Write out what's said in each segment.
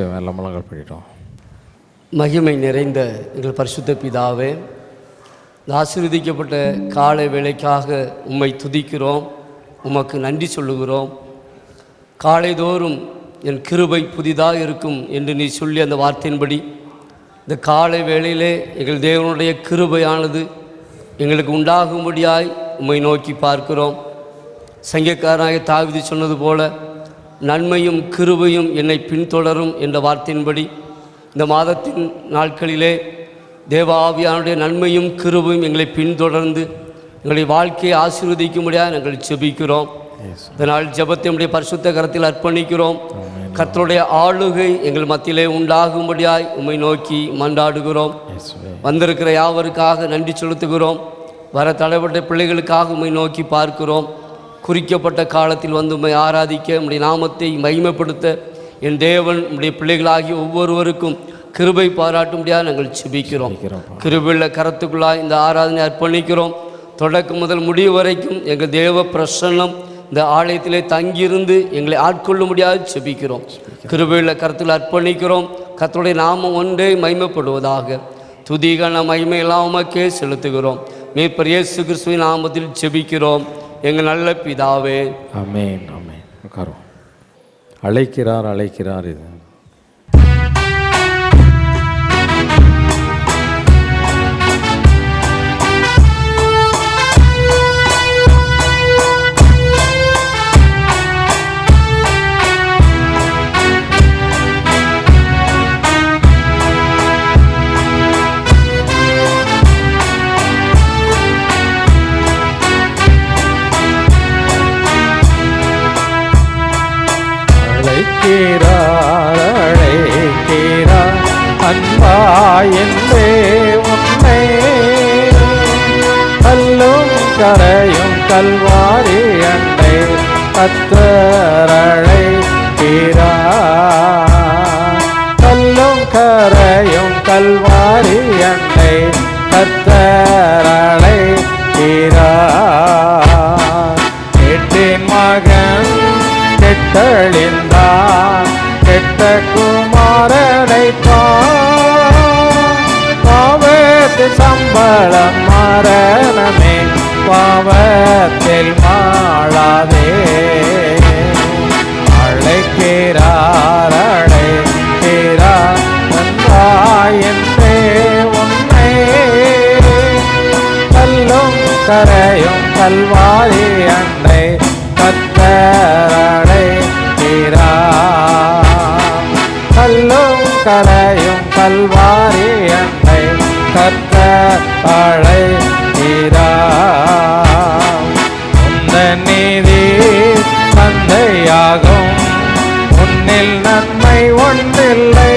எல்லாம் முழங்கால் படிட்டோம். மகிமை நிறைந்த எங்கள் பரிசுத்த பிதாவே, ஆசீர்வதிக்கப்பட்ட காலை வேளைக்காக உம்மை துதிக்கிறோம், உமக்கு நன்றி சொல்லுகிறோம். காலைதோறும் என் கிருபை புதிதாக இருக்கும் என்று நீ சொல்லி அந்த வார்த்தையின்படி இந்த காலை வேளையிலே எங்கள் தேவனுடைய கிருபையானது எங்களுக்கு உண்டாகும்படியாய் உம்மை நோக்கி பார்க்கிறோம். சங்கீதக்காரனாகிய தாவீது சொன்னது போல, நன்மையும் கிருபையும் என்னை பின்தொடரும் என்ற வார்த்தையின்படி இந்த மாதத்தின் நாட்களிலே தேவ ஆவியானுடைய நன்மையும் கிருபையும் எங்களை பின்தொடர்ந்து எங்களுடைய வாழ்க்கையை ஆசீர்வதிக்கும்படியாக நாங்கள் ஜெபிக்கிறோம். இதனால் ஜெபத்தை நம்முடைய பரிசுத்த கரத்தில் அர்ப்பணிக்கிறோம். கர்த்தருடைய ஆளுகை எங்கள் மத்தியிலே உண்டாகும்படியாய் உம்மை நோக்கி மன்றாடுகிறோம். வந்திருக்கிற யாவருக்காக நன்றி செலுத்துகிறோம். வர தடைப்பட்ட பிள்ளைகளுக்காக உம்மை நோக்கி பார்க்கிறோம். குறிக்கப்பட்ட காலத்தில் வந்து உம்மை ஆராதிக்க உம்முடைய நாமத்தை மகிமைப்படுத்த என் தேவன் உம்முடைய பிள்ளைகளாகிய ஒவ்வொருவருக்கும் கிருபை பாராட்டும்படியாக நாங்கள் ஜெபிக்கிறோம். கிருபையுள்ள கரத்துக்குள்ளாய் இந்த ஆராதனை அர்ப்பணிக்கிறோம். தொடக்கம் முதல் முடிவு வரைக்கும் எங்கள் தேவ பிரசன்னம் இந்த ஆலயத்திலே தங்கியிருந்து எங்களை ஆட்கொள்ளும்படியாக ஜெபிக்கிறோம். கிருபையுள்ள கரத்தில் அர்ப்பணிக்கிறோம். கர்த்தருடைய நாமம் ஒன்றே மகிமைப்படுவதாக. துதிகான மகிமையெல்லாம் உமக்கே செலுத்துகிறோம். மீட்பர் இயேசு கிறிஸ்துவின் நாமத்தில் ஜெபிக்கிறோம் எங்கள் நல்ல பிதாவே, ஆமென். ஆமென். உட்காரும். அழைக்கிறார் அழைக்கிறார். இது அழைக்கிறார் அன்பாயென்றே உன்னை கல்லும் கரையும் கல்வாரி அண்டை கர்த்தர் அழைக்கிறார். கல்லும் கரையும் கல்வாரி அண்டை கர்த்தர் அழைக்கிறார். எட்டின் மகன் கெட்டழிந்தான், கெட்ட குமாரனை பாவத்தில் சம்பளம் மரணமே, பாவத்தில் மாளாதே. அழைக்கிறார் அழைக்கிறார் என்றே உன்னை கல்லும் கரையும் கல்வாரி அண்டை கர்த்தர் அழைக்கிறார். கல்லும் கரையும் கல்வாரி அண்டை கர்த்தர் அழைக்கிறார். உந்தன் நீதி தந்தையாகும், உன்னில் நன்மை ஒன்றில்லை.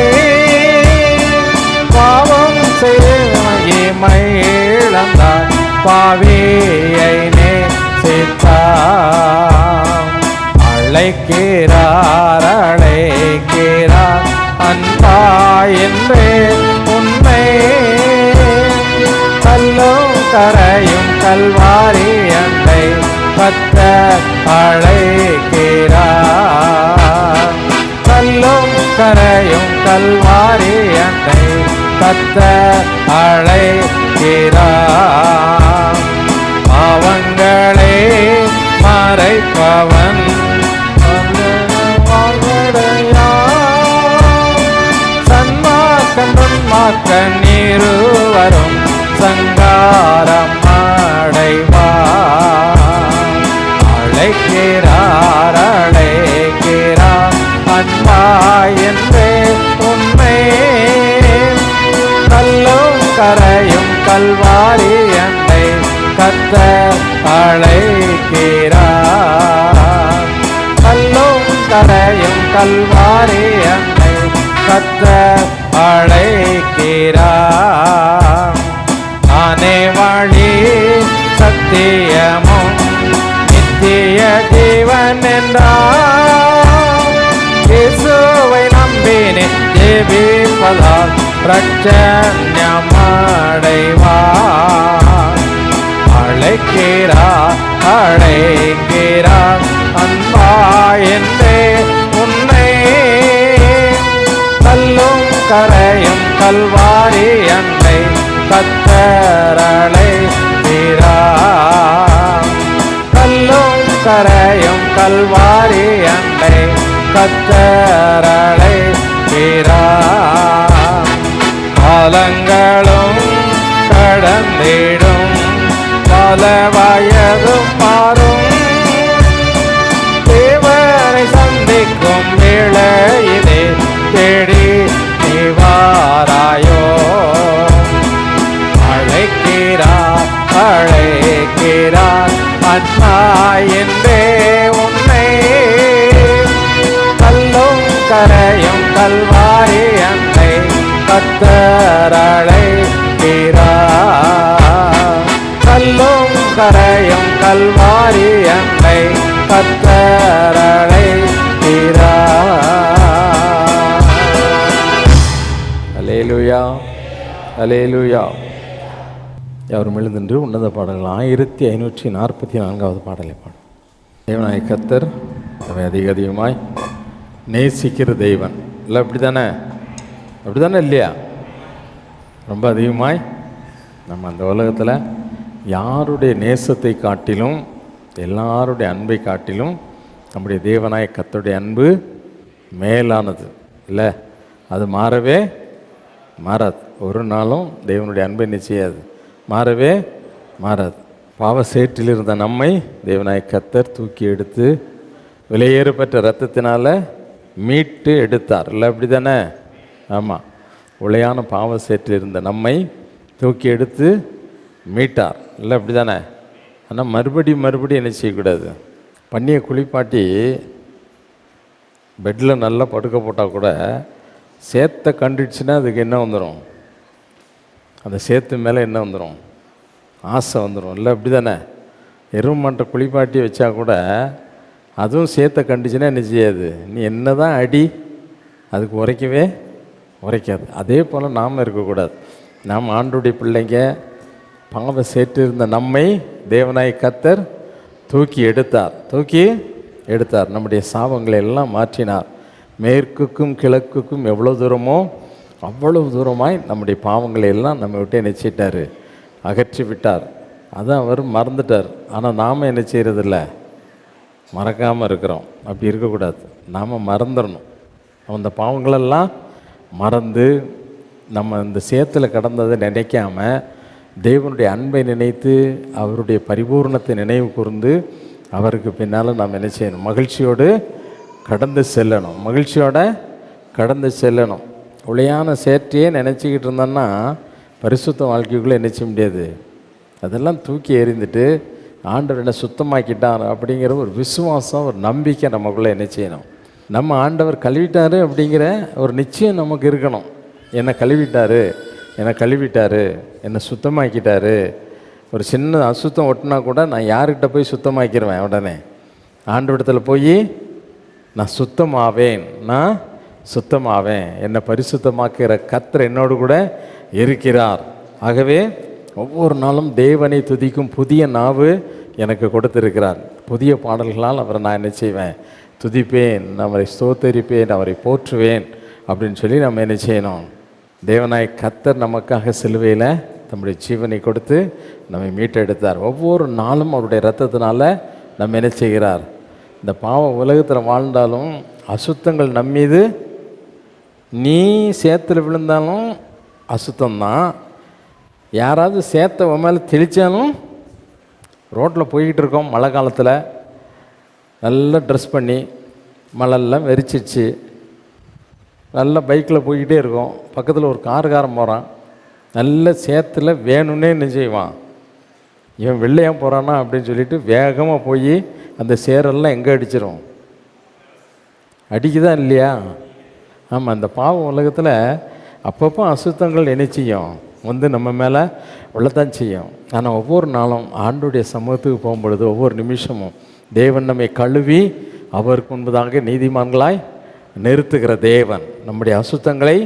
பாவம் செய்மை இழந்தார், பாவியை நேசித்தார். அழைக்கிறார் அழைக்கிறார் அன்பாயென்றே உன்னை கல்லும் கரையும் கல்வாரி அண்டை கர்த்தர் அழைக்கிறார். கல்லும் கரையும் கல்வாரி அண்டை கர்த்தர் அழைக்கிறார். பாவங்களே மறைப்பவன் சன்மார்க்கன் இருவரும் சங்காரம் அடைவார். அழைக்கிறார் அழைக்கிறார் அன்பாயென்றே உன்னை கல்லும் கரையும் கல்வாரி அண்டை கர்த்தர் அழைக்கிறார். கல்லும் கரையும் கல்வாரி அண்டை கர்த்தர் அழைக்கிறார். நானே வழி சத்தியமும் நித்திய ஜீவன் என்றார். இயேசுவை நம்பினேன் ஜெபிப்பதால் இரட்சண்யம் அடைவார். அழைக்கிறார் அழைக்கிறார் அன்பாயென்றே உன்னை கல்வாரி அன்னை கத்தரளை வீரா. கல்லும் கரையும் கல்வாரி அன்னை கத்தரளை வீரா. காலங்களும் கடந்திடும் பல வயதும் மாறும் தேவனை சந்திக்கும் வேளையிலே தேடி நிவாராயோ. அழைக்கிறார் அழைக்கிறார் அண்ணா என்றே உன்னை. கல்லும் கரையும் கல்வாரி அன்னை கத்தரளை வீரா. கல்லும் கரையும் கல்வாரி அன்னை கத்தரளை வீரா. அல்லேலூயா அல்லேலூயா. யாரும் எழுந்தின்று உன்னத பாடல்கள் 1544வது பாடலை பாடும். தேவனாய் கத்தர் அவை அதிகமாய் நேசிக்கிற தெய்வன் இல்லை, அப்படி தானே? அப்படி தானே இல்லையா? ரொம்ப அதிகமாய் நம்ம அந்த உலகத்தில் யாருடைய நேசத்தை காட்டிலும் எல்லாருடைய அன்பை காட்டிலும் நம்முடைய தேவனாய கர்த்தருடைய அன்பு மேலானது இல்லை. அது மாறவே மாறாது. ஒரு நாளும் தேவனுடைய அன்பை நிச்சயாது, மாறவே மாறாது. பாவ சேற்றில் இருந்த நம்மை தேவனாய கர்த்தர் தூக்கி எடுத்து விலையேறப்பட்ட இரத்தத்தினால மீட்டு எடுத்தார் இல்லை, அப்படி தானே? ஆமாம், உளையான பாவ சேற்றில் இருந்த நம்மை தூக்கி எடுத்து மீட்டார் இல்லை, அப்படி தானே? ஆனால் மறுபடியும் என்ன செய்யக்கூடாது? பண்ணியை குளிப்பாட்டி பெட்டில் நல்லா படுக்க போட்டால் கூட சேத்தை கண்டுடுச்சுன்னா அதுக்கு என்ன வந்துடும்? அந்த சேத்து மேலே என்ன வந்துடும்? ஆசை வந்துடும் இல்லை, அப்படி தானே? எருமமாட்டை குளிப்பாட்டி வச்சா கூட அதுவும் சேத்தை கண்டுச்சுன்னா என்ன செய்யாது? நீ என்ன தான் அடி, அதுக்கு உரைக்காது. அதே போல் நாம் இருக்கக்கூடாது. நாம் ஆண்டவருடைய பிள்ளைங்க. பாவ சேற்று இருந்த நம்மை தேவனாய் கர்த்தர் தூக்கி எடுத்தார். நம்முடைய சாபங்களை எல்லாம் மாற்றினார். மேற்குக்கும் கிழக்குக்கும் எவ்வளோ தூரமோ அவ்வளவு தூரமாய் நம்முடைய பாவங்களை எல்லாம் நம்ம விட்டு என்ன செய்யிட்டார்? அகற்றி விட்டார். அதான் அவர் மறந்துட்டார். ஆனால் நாம் என்ன செய்கிறதில்ல? மறக்காமல் இருக்கிறோம். அப்படி இருக்கக்கூடாது. நாம் மறந்துடணும். அந்த பாவங்களெல்லாம் மறந்து நம்ம இந்த சேத்தில் கடந்ததை நினைக்காம தேவனுடைய அன்பை நினைத்து அவருடைய பரிபூர்ணத்தை நினைவு கூர்ந்து அவருக்கு பின்னால் நாம் என்ன செய்யணும்? மகிழ்ச்சியோடு கடந்து செல்லணும். உளையான சேற்றையே நினச்சிக்கிட்டு இருந்தோன்னா பரிசுத்த வாழ்க்கைக்குள்ளே என்ன செய்ய முடியாது? அதெல்லாம் தூக்கி எறிந்துட்டு ஆண்டவர் என்ன சுத்தமாக்கிட்டார் அப்படிங்கிற ஒரு விசுவாசம், ஒரு நம்பிக்கை நமக்குள்ளே என்ன செய்யணும்? நம்ம ஆண்டவர் கழுவிட்டார் அப்படிங்கிற ஒரு நிச்சயம் நமக்கு இருக்கணும். என்னை கழுவிட்டார், என்னை சுத்தமாக்கிட்டார். ஒரு சின்ன அசுத்தம் ஒட்டினா கூட நான் யார்கிட்ட போய் சுத்தமாக்கிடுவேன்? உடனே ஆண்டவரிடத்தில் போய் நான் சுத்தமாவேன். என்னை பரிசுத்தமாக்குகிற கர்த்தர் என்னோடு கூட இருக்கிறார். ஆகவே ஒவ்வொரு நாளும் தேவனை துதிக்கும் புதிய நாவு எனக்கு கொடுத்திருக்கிறார். புதிய பாடல்களால் அவரை நான் என்ன செய்வேன்? துதிப்பேன், அவரை ஸ்தோத்தரிப்பேன், அவரை போற்றுவேன் அப்படின்னு சொல்லி நம்ம என்ன செய்யணும்? தேவனாய் கர்த்தர் நமக்காக சிலுவையில் தம்முடைய ஜீவனை கொடுத்து நம்மை மீட்டெடுத்தார். ஒவ்வொரு நாளும் அவருடைய இரத்தத்தினால நம்ம என்ன செய்கிறார்? இந்த பாவ உலகத்தில் வாழ்ந்தாலும் அசுத்தங்கள் நம்மீது, நீ சேத்துல விழுந்தாலும் அசுத்தம்தான். யாராவது சேத்தை உன் மேலே தெளித்தாலும், ரோட்டில் போய்கிட்டு இருக்கோம் மழை காலத்தில், நல்லா ட்ரெஸ் பண்ணி மழையெல்லாம் வெறிச்சிச்சு, நல்லா பைக்கில் போய்கிட்டே இருக்கோம், பக்கத்தில் ஒரு காருக்காரன் போகிறான், நல்ல சேத்துல வேணும்னே என்ன செய்வான்? இவன் வெள்ளையாக போகிறானா அப்படின்னு சொல்லிட்டு வேகமாக போய் அந்த சேரெல்லாம் எங்கே அடிச்சிடும்? அடிக்குதான் இல்லையா? ஆமாம், அந்த பாவ உலகத்தில் அப்பப்போ அசுத்தங்கள் என்ன செய்யும்? நம்ம மேலே உள்ளத்தான் செய்யும். ஆனால் ஒவ்வொரு நாளும் ஆண்டுடைய சமூகத்துக்கு போகும்பொழுது ஒவ்வொரு நிமிஷமும் தேவன் நம்மை கழுவி அவருக்கு முன்பதாக நீதிமான்களாய் நிறுத்துகிற தேவன், நம்முடைய அசுத்தங்களை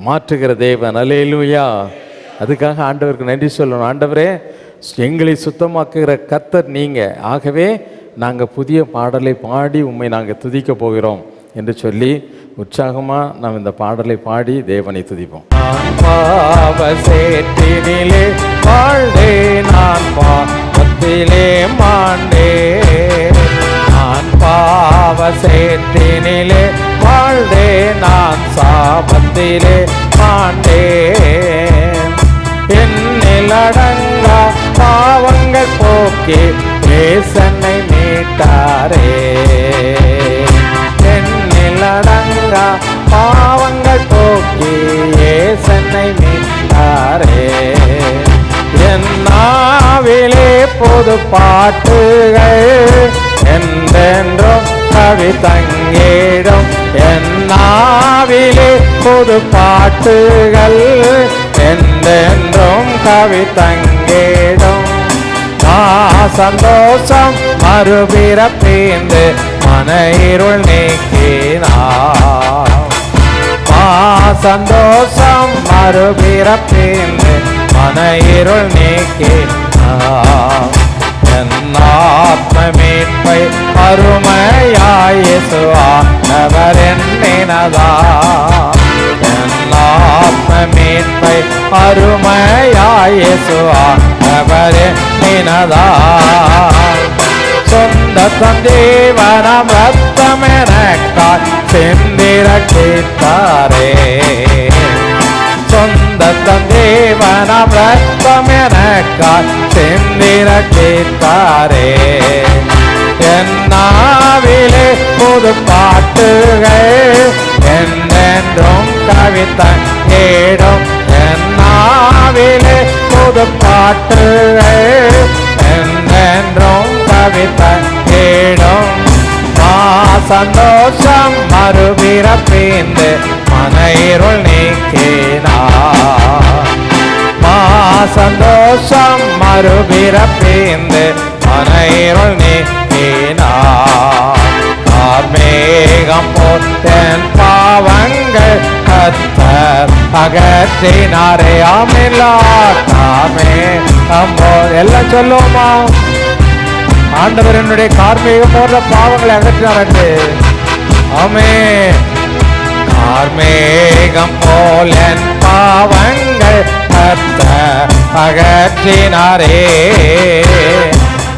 மாற்றுகிற தேவன். அல்லேலூயா. அதுக்காக ஆண்டவருக்கு நன்றி சொல்லணும். ஆண்டவரே, எங்களை சுத்தமாக்குகிற கர்த்தர் நீங்கள், ஆகவே நாங்கள் புதிய பாடலை பாடி உம்மை நாங்கள் துதிக்க போகிறோம் என்று சொல்லி உற்சாகமாக நாம் இந்த பாடலை பாடி தேவனை துதிப்போம். நான் பாவ சேற்றினிலே வாழ்ந்தே, நான் பாவத்திலே மாண்டே. நான் பாவ சேற்றினிலே வாழ்ந்தே, நான் சாபத்திலே மாண்டே. என்னில் அடங்கா பாவங்கள் போக்கி ஏசனை மீட்டாரே. என்னில் அடங்கா பாவங்கள் போக்கி ஏசனை மீட்டாரே. என் நாவிலே புது பாட்டுகள் என்றென்றும் கவி தங்கிடும். என் நாவிலே புது பாட்டுகள் என்றென்றும் கவி தங்கிடும். சந்தோஷம் மறுபிறப்பீந்து மன இருள் நீக்கினார். சந்தோஷம் மறுபிறப்பீந்து மன இருள் நீக்கினார். என் ஆத்ம மீட்பை அருமையாய் இயேசுவானவர் எண்ணினதார். என் ஆத்ம மீட்பை அருமையாய் இயேசுவானவர் எண்ணினதார். சொந்த தந்தேவனம் ரத்தம் எனக்காய் சிந்திரட்சித்தாரே. சொந்த தந்தேவனம் ரத்தம் எனக்காய் சிந்திரட்சித்தாரே. என் நாவிலே புது பாட்டுகள் என்றென்றும் கவி தங்கிடும். என் நாவிலே புது பாட்டுகள் என்றென்றும் கவி தங்கிடும். சந்தோஷம் மறுபிறப்பீந்து மன இருள் நீக்கினார். சந்தோஷம் மறுபிறப்பீந்து மன இருள் நீக்கினார். கார்மேகம் போல் என் பாவங்கள் கர்த்தர் அகற்றினாரே. ஆமெல்லா கார்மேகம் போல் எல்லாம் சொல்லுவோமா? ஆண்டவர் என்னுடைய கார்மேகம் போன்ற பாவங்களை அகற்றினார் என்று. ஆமென். கார்மேகம் போல் என் பாவங்கள் கர்த்தர் அகற்றினாரே.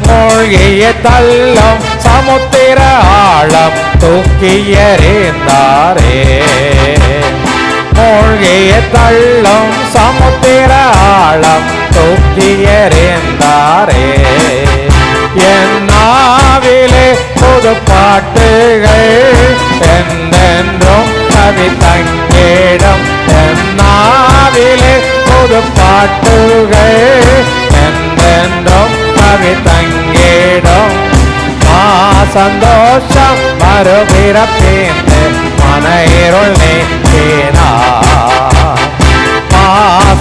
மூழ்கிய தள்ளும் சமுத்திர ஆழம் தூக்கி எறிந்தாரே. மூழ்கிய தள்ளும் சமுத்திர ஆழம் தூக்கி எறிந்தாரே. என் நாவிலே புது பாட்டுகள் என்றென்றும் கவி தங்கிடும். என் நாவிலே புது பாட்டுகள் என்றென்றும் கவி தங்கிடும். சந்தோஷம் மறுபிறப்பீந்து மன இருள் நீக்கினார்.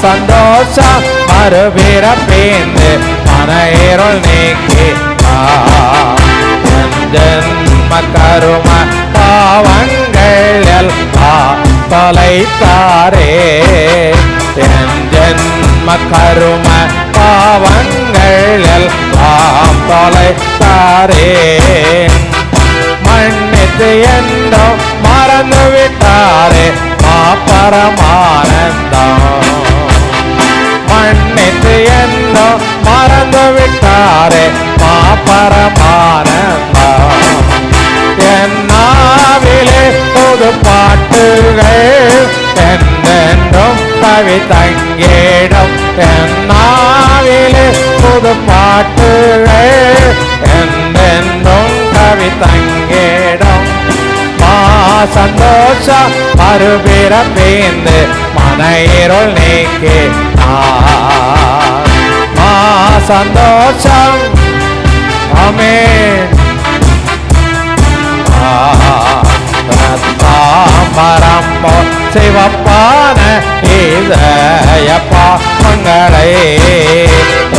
சந்தோஷம் மறுபிறப்பீந்து மன இருள் நீக்கினார். ஜன்ம கரும பாவங்கள் எல்லாம் தொலைத்தாரே. என் ஜன்ம கரும பாவங்கள் எல்லாம் தொலைத்தாரே. மன்னித்து என்றோ மறந்து விட்டாரே பரமானந்தம். மன்னித்து என்றோ மறந்து விட்டாரே பரமானந்தம். என் நாவிலே புது பாட்டுகள் என்றென்றும் கவி தங்கிடும். என் நாவிலே புது பாட்டுகள் என்றென்றும் கவி தங்கிடும். சந்தோஷம் மறுபிறப்பீந்து மன இருள் நீக்கினார். சந்தோஷம். ஆமென். ரத்தாம்பரம்போ சிவப்பான இதய பாவங்களை.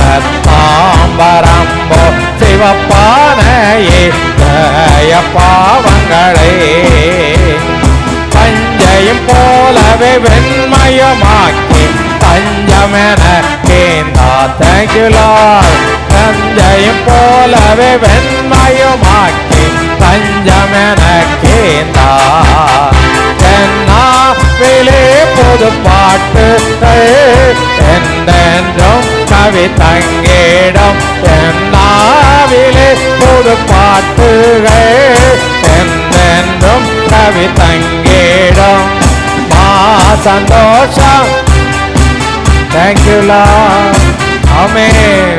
ரத்தாம்பரம்போ சிவப்பான இதய பாவங்களை. பஞ்சையும் போலவே வெண்மயமாக்கி தஞ்சமென கேந்தா. Thank you Lord. பஞ்சையும் போலவே வெண்மயமாக்கி தஞ்சமென கேந்தா. புது பாட்டுகள் என்றென்றும் கவி தங்கிடும் என் நாவிலே புது பாட்டுகள் என்றென்றும் கவி தங்கிடும் சந்தோஷம். Thank you Lord. Amen.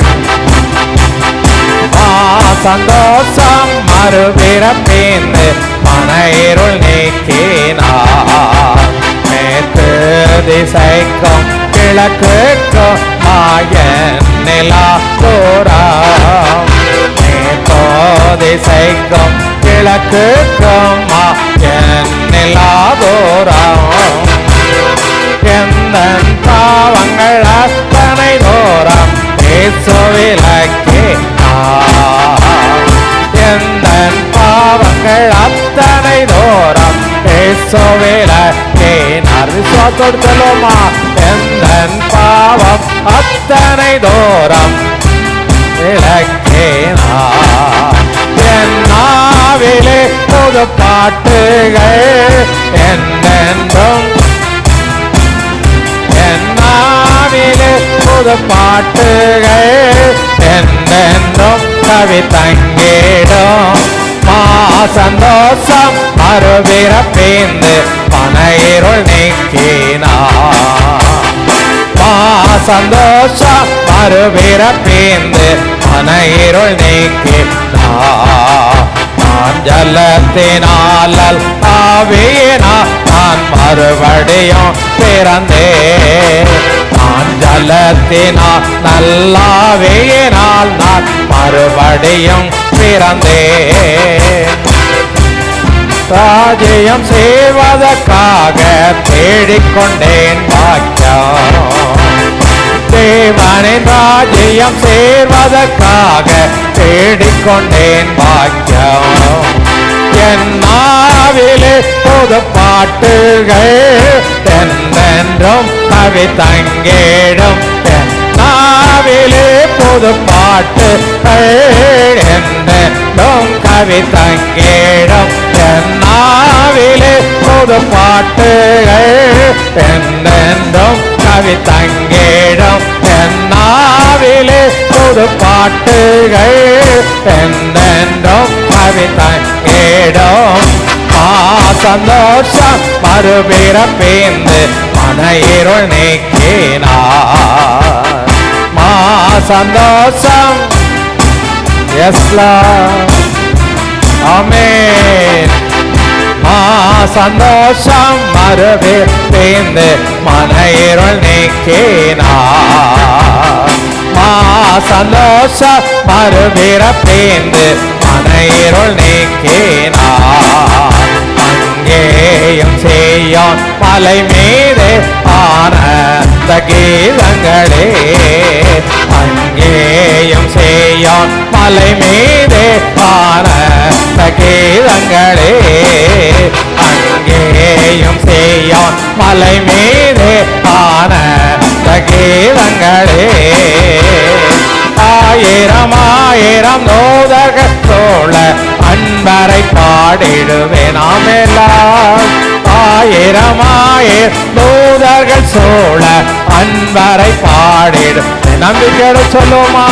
சந்தோஷம் மறுபிறப்பிந்து மனையிருள் நீக்கினார். மேற்கு திசைக்கும் கிழக்குக்கும் மாயன் நிலா தூரம். மேற்கோ திசைக்கும் கிழக்குக்கும் மாயன் நிலா தூரம். எந்தன் பாவங்கள் அத்தனை தூரம் விலக்கினார். எந்தன் பாவங்கள் அத்தனை தூரம் விலக்கினார். விசுவாசத்தோடு சொல்லுமா, எந்தன் பாவம் அத்தனை தூரம் விலக்கினார். என் நாவிலே புது பாட்டுகள் என்றென்றும் புது பாட்டுகள் என்றென்றும் கவி தங்கிடும். சந்தோஷம் மறுபிறப்பிந்து மனையிருள் நீக்கினார். சந்தோஷம் மறுபிறப்பிந்து மனையிருள் நீக்கினார். நான் ஜலத்தினால் ஆவியினால் நான் மறுபடியும் பிறந்தேன். நான் ஜலத்தினால் நல்லாவியினால் நான் மறுபடியும் பிறந்தேன். ராஜ்யம் செய்வதற்காக தேடிக்கொண்டேன் பாக்கியம். தேவனின் ராஜ்யம் சேர்வதற்காக தேடிக்கொண்டேன் பாக்கியம். என் நாவிலே புது பாட்டுகள் என்றென்றும் கவி தங்கிடும். என் நாவிலே புது பாட்டுகள் என்றென்றும் கவி தங்கிடும். என் நாவிலே புது பாட்டுகள் என்றென்றும் கவி தங்கிடும். என் நாவிலே புது பாட்டுகள் என்றென்றும் கவி தங்கிடும். சந்தோஷம் மறுபிறப்பிந்து மனையிருள் நீக்கினார். சந்தோஷம். Yes lord. ஆமென். சந்தோஷம் மறுபிறப்பிந்து மனையிருள் நீக்கினார். சந்தோஷம் மறுபிறப்பிந்து மனையிருள் நீக்கினார். அங்கேயும் செய்யோன் மலை மீதே ஆனந்த கீதங்களே. அங்கேயும் செய்யோன் மலை மீதே ஆனந்த கீதங்களே. அங்கேயும் செய்யோன் மலை மீதே ஆனந்த கீதங்களே. ஆயிரம் ஆயிரம் தூதர்கள் சூழ அன்பரை பாடிடுவேன். நாமெல்லாம் ஆயிரம் ஆயிரம் தூதர்கள் சூழ அன்பரை பாடிடு. நம்பிக்கையோடு சொல்லுமா,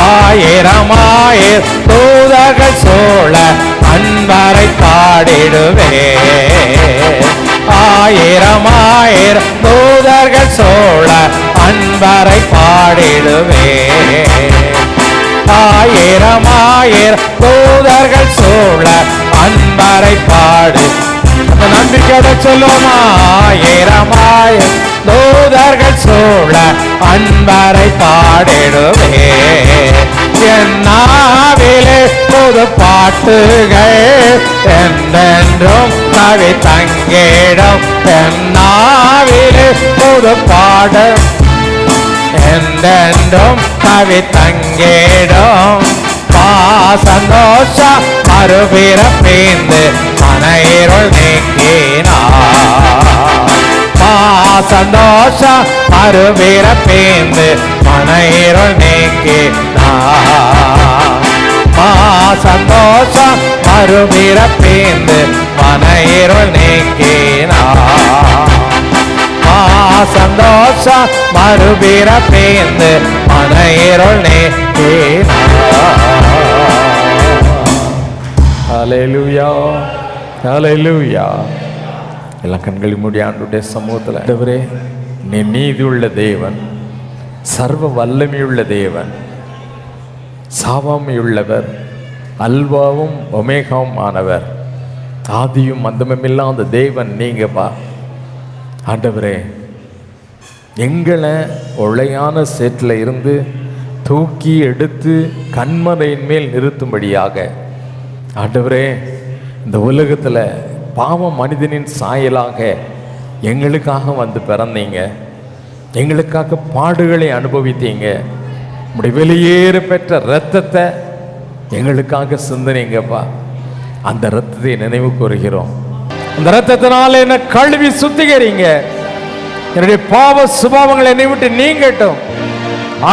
ஆயிரம் ஆயிரம் தூதர்கள் சூழ அன்பரை பாடிடுவேன். ஆயிரம் ஆயிரம் தூதர்கள் சூழ அன்பரை பாடிடுவேன். ஆயிரம் ஆயிரம் தூதர்கள் சூழ அன்பரை பாடு. நம்பிக்கையோட சொல்லுமா, ஆயிரம் ஆயிரம் தூதர்கள் சூழ அன்பரை பாடிடுவேன். என் நாவிலே புது பாட்டுகள் என்றென்றும் கவி தங்கிடும். என் நாவிலே புது பாடு என்றென்றும் கவி தங்கிடும். சந்தோஷம் மறுபிறப்பிந்து மனையிருள் நீக்கினார். சந்தோஷம் மறுபிறப்பிந்து மனையிருள் நீக்கினார். சந்தோஷம் மறுபிறப்பிந்து மனையிருள் நீக்கினார். சந்தோஷம் மறுபிறப்பேந்து மன இருள் நீக்கினார். ஹல்லேலூயா, ஹல்லேலூயா. எல்லாம் கண்களை மூடி ஆண்டவருடைய சமூகத்தில், ஆண்டவரே நீ நீதியுள்ள தேவன், சர்வ வல்லமையுள்ள தேவன், சாவாமையுள்ளவர், அல்வாவும் ஒமேகாவும் ஆனவர், ஆதியும் அந்தமும் இல்லாத தேவன் நீங்கப்பா. ஆண்டவரே எங்களை ஒளையான சேற்றில் இருந்து தூக்கி எடுத்து கண்மலையின் மேல் நிறுத்தும்படியாக ஆண்டவரே இந்த உலகத்தில் பாவ மனிதனின் சாயலாக எங்களுக்காக வந்து பிறந்தீங்க, எங்களுக்காக பாடுகளை அனுபவித்தீங்க, உடைய வெளியேற பெற்ற இரத்தத்தை எங்களுக்காக சிந்தினீங்கப்பா. அந்த இரத்தத்தை நினைவு கூறுகிறோம். அந்த இரத்தத்தினால என்ன கழுவி சுத்திகரிங்க. என்னுடைய பாவ சுபாவங்கள் என்னை விட்டு நீங்கட்டும்,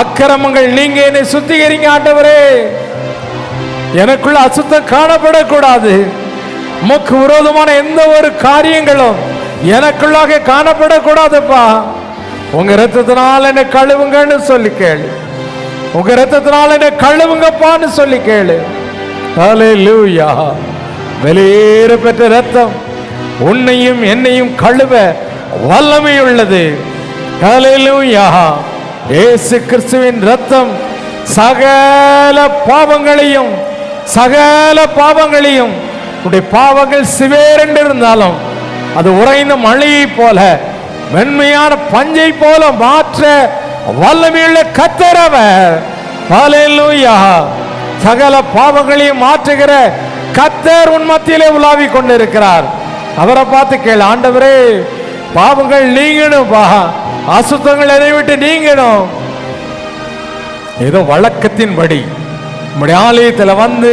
அக்கிரமங்கள் நீங்க என்னை சுத்திகரிங்க. ஆண்டவரே எனக்குள்ள அசுத்தம் காணப்படக்கூடாது. உமக்கு விரோதமான எந்த ஒரு காரியங்களும் எனக்குள்ளாக காணப்படக்கூடாதுப்பா. உங்க இரத்தத்தினால என்ன கழுவுங்கன்னு சொல்லி கேளு. உங்க இரத்தத்தினால என்ன கழுவுங்கப்பான்னு சொல்லி கேளு. ஹல்லேலூயா. வெளியேற பெற்ற இரத்தம் உன்னையும் என்னையும் கழுவ வல்லமை உள்ளது. ஹல்லேலூயா. இயேசு கிறிஸ்துவின் இரத்தம் சகல பாவங்களையும் உடைய பாவங்கள் சிவேரென்று இருந்தாலும் அது உறைந்த மழையை போல மென்மையான பஞ்சை போல மாற்ற வல்லமையுள்ள கர்த்தர் அவர். ஹல்லேலூயா. சகல பாவங்களையும் மாற்றுகிற கர்த்தர் உன் மத்தியிலே உலாவிக் கொண்டிருக்கிறார். அவரை பார்த்து கேளு, ஆண்டவரே பாவங்கள் நீங்கணும், அசுத்தங்கள் என்னை விட்டு நீங்கணும். ஏதோ வழக்கத்தின்படி நம்முடைய ஆலயத்தில் வந்து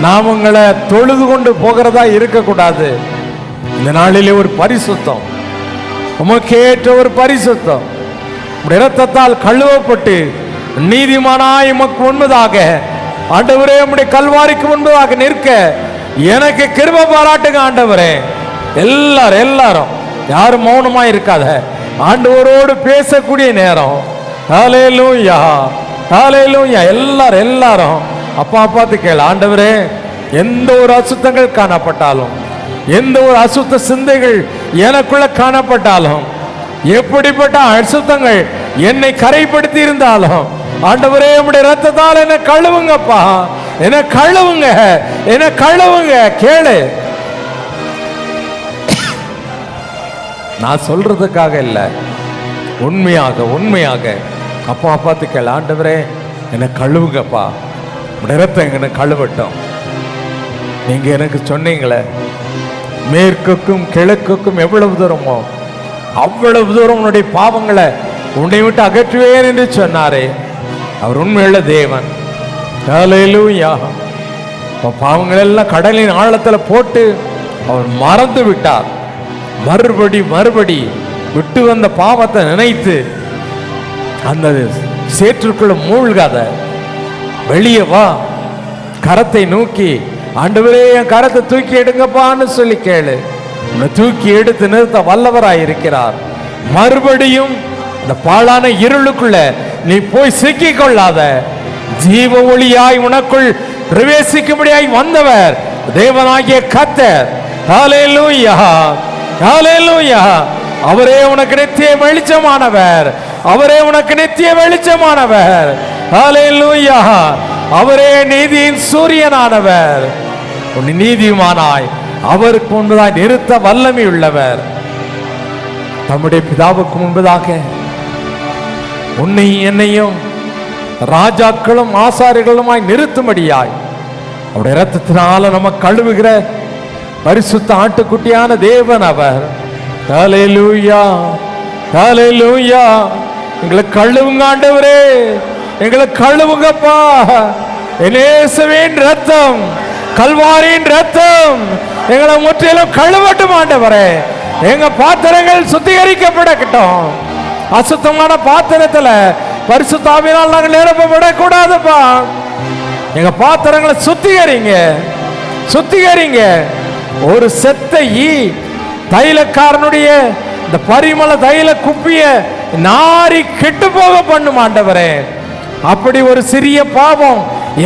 நாம் உங்களை தொழுது கொண்டு போகிறதா இருக்கக்கூடாது. இந்த நாளிலே ஒரு பரிசுத்தம், உமக்கேற்ற ஒரு பரிசுத்தம், உடைய இரத்தத்தால் கழுவப்பட்டு நீதிமானாய் உமக்கு முன்பதாக ஆண்டவரே உம்முடைய கல்வாரிக்கு முன்பதாக நிற்க எனக்கு கிருபை பாராட்டுங்க ஆண்டவரே. எல்லாரும் யாரும் மௌனமா இருக்காத, ஆண்டவரோடு பேசக்கூடிய நேரம். ஹல்லேலூயா, ஹல்லேலூயா. எல்லாரும் அப்பா பார்த்து கேளு, ஆண்டவரே எந்த ஒரு அசுத்தங்கள் காணப்பட்டாலும், எந்த ஒரு அசுத்த சிந்தைகள் எனக்குள்ள காணப்பட்டாலும், எப்படிப்பட்ட அசுத்தங்கள் என்னை கரைப்படுத்தி இருந்தாலும், ஆண்டவரே உம்முடைய இரத்தத்தால் என்ன கழுவுங்கப்பா, என்ன கழுவுங்க. கேளு, நான் சொல்றதுக்காக இல்ல, உண்மையாக அப்பா பார்த்து கேளு, ஆண்டவரே என்ன கழுவுங்கப்பா, உடைய இரத்தம் என்ன கழுவட்டும். நீங்க எனக்கு சொன்னீங்களே மேற்குக்கும் கிழக்குக்கும் எவ்வளவு தூரமோ அவ்வளவு தூரம் உன்னுடைய பாவங்களை உன்னை விட்டு அகற்றுவேன் என்று சொன்னாரே, அவர் உண்மையுள்ள தேவன். ஹல்லேலூயா. பாவங்கள் எல்லாம் கடலின் ஆழத்தில் போட்டு அவர் மறந்து விட்டார். மறுபடி விட்டு வந்த பாவத்தை நினைத்து அந்த சேற்றுக்குள்ள மூழ்காத, வெளியே வா, கரத்தை நோக்கி ஆண்டவரே என் கரத்தை தூக்கி எடுங்கப்பான்னு சொல்லி கேளு. உன்னை தூக்கி எடுத்து நிறுத்த வல்லவராய் இருக்கிறார். மறுபடியும் இந்த பாழான இருளுக்குள்ள நீ போய் சிக்கிக் கொள்ளாத, ஜீவ ஒளியாய் உனக்குள் பிரவேசிக்கும்படியாய் வந்தவர் தேவனாகிய கர்த்தர். ஹல்லேலூயா, ஹல்லேலூயா. அவரே உனக்கு நித்திய வெளிச்சமானவர், அவரே உனக்கு நித்திய வெளிச்சமானவர். ஹல்லேலூயா. அவரே நீதியின் சூரியனானவர். உன் நீதிமானாய் அவருக்கு முன்பதாய் நிறுத்த வல்லமை உள்ளவர். தம்முடைய பிதாவுக்கு முன்பதாக உன்னையும் என்னையும் ராஜாக்களும் ஆசாரிகளுமாய் நிறுத்தும்படியாய் அவருடைய இரத்தத்தினால நம்ம கழுவுகிற பரிசுத்த ஆட்டுக்குட்டியான தேவன் அவர். ஹல்லேலூயா, ஹல்லேலூயா. எங்களை கழுவுங்க ஆண்டவரே, எங்களை கழுவுங்கப்பா. இயேசுவின் ரத்தம், கல்வாரியின் ரத்தம் எங்களை முற்றிலும் கழுவட்டும் ஆண்டவரே. எங்க பாத்திரங்கள் சுத்திகரிக்கப்படட்டும். அசுத்தமான பாத்திரத்துல பரிசுத்த ஆவியினால் நாங்கள் நிரப்பப்படக்கூடாதுப்பா. எங்க பாத்திரங்களை சுத்திகரிங்க. ஒரு செத்த ஈ தைலக்காரனுடைய அந்த பரிமள தைல குப்பிய நாரி கெட்டு போக பண்ணும் ஆண்டவரே. அப்படி ஒரு சிறிய பாவம்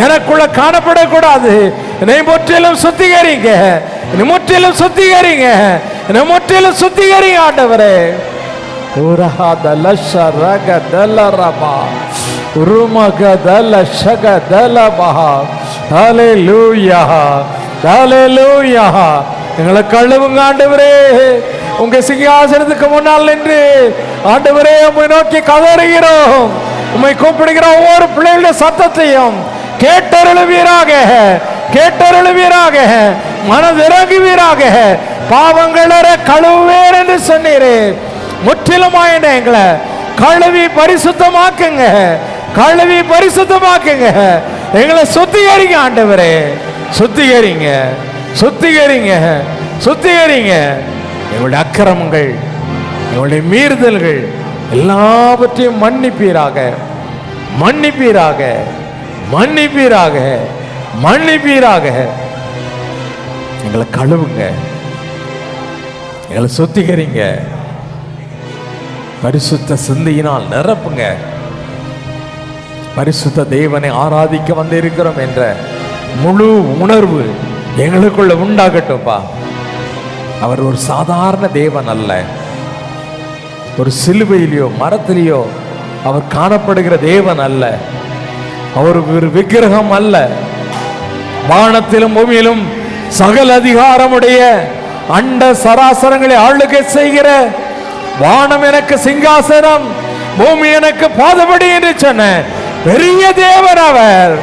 எனக்குள்ள காணப்படக்கூடாது. என்னை முற்றிலும் சுத்திகரிங்க, என்னை முற்றிலும் சுத்திகரிங்க, என்னை முற்றிலும் சுத்திகரிங்க ஆண்டவரே. எங்களை கழுவுங்க ஆண்டவரே. உங்க சிங்காசனத்துக்கு முன்னால் நின்று ஆண்டவரே உம்மை நோக்கி கதறுகிறோம். உம்மை கூப்பிடுகிற ஒவ்வொரு பிள்ளைகளுடைய சத்தத்தையும் கேட்டருளுவீராக, கேட்டருளுவீராக, மனதிறங்குவீராக. பாவங்களற கழுவுவேன் என்று சொன்னீரே, முற்றிலுமாய் எங்களை கழுவி பரிசுத்தமாக்குங்க, கழுவி பரிசுத்தமாக்குங்க. எங்களை சுத்திகரிங்க ஆண்டவரே, சுத்திகரிங்க, சுத்திகரிங்க, சுத்திகரிங்க. எங்களுடைய அக்கிரமங்கள், எங்களுடைய மீறுதல்கள் எல்லாவற்றையும் மன்னிப்பீராக, மன்னிப்பீராக, மன்னிப்பீராக, மன்னிப்பீராக. எங்களை கழுவுங்க, எங்களை சுத்திகரிங்க, பரிசுத்த சிந்தையினால் நிரப்புங்க. பரிசுத்த தேவனை ஆராதிக்க வந்திருக்கிறோம் என்ற முழு உணர்வு எங்களுக்குள்ள உண்டாகட்டும்பா. அவர் ஒரு சாதாரண தேவன் அல்ல. ஒரு சிலுவையிலையோ மரத்திலேயோ அவர் காணப்படுகிற தேவன் அல்ல. அவர் ஒரு விக்கிரகம் அல்ல. வானத்திலும் பூமியிலும் சகல அதிகாரமுடைய அண்ட சராசரங்களை ஆளுகை செய்கிற, வானம் எனக்கு சிங்காசனம், பூமி எனக்கு பாதபடி என்று சொன்ன பெரிய தேவன் அவர்.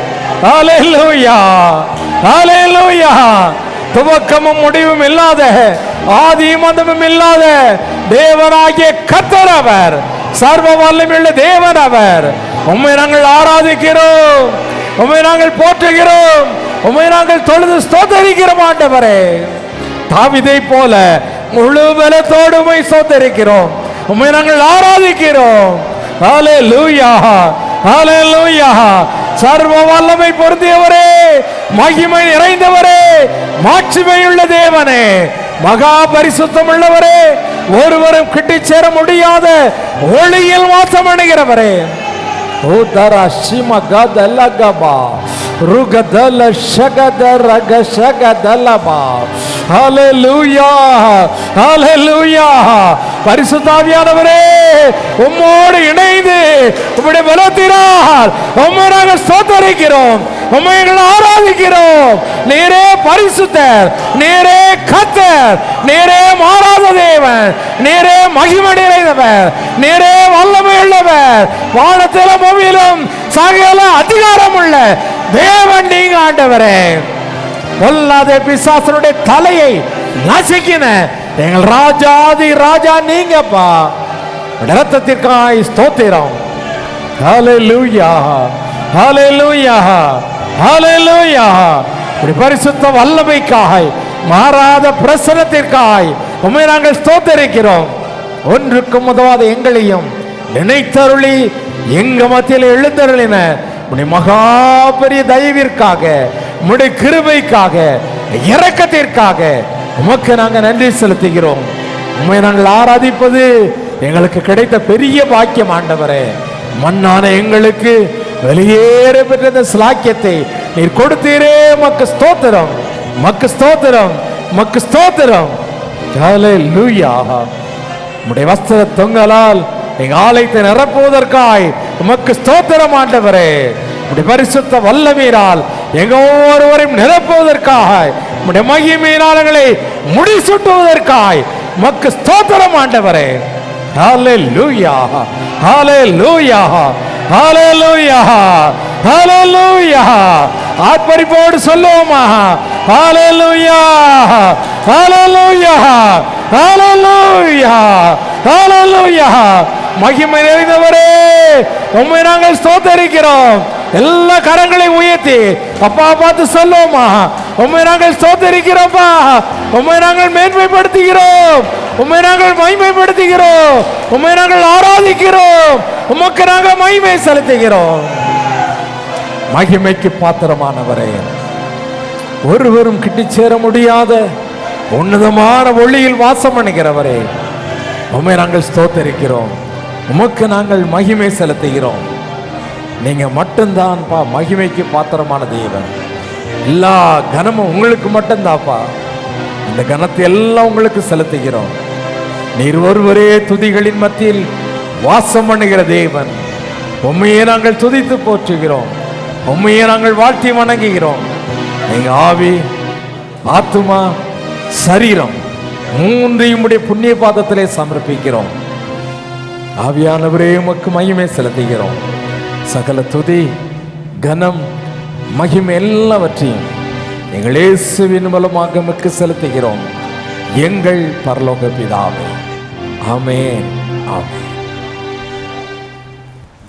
ஹல்லேலூயா, ஹல்லேலூயா. துவக்கமும் முடிவும் இல்லாத, ஆதியும் அந்தமும் இல்லாத தேவனாகிய கர்த்தர் அவர். சர்வ வல்லமையுள்ள தேவன் அவர். உம்மை நாங்கள் ஆராதிக்கிறோம், உம்மை நாங்கள் போற்றுகிறோம், உம்மை நாங்கள் தொழுது ஸ்தோத்தரிக்கிறோம் ஆண்டவரே. தாவீதை போல முழு பலத்தோடு உம்மை ஸ்தோத்தரிக்கிறோம், உம்மை நாங்கள் ஆராதிக்கிறோம். ஹல்லேலூயா, ஹல்லேலூயா. சர்வ வல்லமை பொருந்தியவரே, மகிமை நிறைந்தவரே, மாட்சிமையுள்ள தேவனே, மகா பரிசுத்தம் உள்ளவரே, ஒருவரும் கிட்டி சேர முடியாத ஒளியில் வாசம் அணுகிறவரே. ஓ தரா சிம கதலகபா ருகதல ஷகத ரக ஷகதலபா. ஹல்லேலூயா, ஹல்லேலூயா. பரிசுத்த ஆவியானவரே, உம்மோடு இணைந்து உம்முடைய பலத்தினால் உம்மை நாங்கள் ஸ்தோத்தரிக்கிறோம், உம்மை நாங்கள் ஆராதிக்கிறோம். நீரே பரிசுத்தர், நீரே கர்த்தர், நீரே மாறாத தேவன், நீரே மகிமை நிறைந்தவர், நீரே வல்லமை உள்ளவர். வானத்திலும் பூமியிலும் சகல அதிகாரம் உள்ள தேவன் நீங்க ஆண்டவரே. பொல்லாத பிசாசனுடைய தலையை நசுக்கின எங்கள் ராஜாதி ராஜா நீங்கப்பா. இரத்தத்திற்காய் ஸ்தோத்திரம். ஹல்லேலூயா, ஹல்லேலூயா, ஹல்லேலூயா. பரிசுத்த வல்லமைக்காய், மாறாத பிரசன்னத்திற்காய் உம்மை நாங்கள் ஸ்தோத்தரிக்கிறோம். ஒன்றுக்கும் உதவாத எங்களையும் நினைத்தருளி எங்க மத்தியில் எழுந்தருளின உம்முடைய மகா பெரிய தயவிற்காக, உம்முடைய கிருபைக்காக, இரக்கத்திற்காக உமக்கு நாங்கள் நன்றி செலுத்துகிறோம். உம்மை நாங்கள் ஆராதிப்பது எங்களுக்கு கிடைத்த பெரிய பாக்கியம் ஆண்டவரே. மண்ணான எங்களுக்கு வெளியேற பெற்ற ஸ்லாக்கியத்தை நீர் கொடுத்தீரே. மக்கு ஸ்தோத்திரம், மக்கு ஸ்தோத்திரம், மக்கு ஸ்தோத்திரம். ஹல்லேலூயா. உம்முடைய வஸ்திர தொங்கலால் எங்க ஆலயத்தை நிரப்புவதற்காய் உமக்கு ஸ்தோத்திரம் ஆண்டவரே. உம்முடைய பரிசுத்த வல்லமையினால் எங்க ஒவ்வொருவரையும் நிரப்புவதற்காக, உம்முடைய மகிமையினாலங்களை முடிசூட்டுவதற்காய் உமக்கு ஸ்தோத்திரம் ஆண்டவரே. ஹல்லேலூயா, ஹல்லேலூயா, ஹல்லேலூயா, ஹல்லேலூயா. ஆர்ப்பரிப்போடு சொல்லுவோமா? ஹல்லேலூயா, ஹல்லேலூயா, ஹல்லேலூயா, ஹல்லேலூயா. மகிமை நிறைந்தவரே, உம்மை நாங்கள் ஸ்தோத்தரிக்கிறோம். எல்லா கரங்களையும் உயர்த்தி அப்பா பார்த்து சொல்லுவோமா? உம்மை நாங்கள் ஸ்தோத்தரிக்கிறோம்ப்பா, உம்மை நாங்கள் மேன்மைப்படுத்துகிறோம், உம்மை நாங்கள் மகிமைப்படுத்துகிறோம், உம்மை நாங்கள் ஆராதிக்கிறோம், உமக்கு நாங்கள் மகிமை செலுத்துகிறோம். மகிமைக்கு பாத்திரமானவரே, ஒருவரும் கிட்டி சேர முடியாத உன்னதமான ஒளியில் வாசம் பண்ணுகிறவரே, உம்மை நாங்கள் ஸ்தோத்தரிக்கிறோம். உமக்கு நாங்கள் மகிமை செலுத்துகிறோம். நீங்க மட்டும்தான்ப்பா மகிமைக்கு பாத்திரமான தேவன். எல்லா கனமும் உங்களுக்கு மட்டும்தான்ப்பா. இந்த கனத்தை எல்லாம் உங்களுக்கு செலுத்துகிறோம். நீர் ஒருவரே துதிகளின் மத்தியில் வாசம் பண்ணுகிற தேவன். உம்மையே நாங்கள் துதித்து போற்றுகிறோம். உம்மையே நாங்கள் வாழ்த்தி வணங்குகிறோம். எங்க ஆவி, ஆத்துமா, சரீரம் மூன்றையும் உடைய புண்ணிய பாதத்திலே சமர்ப்பிக்கிறோம். ஆவியானவரே உமக்கு மகிமை செலுத்துகிறோம். சகல துதி, கனம், மகிமை எல்லாவற்றையும் எங்கள் இயேசுவின் மூலமாக உமக்கு செலுத்துகிறோம். எங்கள் பரலோக பிதாவே. ஆமென், ஆமென்.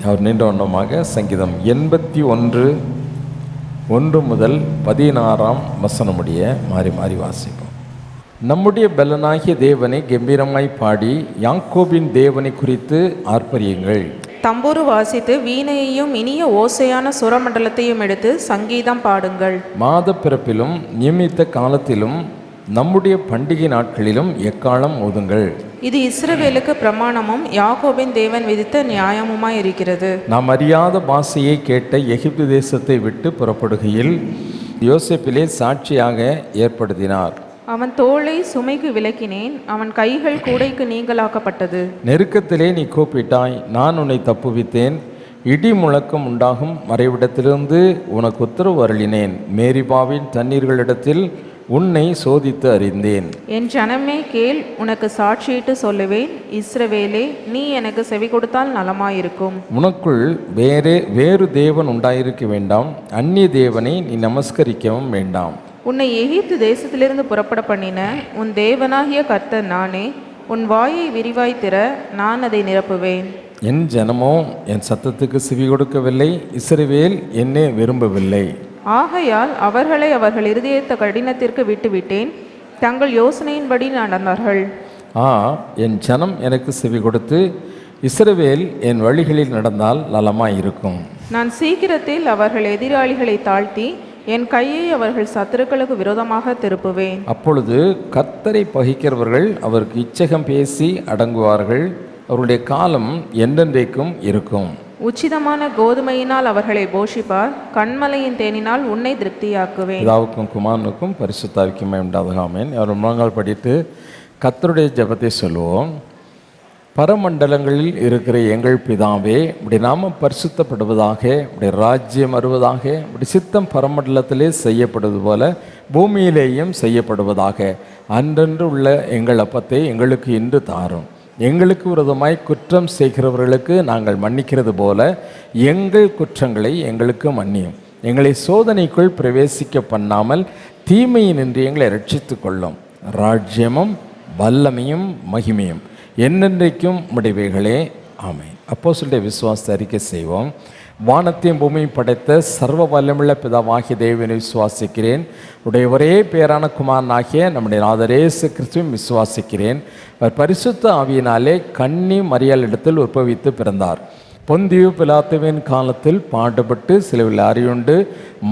அவர் நின்ற வண்ணமாக சங்கீதம் 81:1 முதல் 16 வசனமுடைய மாறி மாறி வாசிப்போம். நம்முடைய பலனாகிய தேவனை கம்பீரமாய் பாடி யாக்கோபின் தேவனை குறித்து ஆர்ப்பரியுங்கள். தம்புரு வாசித்து வீணையையும் இனிய ஓசையான சுரமண்டலத்தையும் எடுத்து சங்கீதம் பாடுங்கள். மாத பிறப்பிலும் நியமித்த காலத்திலும் நம்முடைய பண்டிகை நாட்களிலும் எக்காலம் ஓதுங்கள். இது இஸ்ரவேலுக்கு பிரமாணமும் யாக்கோபின் தேவன் விதித்த நியாயமுமாய் இருக்கிறது. நாம் அறியாத பாஷையை கேட்ட எகிப்து தேசத்தை விட்டு புறப்படுகையில் யோசேப்பிலே சாட்சியாக ஏற்படுத்தினார். அவன் தோளை சுமைக்கு விலக்கினேன், அவன் கைகள் கூடைக்கு நீங்களாக்கப்பட்டது. நெருக்கத்திலே நீ கூப்பிட்டாய், நான் உன்னை தப்புவித்தேன். இடி முழக்கம் உண்டாகும் மறைவிடத்திலிருந்து உனக்கு உத்தரவு அருளினேன். மேரிபாவின் தண்ணீர்களிடத்தில் உன்னை சோதித்து அறிந்தேன். என் ஜனமே கேள், உனக்கு சாட்சியிட்டு சொல்லுவேன். இஸ்ரவேலே, நீ எனக்கு செவி கொடுத்தால் நலமாயிருக்கும். உனக்குள் வேறு தேவன் உண்டாயிருக்க வேண்டாம். அந்நிய தேவனை நீ நமஸ்கரிக்கவும் வேண்டாம். உன்னை எகிப்து தேசத்திலிருந்து புறப்பட பண்ணின உன் தேவனாகிய கர்த்தர் நானே. உன் வாயை விரிவாய் திற, நான் அதை நிரப்புவேன். என் ஜனமோ என் சத்தத்துக்கு செவி கொடுக்கவில்லை, இஸ்ரவேல் என்னை விரும்பவில்லை. ஆகையால் அவர்களை அவர்கள் இருதயத்த கடினத்திற்கு விட்டுவிட்டேன், தங்கள் யோசனையின்படி நடந்தார்கள். என் ஜனம் எனக்கு செவி கொடுத்து இஸ்ரவேல் என் வழிகளில் நடந்தால் நலமாயிருக்கும். நான் சீக்கிரத்தில் அவர்கள் எதிராளிகளை தாழ்த்தி என் கையை அவர்கள் சத்துருக்களுக்கு விரோதமாக திருப்புவேன். அப்பொழுது கர்த்தரை பகைக்கிறவர்கள் அவருக்கு இச்சகம் பேசி அடங்குவார்கள். அவருடைய காலம் என்றென்றைக்கும் இருக்கும். உச்சிதமான கோதுமையினால் அவர்களை போஷிப்பார், கண்மலையின் தேனினால் உன்னை திருப்தியாக்குவேன். பிதாவுக்கும் குமாரனுக்கும் பரிசுத்தாவிக்கும் உண்டாதாக ஆமென். அவர் முழங்கால் படித்து கர்த்தருடைய ஜெபத்தை சொல்லுவோம். பரமண்டலங்களில் இருக்கிற எங்கள் பிதாவே, இப்படி நாம பரிசுத்தப்படுவதாக, இப்படி ராஜ்யம் வருவதாக, இப்படி சித்தம் பரமண்டலத்திலே செய்யப்படுவது போல பூமியிலேயும் செய்யப்படுவதாக. அன்றன்று உள்ள எங்கள் அப்பத்தை எங்களுக்கு இன்று தாரும். எங்களுக்கு விரோதமாய் குற்றம் செய்கிறவர்களுக்கு நாங்கள் மன்னிக்கிறது போல எங்கள் குற்றங்களை எங்களுக்கு மன்னியும். எங்களை சோதனைக்குள் பிரவேசிக்க பண்ணாமல் தீமையினின்று எங்களை ரட்சித்து கொள்ளும். ராஜ்யமும் வல்லமையும் மகிமையும் என்னென்றைக்கும் முடிவைகளே. ஆமென். அப்போஸ்தலருடைய விசுவாசத்தை அறிக்கை செய்வோம். வானத்தையும் பூமியும் படைத்த சர்வ வல்லமுள்ள பிதாவாகிய தேவனை விசுவாசிக்கிறேன். உடைய ஒரே பேரான குமாரனாகிய நம்முடைய நாதர் இயேசு கிறிஸ்துவையும் விசுவாசிக்கிறேன். அவர் பரிசுத்த ஆவியினாலே கன்னி மரியாள் இடத்தில் உற்பவித்து பிறந்தார். பொந்தியு பிலாத்துவின் காலத்தில் பாடுபட்டு சிலுவையில் அறையுண்டு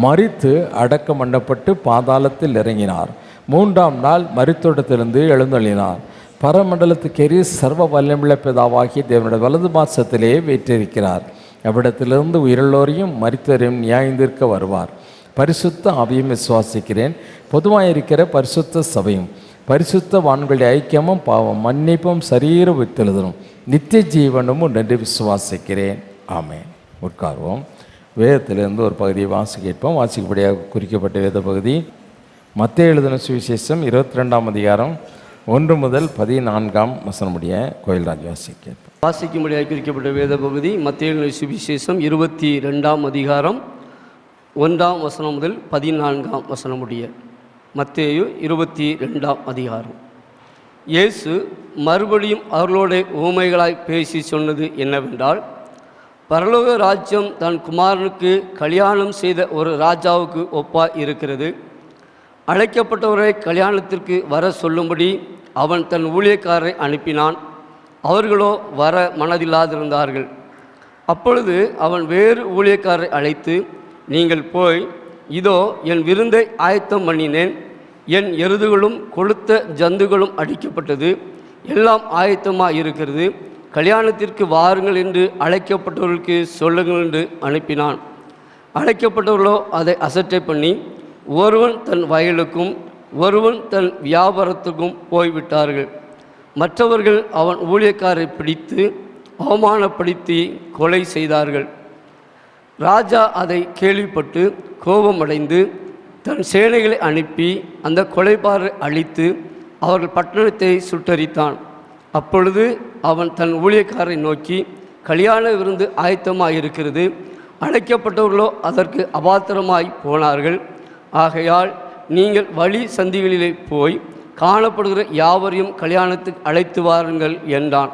மரித்து அடக்கம் பண்ணப்பட்டு பாதாளத்தில் இறங்கினார். 3ஆம் நாள் மரித்தோடத்திலிருந்து எழுந்தள்ளினார். பரமண்டலத்துக்கேறி சர்வ வல்லமுள்ள பிதாவாகிய தேவனுடைய வலது பாசத்திலே வீற்றிருக்கிறார். அவ்விடத்திலிருந்து உயிரோரையும் மரித்தோரையும் நியாயந்திருக்க வருவார். பரிசுத்த ஆவியும் விசுவாசிக்கிறேன். பொதுவாயிருக்கிற பரிசுத்த சபையும் பரிசுத்த வான்களுடைய ஐக்கியமும் பாவம் மன்னிப்பும் சரீர உயிர்த்தெழுதலும் நித்திய ஜீவனும் உண்டென்று விசுவாசிக்கிறேன். ஆமென். உட்கார்வோம். வேதத்திலிருந்து ஒரு பகுதியை வாசிக்கப்போம். வாசிக்கப்படியாக குறிக்கப்பட்ட வேத பகுதி மத்தேயு எழுதின சுவிசேஷம் 22ஆம் அதிகாரம் 1 முதல் 14ஆம் வசனமுடைய கோயில்ராஜ் வாசிக்க வாசிக்கும்படியாக குறிக்கப்பட்ட வேத பகுதி மத்தேயு சுவிசேஷம் 22ஆம் அதிகாரம் 1ஆம் வசனம் முதல் 14ஆம் வசனமுடைய. மத்தேயு 22ஆம் அதிகாரம். இயேசு மறுபடியும் அவர்களோட ஊமைகளாய் பேசி சொன்னது என்னவென்றால், பரலோக ராஜ்யம் தன் குமாரனுக்கு கல்யாணம் செய்த ஒரு ராஜாவுக்கு ஒப்பாய் இருக்கிறது. அழைக்கப்பட்டவரை கல்யாணத்திற்கு வர சொல்லும்படி அவன் தன் ஊழியக்காரரை அனுப்பினான். அவர்களோ வர மனதில்லாதிருந்தார்கள். அப்பொழுது அவன் வேறு ஊழியக்காரரை அழைத்து, நீங்கள் போய், இதோ என் விருந்தை ஆயத்தம் பண்ணினேன், என் எருதுகளும் கொழுத்த ஜந்துகளும் அடிக்கப்பட்டது, எல்லாம் ஆயத்தமாக இருக்கிறது, கல்யாணத்திற்கு வாருங்கள் என்று அழைக்கப்பட்டவர்களுக்கு சொல்லுங்கள் என்று அனுப்பினான். அழைக்கப்பட்டவர்களோ அதை அசட்டை பண்ணி ஒருவன் தன் வயலுக்கும் ஒருவன் தன் வியாபாரத்துக்கும் போய்விட்டார்கள். மற்றவர்கள் அவன் ஊழியக்காரை பிடித்து அவமானப்படுத்தி கொலை செய்தார்கள். ராஜா அதை கேள்விப்பட்டு கோபமடைந்து தன் சேனைகளை அனுப்பி அந்த கொலைபாரை அழித்து அவர்கள் பட்டணத்தை சுட்டரித்தான். அப்பொழுது அவன் தன் ஊழியக்காரை நோக்கி, கல்யாண விருந்து ஆயத்தமாக இருக்கிறது, அழைக்கப்பட்டவர்களோ அதற்கு அபாத்திரமாய் போனார்கள். ஆகையால் நீங்கள் வழி சந்திகளிலே போய் காணப்படுகிற யாவரையும் கல்யாணத்துக்கு அழைத்து வாருங்கள் என்றான்.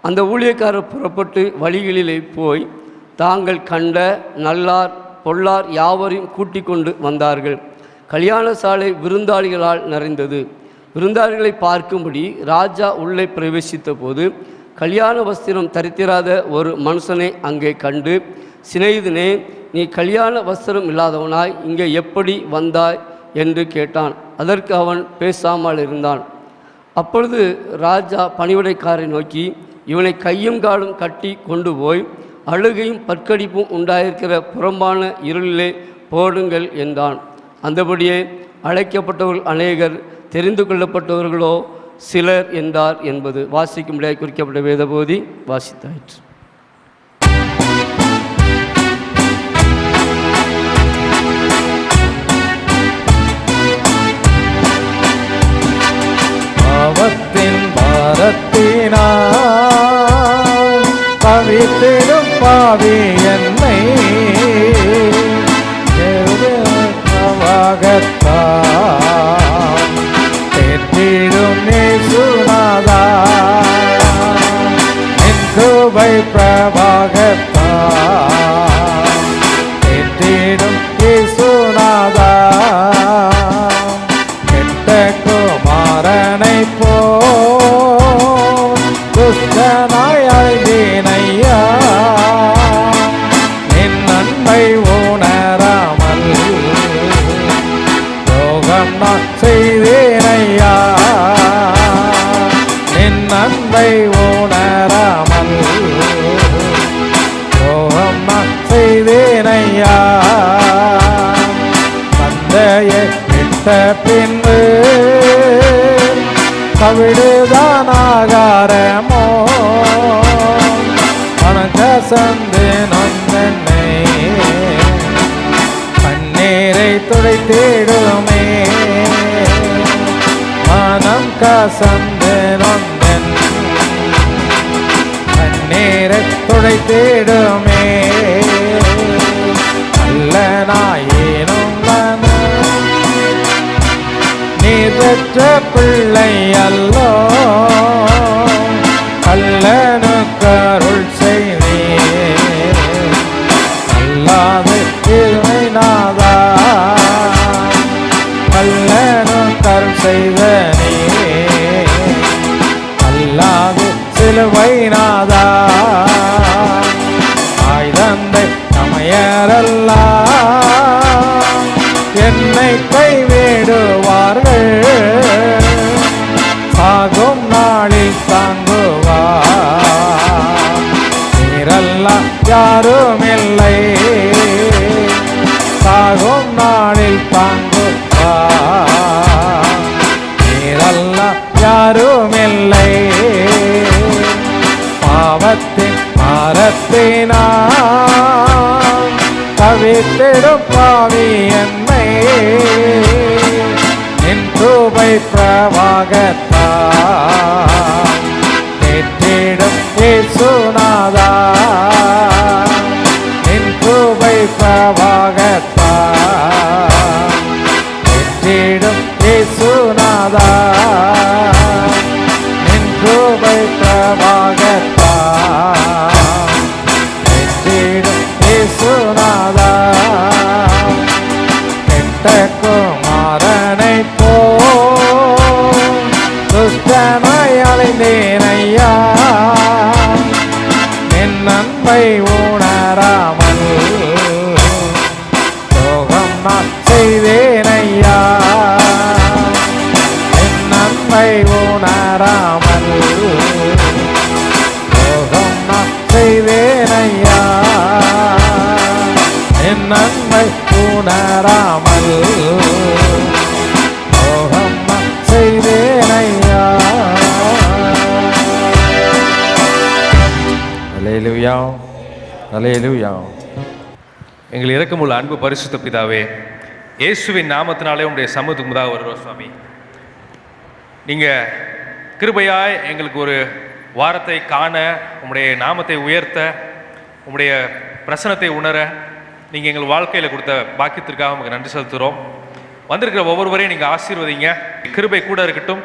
அந்த ஊழியக்காரர் புறப்பட்டு வழிகளிலே போய் தாங்கள் கண்ட நல்லார் பொல்லார் யாவரையும் கூட்டிக் கொண்டு வந்தார்கள். கல்யாண சாலை விருந்தாளிகளால் நிறைந்தது. விருந்தாளிகளை பார்க்கும்படி ராஜா உள்ளே பிரவேசித்த போது கல்யாண வஸ்திரம் தரித்திராத ஒரு மனுஷனை அங்கே கண்டு, சிநேகிதனே, நீ கல்யாண வஸ்திரம் இல்லாதவனாய் இங்கே எப்படி வந்தாய் என்று கேட்டான். அதற்கு அவன் பேசாமல் இருந்தான். அப்பொழுது ராஜா பணிவிடைக்காரை நோக்கி, இவனை கையும் காலும் கட்டி கொண்டு போய் அழுகையும் பற்கடிப்பும் உண்டாயிருக்கிற புறம்பான இருளிலே போடுங்கள் என்றான். அந்தபடியே அழைக்கப்பட்டவர்கள் அநேகர், தெரிந்து கொள்ளப்பட்டவர்களோ சிலர் என்றார் என்பது வாசிக்கும்படியாக குறிக்கப்பட்ட வேதபோதி வாசித்தாயிற்று. பாவத்தின் பாரத்தினால் தவித்திடும் பாவி என்னை தேற்றிடும் இயேசுநாதா, என் கிருபை பிரபாகத்தா தேற்றிடும் இயேசுநாதா, கெட்ட குமாரனை போல் துஷ்டனாய் அழுதினையா, என் அன்பை உணராமல் யோகம் நான் செய்தேனையா, என் அன்பை உணராமல் யோகம் நான் செய்தேனையா, தந்தையை விட்ட பின்பு கவிடுதான் ஆகாரமோ, மனக்கசந்து நொந்தென்னை கண்ணீரை துடைத்திடுமே, மனம் கசந்து நொந்தென் கண்ணீரை துடைத்திடுமே, அல்ல நாயினும் நீ பெற்ற பிள்ளை அல்லோ, கல்லனுக்கு அருள் செய்தே அல்லாது இதுமை நாதா, கல்லனுக்கு அருள் செய்த நீ அல்லாது சிலுவை நாதா, ஆய் தந்தை தமையரல்லா என்னை கைவிடுவார்கள், சாகும் நாளில் தாங்குவார், நீரெல்லாம் யாரும் இல்லை, சாகும் நாளில் தாங்குவார், நீரெல்லாம் யாரும் இல்லை, பாவத்தின் பாரத்தினால் தவித்திடும் பாவி என்னை நின் கிருபை பிரவாகத்தால் தேற்றிடும் இயேசுநாதா, நின் கிருபை பிரவாகத்தால் தேற்றிடும் இயேசுநாதா, நின் கிருபை பிரவாகத்தால் தேற்றிடும் இயேசுநாதா, கெட்ட குமாரனை போல் துஷ்டனாய் அலைந்தேனையா, என் அன்பை உணராமல் யோகம் நான் செய்தேனையா, என் அன்பை உணராமல் பாராமல் மோகமா செய்தேனையா. அல்லேலூயா, அல்லேலூயா. எங்கள் இரக்கமுள்ள அன்பு பரிசுத்த பிதாவே, இயேசுவின் நாமத்தினாலே உங்களுடைய சமூகத்துக்கு முதாக வருகிறோம் சுவாமி. நீங்கள் கிருபையாய் எங்களுக்கு ஒரு வாரத்தை காண, உங்களுடைய நாமத்தை உயர்த்த, உங்களுடைய பிரசனத்தை உணர நீங்கள் எங்கள் வாழ்க்கையில் கொடுத்த பாக்கியத்திற்காக உங்களுக்கு நன்றி செலுத்துகிறோம். வந்திருக்கிற ஒவ்வொருவரையும் நீங்கள் ஆசீர்வதிங்க. கிருபை கூட இருக்கட்டும்.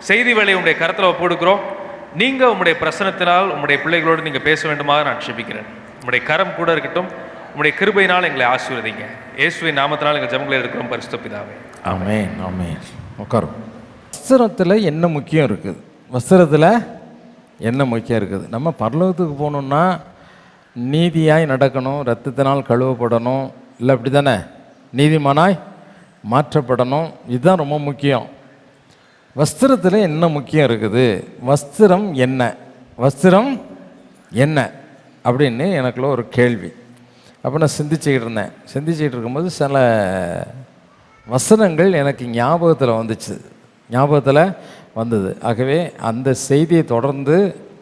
செய்தி வேலையை உங்களுடைய கருத்தில் ஒப்புக்கொடுக்கிறோம். நீங்கள் உங்களுடைய பிரசனத்தினால் உங்களுடைய பிள்ளைகளோடு நீங்கள் பேச வேண்டுமாக நான் க்ஷபிக்கிறேன். உங்களுடைய கரம் கூட இருக்கட்டும். உங்களுடைய கிருபையினால் எங்களை ஆசீர்வதிங்க. இயேசுவின் நாமத்தினால் எங்கள் ஜெபங்களை இருக்கிறோம் பரிசுத்த பிதாவே. ஆமென், ஆமென். உட்காரும். வஸ்திரத்தில் என்ன முக்கியம் இருக்குது? வஸ்திரத்தில் என்ன முக்கியம் இருக்குது? நம்ம பரலோகத்துக்கு போகணுன்னா நீதியாய் நடக்கணும், இரத்தத்தினால் கழுவப்படணும், இல்லை அப்படி தானே? நீதிமானாய் மாற்றப்படணும். இதுதான் ரொம்ப முக்கியம். வஸ்திரத்தில் என்ன முக்கியம் இருக்குது? வஸ்திரம் என்ன? வஸ்திரம் என்ன அப்படின்னு எனக்குள்ள ஒரு கேள்வி. அப்போ நான் சிந்திச்சுக்கிட்டு இருக்கும்போது சில வசனங்கள் எனக்கு ஞாபகத்தில் வந்தது. ஆகவே அந்த செய்தியை தொடர்ந்து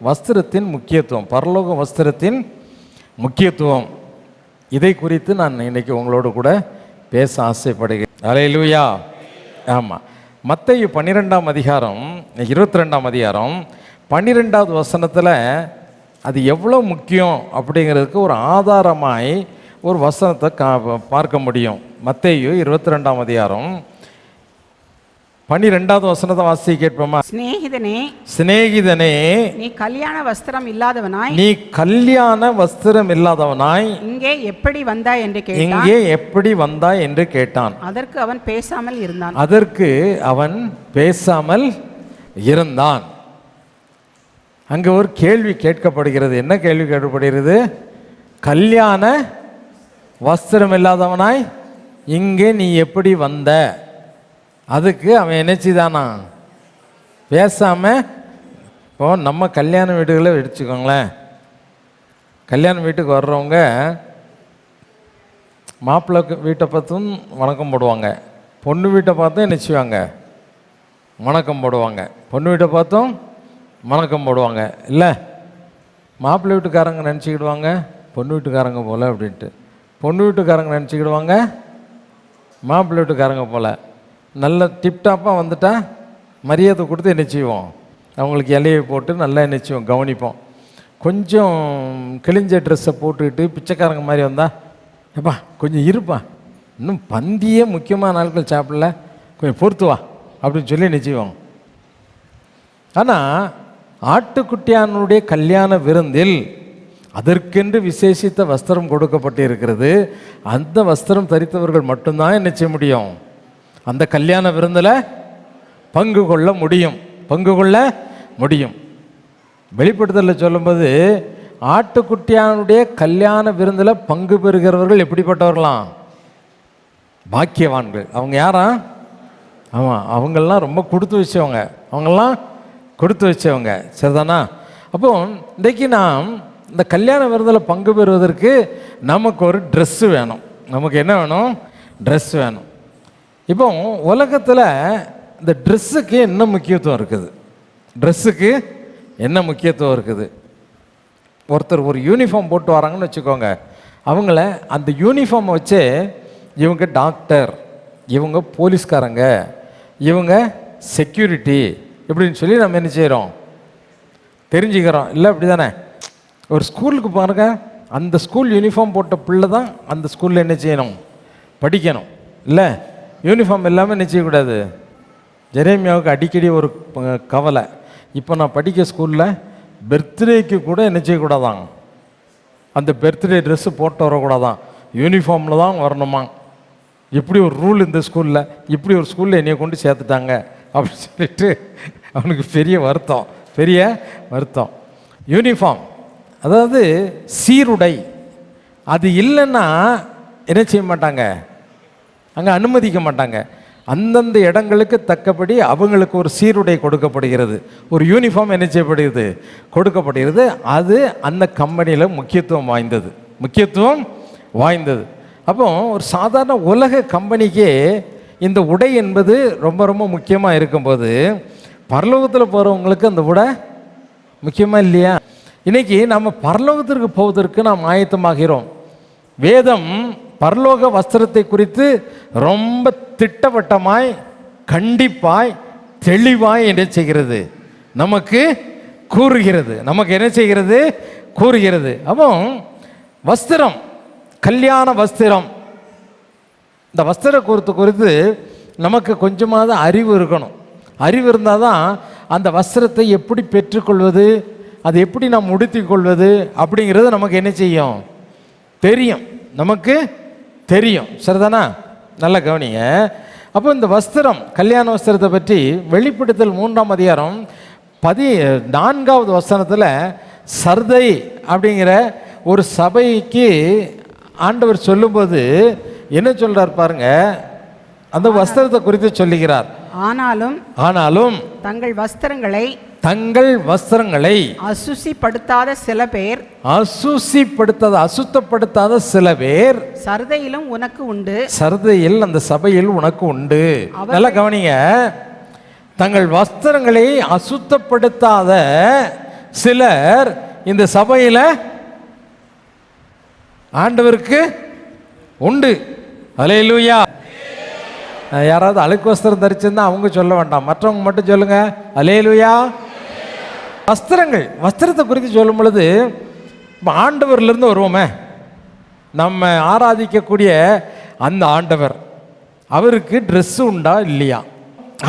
வஸ்திரத்தின் முக்கியத்துவம், பரலோக வஸ்திரத்தின் முக்கியத்துவம், இதை குறித்து நான் இன்றைக்கி உங்களோடு கூட பேச ஆசைப்படுகிறேன். அல்லேலூயா. ஆமாம், மத்தேயு 12ஆம் அதிகாரம் 22ஆம் அதிகாரம் 12வது வசனத்தில் அது எவ்வளோ முக்கியம் அப்படிங்கிறதுக்கு ஒரு ஆதாரமாய் ஒரு வசனத்தை பார்க்க முடியும். மத்தேயு 22ஆம் அதிகாரம் 12வது வசனத்தை வாசி கேட்போமா? சிநேகிதனே, நீ கல்யாண வஸ்திரம் இல்லாதவனாய் இங்கே எப்படி வந்தாய் என்று கேட்டான். அதற்கு அவன் பேசாமல் இருந்தான். அங்கே ஒரு கேள்வி கேட்கப்படுகிறது. என்ன கேள்வி கேட்கப்படுகிறது? கல்யாண வஸ்திரம் இல்லாதவனாய் இங்கே நீ எப்படி வந்த? அதுக்கு அவன் என்னச்சுதானா பேசாமல். இப்போ நம்ம கல்யாண வீடுகளை எடுத்துக்கோங்களேன். கல்யாண வீட்டுக்கு வர்றவங்க மாப்பிள்ளை வீட்டை பார்த்தும் வணக்கம் போடுவாங்க, பொண்ணு வீட்டை பார்த்தும் என்ன செய்வாங்க? வணக்கம் போடுவாங்க. பொண்ணு வீட்டை பார்த்தும் வணக்கம் போடுவாங்க. இல்லை, மாப்பிள்ளை வீட்டுக்காரங்க நினச்சிக்கிடுவாங்க பொண்ணு வீட்டுக்காரங்க போல் அப்படின்ட்டு, பொண்ணு வீட்டுக்காரங்க நினச்சிக்கிடுவாங்க மாப்பிள்ளை வீட்டுக்காரங்க போல். நல்ல டிப்டாப்பாக வந்துட்டால் மரியாதை கொடுத்து என்ன செய்வோம்? அவங்களுக்கு இலையை போட்டு நல்லா என்ன செய்வோம்? கவனிப்போம். கொஞ்சம் கிழிஞ்ச ட்ரெஸ்ஸை போட்டுக்கிட்டு பிச்சைக்காரங்க மாதிரி வந்தால், எப்பா கொஞ்சம் இருப்பா, இன்னும் பந்தியே முக்கியமான நாட்கள் சாப்பிடல, கொஞ்சம் பொறுத்து வா அப்படின்னு சொல்லி என்ன செய்வோம்? ஆனால் ஆட்டுக்குட்டியானுடைய கல்யாண விருந்தில் அதற்கென்று விசேஷித்த வஸ்திரம் கொடுக்கப்பட்டு இருக்கிறது. அந்த வஸ்திரம் தரித்தவர்கள் மட்டும்தான் என்ன செய்ய முடியும்? அந்த கல்யாண விருந்தில் பங்கு கொள்ள முடியும். வெளிப்படுத்தலில் சொல்லும்போது ஆட்டுக்குட்டியானுடைய கல்யாண விருந்தில் பங்கு பெறுகிறவர்கள் எப்படிப்பட்டவர்களாம்? பாக்கியவான்கள். அவங்க யாரா? ஆமாம், அவங்கெல்லாம் ரொம்ப கொடுத்து வச்சவங்க. சரிதானா? அப்போ இன்றைக்கு நாம் இந்த கல்யாண விருந்தில் பங்கு பெறுவதற்கு நமக்கு ஒரு ட்ரெஸ்ஸு வேணும். நமக்கு என்ன வேணும்? ட்ரெஸ் வேணும். இப்போ உலகத்தில் இந்த ட்ரெஸ்ஸுக்கு என்ன முக்கியத்துவம் இருக்குது? ஒருத்தர் ஒரு யூனிஃபார்ம் போட்டு வராங்கன்னு வச்சுக்கோங்க. அவங்கள அந்த யூனிஃபார்மை வச்சு இவங்க டாக்டர், இவங்க போலீஸ்காரங்க, இவங்க செக்யூரிட்டி இப்படின்னு சொல்லி நம்ம என்ன செய்கிறோம்? தெரிஞ்சுக்கிறோம். இல்லை அப்படி தானே? ஒரு ஸ்கூலுக்கு பாருங்க, அந்த ஸ்கூல் யூனிஃபார்ம் போட்ட பிள்ளை தான் அந்த ஸ்கூலில் என்ன செய்யணும்? படிக்கணும். இல்லை, யூனிஃபார்ம் இல்லாமல் என்ன செய்யக்கூடாது? ஜெரேமியாவுக்கு அடிக்கடி ஒரு கவலை, இப்போ நான் படிக்க ஸ்கூலில் பர்த்டேக்கு கூட என்ன செய்யக்கூடாதான்? அந்த பர்த்டே ட்ரெஸ்ஸு போட்டு வரக்கூடாதான், யூனிஃபார்மில் தான் வரணுமா? இப்படி ஒரு ரூல் இந்த ஸ்கூலில், இப்படி ஒரு ஸ்கூலில் என்னையை கொண்டு சேர்த்துட்டாங்க அப்படின்னு சொல்லிட்டு அவனுக்கு பெரிய வருத்தம். யூனிஃபார்ம் அதாவது சீருடை, அது இல்லைன்னா என்ன செய்ய மாட்டாங்க? அங்கே அனுமதிக்க மாட்டாங்க. அந்தந்த இடங்களுக்கு தக்கபடி அவங்களுக்கு ஒரு சீருடை கொடுக்கப்படுகிறது, ஒரு யூனிஃபார்ம் என்ன செய்யப்படுகிறது? கொடுக்கப்படுகிறது. அது அந்த கம்பெனியில் முக்கியத்துவம் வாய்ந்தது. அப்போ ஒரு சாதாரண உலக கம்பெனிக்கே இந்த உடை என்பது ரொம்ப ரொம்ப முக்கியமாக இருக்கும்போது பரலோகத்தில் போகிறவங்களுக்கு அந்த உடை முக்கியமாக இல்லையா? இன்றைக்கி நம்ம பரலோகத்திற்கு போவதற்கு நாம் ஆயத்தமாகிறோம். வேதம் பரலோக வஸ்திரத்தை குறித்து ரொம்ப திட்டவட்டமாய், கண்டிப்பாய், தெளிவாய் என்ன செய்கிறது? நமக்கு கூறுகிறது. நமக்கு என்ன செய்கிறது? கூறுகிறது. அப்போ வஸ்திரம், கல்யாண வஸ்திரம், இந்த வஸ்திர குறித்து நமக்கு கொஞ்சமாவது அறிவு இருக்கணும். அறிவு இருந்தால் தான் அந்த வஸ்திரத்தை எப்படி பெற்றுக்கொள்வது, அது எப்படி நாம் உடுத்தி கொள்வது அப்படிங்கிறது நமக்கு என்ன செய்யும்? தெரியும். நமக்கு தெரியும். சரிதானா? நல்ல கவனிங்க. அப்போ இந்த வஸ்திரம், கல்யாண வஸ்திரத்தை பற்றி வெளிப்படுத்தல் 3ஆம் அதிகாரம் 14வது வசனத்தில் சர்தை அப்படிங்கிற ஒரு சபைக்கு ஆண்டவர் சொல்லும்போது என்ன சொல்றார் பாருங்க. அந்த வஸ்திரத்தை குறித்து சொல்லுகிறார். ஆனாலும் தங்கள் வஸ்திரங்களை அசுசிப்படுத்தாத சில பேர் சர்தையிலும் உனக்கு உண்டு. சர்தையில் அந்த சபையில் உனக்கு உண்டு. நல்லா கவனிங்க. தங்கள் வஸ்திரங்களை அசுத்தப்படுத்தாத சிலர் இந்த சபையில் ஆண்டவருக்கு உண்டு. அல்லேலூயா. யாராவது அழுக்கு வஸ்திரம் தரிச்சிருந்தா அவங்க சொல்ல வேண்டாம், மற்றவங்க மட்டும் சொல்லுங்க. அல்லேலூயா. வஸ்திரத்தை குறித்து சொல்லும் பொழுது இப்போ ஆண்டவர்லேருந்து வருவோமே, நம்ம ஆராதிக்கக்கூடிய அந்த ஆண்டவர், அவருக்கு ட்ரெஸ்ஸு உண்டா இல்லையா?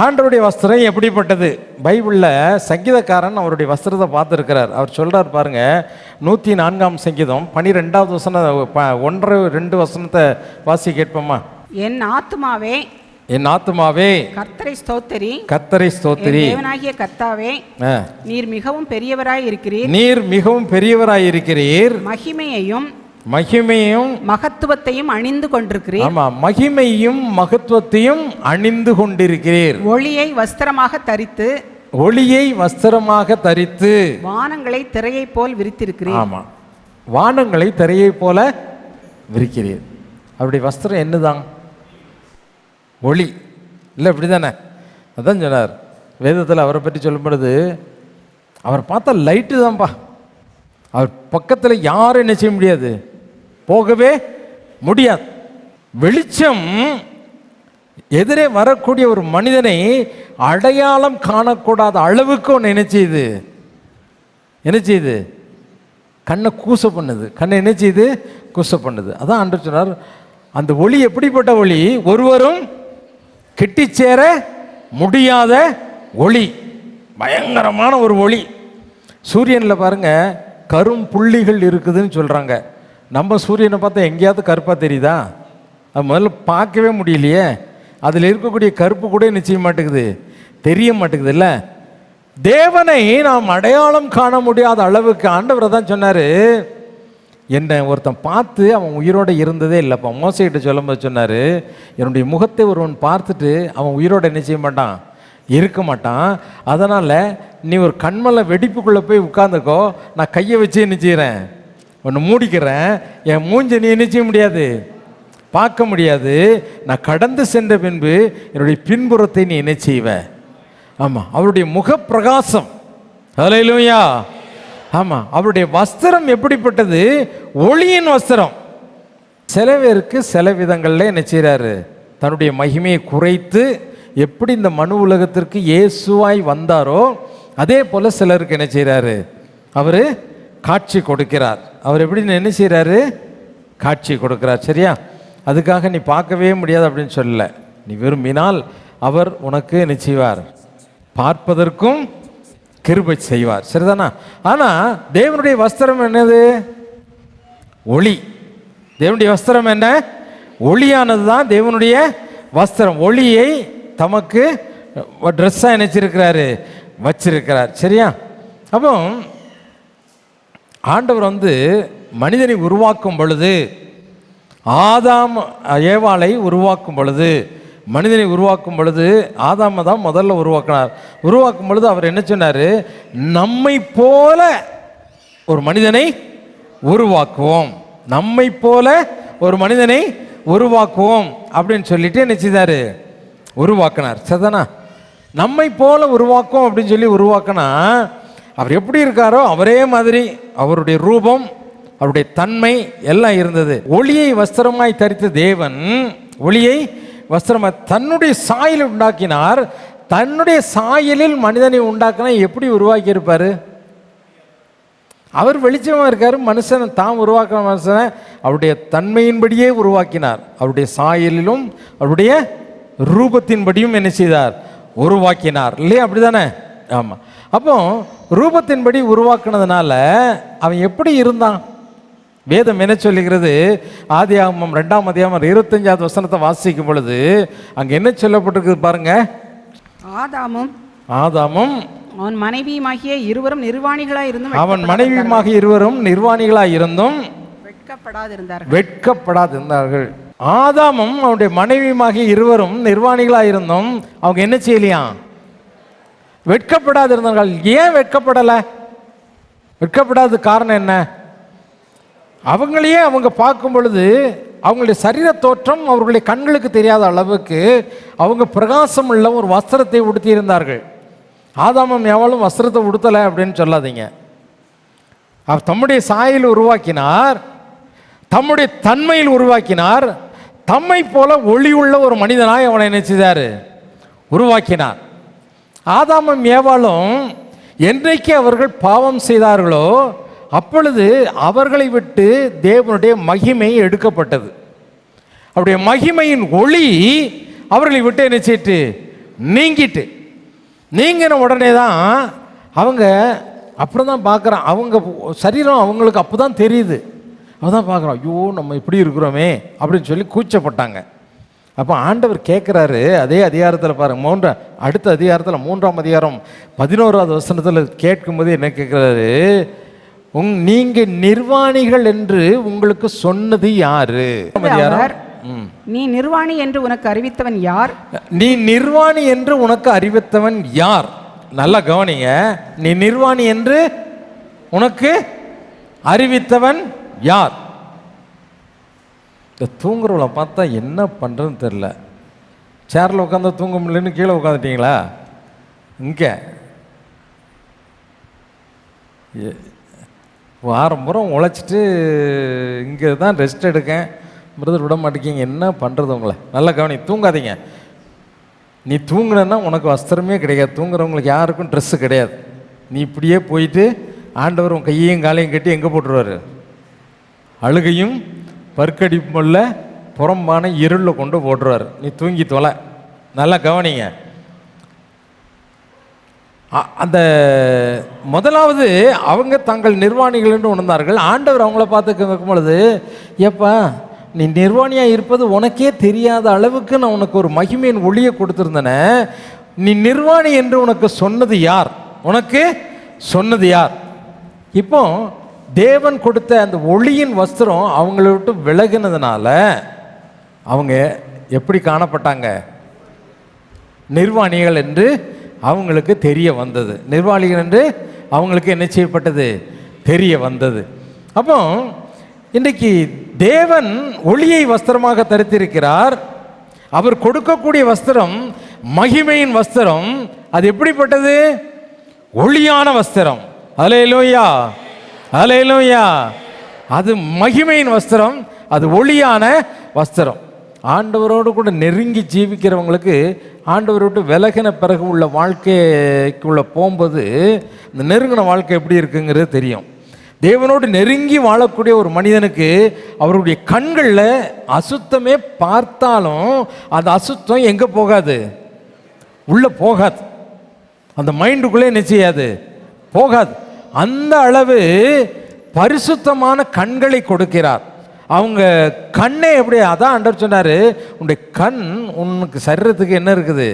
ஆண்டவருடைய வஸ்திரம் எப்படிப்பட்டது? பைபிளில் சங்கீதக்காரன் அவருடைய வஸ்திரத்தை பார்த்துருக்கிறார். அவர் சொல்கிறார் பாருங்க, 104ஆம் சங்கீதம் 12வது வசனம், 1-2 வசனத்தை வாசி கேட்போமா? என் ஆத்துமாவே கர்த்தரை ஸ்தோத்திரி. தேவனாகிய கர்த்தாவே, நீர் மிகவும் பெரியவராய் இருக்கிறீர். மகிமையும் மகத்துவத்தையும் அணிந்து கொண்டிருக்கிறீர். ஆமா, மகிமையும் மகத்துவத்தையும் அணிந்து கொண்டிருக்கிறீர். ஒளியை வஸ்திரமாக தரித்து வானங்களை திரையை போல் விரித்திருக்கிறீர். ஆமா, வானங்களை திரையை போல விரிக்கிறீர். அவருடைய வஸ்திரம் என்னதான்? ஒளி இல்லை, இப்படி தானே? அதான் சொன்னார் வேதத்தில். அவரை பற்றி சொல்லும் பொழுது அவர் பார்த்தா லைட்டு தான்ப்பா. அவர் பக்கத்தில் யாரும் என்ன செய்ய முடியாது, போகவே முடியாது. வெளிச்சம் எதிரே வரக்கூடிய ஒரு மனிதனை அடையாளம் காணக்கூடாத அளவுக்கு ஒன்று என்ன செய்யுது? கண்ணை கூச பண்ணுது. கூச பண்ணுது. அதான் ஆண்டவர் சொன்னார், அந்த ஒளி எப்படிப்பட்ட ஒளி? ஒருவரும் கிட்டி சேர முடியாத ஒளி, பயங்கரமான ஒரு ஒளி. சூரியனில் பாருங்க கரும் புள்ளிகள் இருக்குதுன்னு சொல்கிறாங்க. நம்ம சூரியனை பார்த்தா எங்கேயாவது கருப்பாக தெரியுதா? அது முதல்ல பார்க்கவே முடியலையே. அதில் இருக்கக்கூடிய கருப்பு கூட நிச்சய மாட்டேங்குது, தெரிய மாட்டேங்குது. இல்லை, தேவனை நாம் அடையாளம் காண முடியாத அளவுக்கு ஆண்டவரை தான் சொன்னார். என்னை ஒருத்தன் பார்த்து அவன் உயிரோடு இருந்ததே இல்லைப்பா. மோசைகிட்ட சொல்லும்போது சொன்னார், என்னுடைய முகத்தை ஒருவன் பார்த்துட்டு அவன் உயிரோடு என்ன செய்ய மாட்டான், இருக்க மாட்டான். அதனால் நீ ஒரு கண்மலை வெடிப்புக்குள்ளே போய் உட்காந்துக்கோ, நான் கையை வச்சு என்ன செய்கிறேன், ஒன்று மூடிக்கிறேன். என் மூஞ்சை நீ என்ன செய்ய முடியாது, பார்க்க முடியாது. நான் கடந்து சென்ற பின்பு என்னுடைய பின்புறத்தை நீ என்ன செய்வ. ஆமாம், அவருடைய முகப்பிரகாசம். ஹல்லேலூயா. ஆமாம், அவருடைய வஸ்திரம் எப்படிப்பட்டது? ஒளியின் வஸ்திரம். சில பேருக்கு சில விதங்களில் என்ன செய்கிறாரு, தன்னுடைய மகிமையை குறைத்து எப்படி இந்த மனு உலகத்திற்கு இயேசுவாய் வந்தாரோ அதே போல் சிலருக்கு என்ன செய்கிறாரு, அவர் காட்சி கொடுக்கிறார். அவர் எப்படி என்ன செய்கிறாரு, காட்சி கொடுக்கிறார். சரியா? அதுக்காக நீ பார்க்கவே முடியாது அப்படின்னு சொல்லலை. நீ விரும்பினால் அவர் உனக்கு என்ன செய்வார், பார்ப்பதற்கும் கிருபை செய்வார். சரிதானா? ஆனால் தேவனுடைய வஸ்திரம் என்னது? ஒளி. தேவனுடைய வஸ்திரம் என்ன? ஒளியானது தான் தேவனுடைய வஸ்திரம். ஒளியை தமக்கு ட்ரெஸ்ஸாக நினைச்சிருக்கிறாரு, வச்சிருக்கிறார். சரியா? அப்போ ஆண்டவர் மனிதனை உருவாக்கும் பொழுது, ஆதாம் ஏவாளை உருவாக்கும் பொழுது, மனிதனை உருவாக்கும் பொழுது ஆதாமை தான் முதல்ல உருவாக்கினார். உருவாக்கும் பொழுது அவர் என்ன சொன்னார், நம்மை போல ஒரு மனிதனை உருவாக்குவோம், நம்மை போல ஒரு மனிதனை உருவாக்குவோம் அப்படின்னு சொல்லிட்டு என்ன செய்தாரு? உருவாக்கினார். சரிதானா? நம்மை போல உருவாக்கும் அப்படின்னு சொல்லி உருவாக்கினா அவர் எப்படி இருக்காரோ அவரே மாதிரி அவருடைய ரூபம், அவருடைய தன்மை எல்லாம் இருந்தது. ஒளியை வஸ்திரமாய் தரித்த தேவன் ஒளியை வஸ்திரமாய் தன்னுடைய சாயலில் உண்டாக்கினார். தன்னுடைய சாயலில் மனிதனை உண்டாக்கினா எப்படி உருவாக்கி இருப்பாரு? அவர் வெளிச்சமாக இருக்கார். மனுஷனை தாம் உருவாக்கின மனுஷனை அவருடைய தன்மையின்படியே உருவாக்கினார். அவருடைய சாயலிலும் அவருடைய ரூபத்தின்படியும் என்ன செய்தார்? உருவாக்கினார். இல்லையா? அப்படி தானே? ஆமாம். அப்போ ரூபத்தின்படி உருவாக்குனதுனால அவன் எப்படி இருந்தான்? வேதம் என்ன சொல்லுகிறது? ஆதியாகமம் 2ஆம் அதிகாரம் 25வது வசனத்தை வாசிக்கும் பொழுது அங்கே என்ன சொல்லப்பட்டிருக்குது பாருங்க. ஆதாமும் அவன் மனைவியுமாகிய இருவரும் நிர்வாணிகளாய் இருந்தும் வெட்கப்படாதிருந்தார்கள். ஆதாமும் அவனுடைய மனைவியுமாகிய இருவரும் நிர்வாணிகளாய் இருந்தும் அவங்க என்ன செய்யலையாம்? வெட்கப்படாதிருந்தார்கள். ஏன் வெட்கப்படலை? வெட்கப்படாத காரணம் என்ன? அவங்களையே அவங்க பார்க்கும் பொழுது அவங்களுடைய சரீர தோற்றம் அவர்களுடைய கண்களுக்கு தெரியாத அளவுக்கு அவங்க பிரகாசம் உள்ள ஒரு வஸ்திரத்தை உடுத்தியிருந்தார்கள். ஆதாமும் எவளும் வஸ்திரத்தை உடுத்தலை அப்படின்னு சொல்லாதீங்க. அவர் தம்முடைய சாயலில் உருவாக்கினார், தம்முடைய தன்மையில் உருவாக்கினார், தம்மை போல ஒளி உள்ள ஒரு மனிதனாய் அவனை என்ன செய்தார்? உருவாக்கினார். ஆதாமும் ஏவாளும் என்றைக்கு அவர்கள் பாவம் செய்தார்களோ அப்பொழுது அவர்களை விட்டு தேவனுடைய மகிமை எடுக்கப்பட்டது. அவருடைய மகிமையின் ஒளி அவர்களை விட்டு என்ன செய்யிட்டு நீங்கிட்டு, நீங்கின உடனே தான் அவங்க அப்புறம் தான் பார்க்குறான். அவங்க சரீரம் அவங்களுக்கு அப்போ தான் தெரியுது. அவதான் பார்க்குறோம், ஐயோ நம்ம இப்படி இருக்கிறோமே அப்படின்னு சொல்லி கூச்சப்பட்டாங்க. அப்போ ஆண்டவர் கேட்குறாரு அதே அதிகாரத்தில் பாருங்க, அடுத்த அதிகாரத்தில் 3ஆம் அதிகாரம் 11வது வசனத்தில் கேட்கும்போது என்ன கேட்குறாரு? நீங்கள் நிர்வாணிகள் என்று உங்களுக்கு சொன்னது யாரு? நீ நிர்வாணி என்று உனக்கு அறிவித்தவன் யார்? நீ நிர்வாணி என்று உனக்கு அறிவித்தவன் யார்? நல்லா கவனிங்க. நீ நிர்வாணி என்று உனக்கு அறிவித்தவன் யார்? இந்த தூங்குறவளை பார்த்தா என்ன பண்ணுறதுன்னு தெரில. சேரில் உட்காந்தா தூங்க முடியலன்னு கீழே உட்காந்துட்டீங்களா? இங்கே வாரம் பூரம் உழைச்சிட்டு இங்கே தான் ரெஸ்ட் எடுக்கேன், பிரதர் விட மாட்டேங்கிங்க. என்ன பண்ணுறது உங்களை? நல்லா கவனி, தூங்காதீங்க. நீ தூங்குனா உனக்கு வஸ்திரமே கிடையாது. தூங்குறவங்களுக்கு யாருக்கும் ட்ரெஸ்ஸு கிடையாது. நீ இப்படியே போயிட்டு ஆண்டவர் உன் கையையும் காலையும் கட்டி எங்கே போட்டுருவார்? அழுகையும் பற்கடிப்புள்ள புறம்பான இருளில் கொண்டு போட்டுருவார். நீ தூங்கி தொலை. நல்லா கவனிங்க. அந்த முதலாவது அவங்க தங்கள் நிர்வாணிகள் என்று உணர்ந்தார்கள். ஆண்டவர் அவங்கள பார்த்து கேட்கும் பொழுது, ஏப்பா நீ நிர்வாணியாக இருப்பது உனக்கே தெரியாத அளவுக்கு நான் உனக்கு ஒரு மகிமையின் ஒளியை கொடுத்துருந்தேனே, நீ நிர்வாணி என்று உனக்கு சொன்னது யார்? உனக்கு சொன்னது யார்? இப்போ தேவன் கொடுத்த அந்த ஒளியின் வஸ்திரம் அவங்கள விட்டு விலகினதுனால அவங்க எப்படி காணப்பட்டாங்க? நிர்வாணிகள் என்று அவங்களுக்கு தெரிய வந்தது. நிர்வாணிகள் என்று அவங்களுக்கு என்ன செய்யப்பட்டது? தெரிய வந்தது. அப்போ இன்றைக்கு தேவன் ஒளியை வஸ்திரமாக தரித்திருக்கிறார். அவர் கொடுக்கக்கூடிய வஸ்திரம் மகிமையின் வஸ்திரம். அது எப்படிப்பட்டது? ஒளியான வஸ்திரம். அல்லேலூயா, அல்லேலூயா. அது மகிமையின் வஸ்திரம், அது ஒளியான வஸ்திரம். ஆண்டவரோடு கூட நெருங்கி ஜீவிக்கிறவங்களுக்கு ஆண்டவரை விட்டு விலகின பிறகு உள்ள வாழ்க்கைக்குள்ளே போகும்போது இந்த நெருங்கின வாழ்க்கை எப்படி இருக்குங்கிறது தெரியும். தேவனோடு நெருங்கி வாழக்கூடிய ஒரு மனிதனுக்கு அவருடைய கண்களில் அசுத்தமே பார்த்தாலும் அந்த அசுத்தம் எங்கே போகாது? உள்ளே போகாது. அந்த மைண்டுக்குள்ளே என்ன செய்யாது? போகாது. அந்த அளவு பரிசுத்தமான கண்களை கொடுக்கிறார். அவங்க கண்ணே எப்படி? அதான் ஆண்டவர் சொன்னார், உன்னுடைய கண் உனக்கு சரீரத்துக்கு என்ன இருக்குது?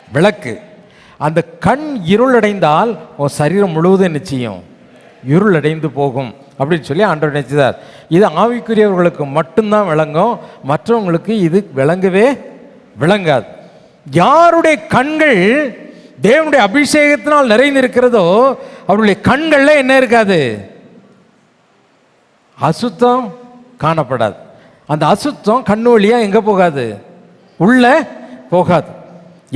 விளக்கு. அந்த கண் இருளடைந்தால் உன் சரீரம் முழுவதும் நிச்சயம் இருளடைந்து போகும் அப்படின்னு சொல்லி ஆண்டவர் நினைச்சார். இது ஆவிக்குரியவர்களுக்கு மட்டும்தான் விளங்கும், மற்றவங்களுக்கு இது விளங்கவே விளங்காது. யாருடைய கண்கள் தேவனுடைய அபிஷேகத்தினால் நிறைந்திருக்கிறதோ அவருடைய கண்களில் என்ன இருக்காது? அசுத்தம் காணப்படாது. அந்த அசுத்தம் கண்ணு வழியாக எங்கே போகாது? உள்ளே போகாது.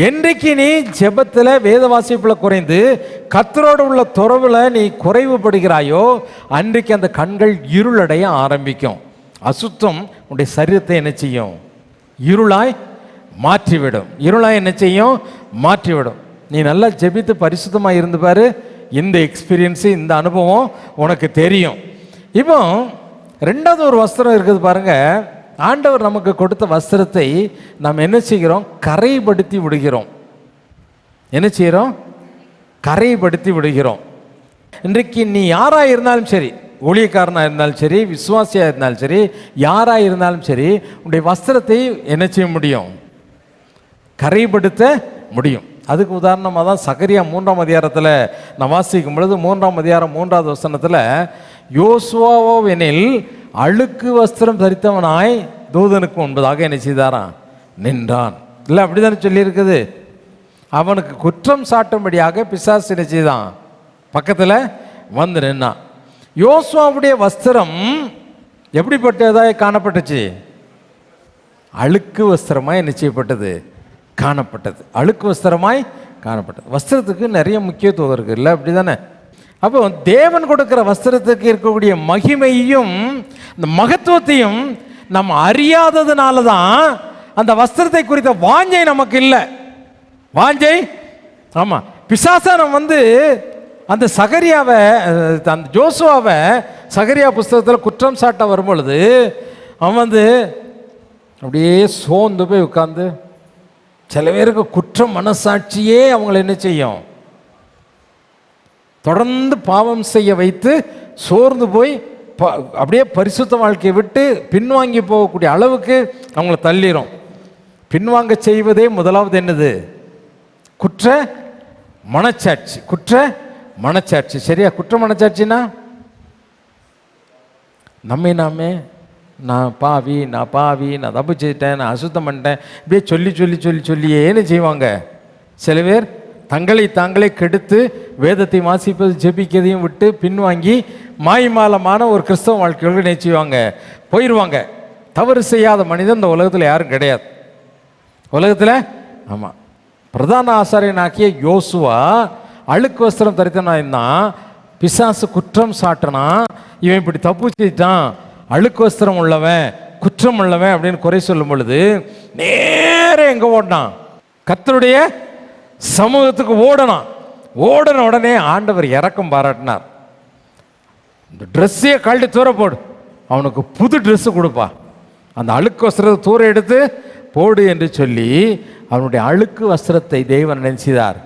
என்றைக்கு நீ ஜெபத்தில் வேத வாசிப்பில் குறைந்து கர்த்தரோடு உள்ள துறவில் நீ குறைவுபடுகிறாயோ அன்றைக்கு அந்த கண்கள் இருளடைய ஆரம்பிக்கும். அசுத்தம் உன்னுடைய சரீரத்தை என்ன செய்யும்? இருளாய் மாற்றிவிடும். இருளாய் என்ன செய்யும்? மாற்றிவிடும். நீ நல்லா ஜெபித்து பரிசுத்தமாக இருந்து பாரு, இந்த எக்ஸ்பீரியன்ஸு, இந்த அனுபவம் உனக்கு தெரியும். இப்போ ரெண்டாவது ஒரு வஸ்திரம் இருக்குது பாருங்க. ஆண்டவர் நமக்கு கொடுத்த வஸ்திரத்தை நாம் என்ன செய்கிறோம்? கரைப்படுத்தி விடுகிறோம். என்ன செய்கிறோம்? கரைப்படுத்தி விடுகிறோம். இன்றைக்கு நீ யாராக இருந்தாலும் சரி, ஊழியக்காரனாக இருந்தாலும் சரி, விசுவாசியாக இருந்தாலும் சரி, யாராக இருந்தாலும் சரி, உன்னுடைய வஸ்திரத்தை என்ன செய்ய முடியும்? கரைப்படுத்த முடியும். அதுக்கு உதாரணமாக தான் சகரியா 3ஆம் அதிகாரத்தில் நான் வாசிக்கும் பொழுது 3ஆம் அதிகாரம் 3வது வசனத்தில், யோசுவாவெனில் அழுக்கு வஸ்திரம் தரித்தவனாய் தூதனுக்கு முன்பதாக என்ன செய்தாராம்? நின்றான். இல்லை அப்படி தானே சொல்லியிருக்குது. அவனுக்கு குற்றம் சாட்டும்படியாக பிசாசு என்ன செய்தான்? பக்கத்தில் வந்து நின்னான். யோசுவாவுடைய வஸ்திரம் எப்படிப்பட்டதாக காணப்பட்டுச்சு? அழுக்கு வஸ்திரமாய் என்ன செய்யப்பட்டது? காணப்பட்டது. அழுக்கு வஸ்திரமாய் காணப்பட்டது. வஸ்திரத்துக்கு நிறைய முக்கியத்துவம் இருக்குது, இல்லை அப்படி தானே? அப்போ தேவன் கொடுக்குற வஸ்திரத்துக்கு இருக்கக்கூடிய மகிமையும் இந்த மகத்துவத்தையும் நம்ம அறியாததுனால தான் அந்த வஸ்திரத்தை குறித்த வாஞ்சை நமக்கு இல்லை. வாஞ்சை, ஆமாம். பிசாசானம் வந்து அந்த சகரியாவை, அந்த ஜோசுவாவை சகரியா புஸ்தகத்தில் குற்றம் சாட்ட வரும்பொழுது அவன் வந்து அப்படியே சோர்ந்து போய் உட்கார்ந்து, சில பேருக்கு குற்றம் மனசாட்சியே அவங்களை என்ன செய்யும்? தொடர்ந்து பாவம் செய்ய வைத்து சோர்ந்து போய் அப்படியே பரிசுத்த வாழ்க்கையை விட்டு பின்வாங்கி போகக்கூடிய அளவுக்கு அவங்கள தள்ளிடும். பின்வாங்க செய்வதே முதலாவது என்னது? குற்ற மனச்சாட்சி. குற்ற மனச்சாட்சி, சரியா? குற்ற மனச்சாட்சினா நாமே நான் பாவி, நான் தப்பு செய்யிட்டேன், நான் அசுத்தம் பண்ணிட்டேன், இப்படியே சொல்லி சொல்லி சொல்லி சொல்லியே என்ன செய்வாங்க? சில பேர் தங்களை தாங்களே கெடுத்து வேதத்தை வாசிப்பது ஜெபிக்கிறதையும் விட்டு பின்வாங்கி மாய்மாலமான ஒரு கிறிஸ்தவ வாழ்க்கையோடு என்ன செய்வாங்க? போயிடுவாங்க. தவறு செய்யாத மனிதன் இந்த உலகத்தில் யாரும் கிடையாது. உலகத்தில், ஆமாம், பிரதான ஆசாரியனாக்கிய யோசுவா அழுக்கு வஸ்திரம் தரித்தனா இருந்தான். பிசாசு குற்றம் சாட்டினா, இவன் இப்படி தப்பு செய்தான், அழுக்கு வஸ்திரம் உள்ளவன், குற்றம் உள்ளவன் அப்படின்னு குறை சொல்லும் பொழுது நேர எங்கே ஓடினான்? கர்த்தருடைய சமூகத்துக்கு ஓடனான். ஓடன உடனே ஆண்டவர் இரக்கம் பாராட்டினார். இந்த ட்ரெஸ்ஸையே கழட்டி தூர போடு, அவனுக்கு புது ட்ரெஸ்ஸு கொடுப்பா, அந்த அழுக்கு வஸ்திரத்தை தூர எடுத்து போடு என்று சொல்லி அவனுடைய அழுக்கு வஸ்திரத்தை தேவன் நினைச்சார்,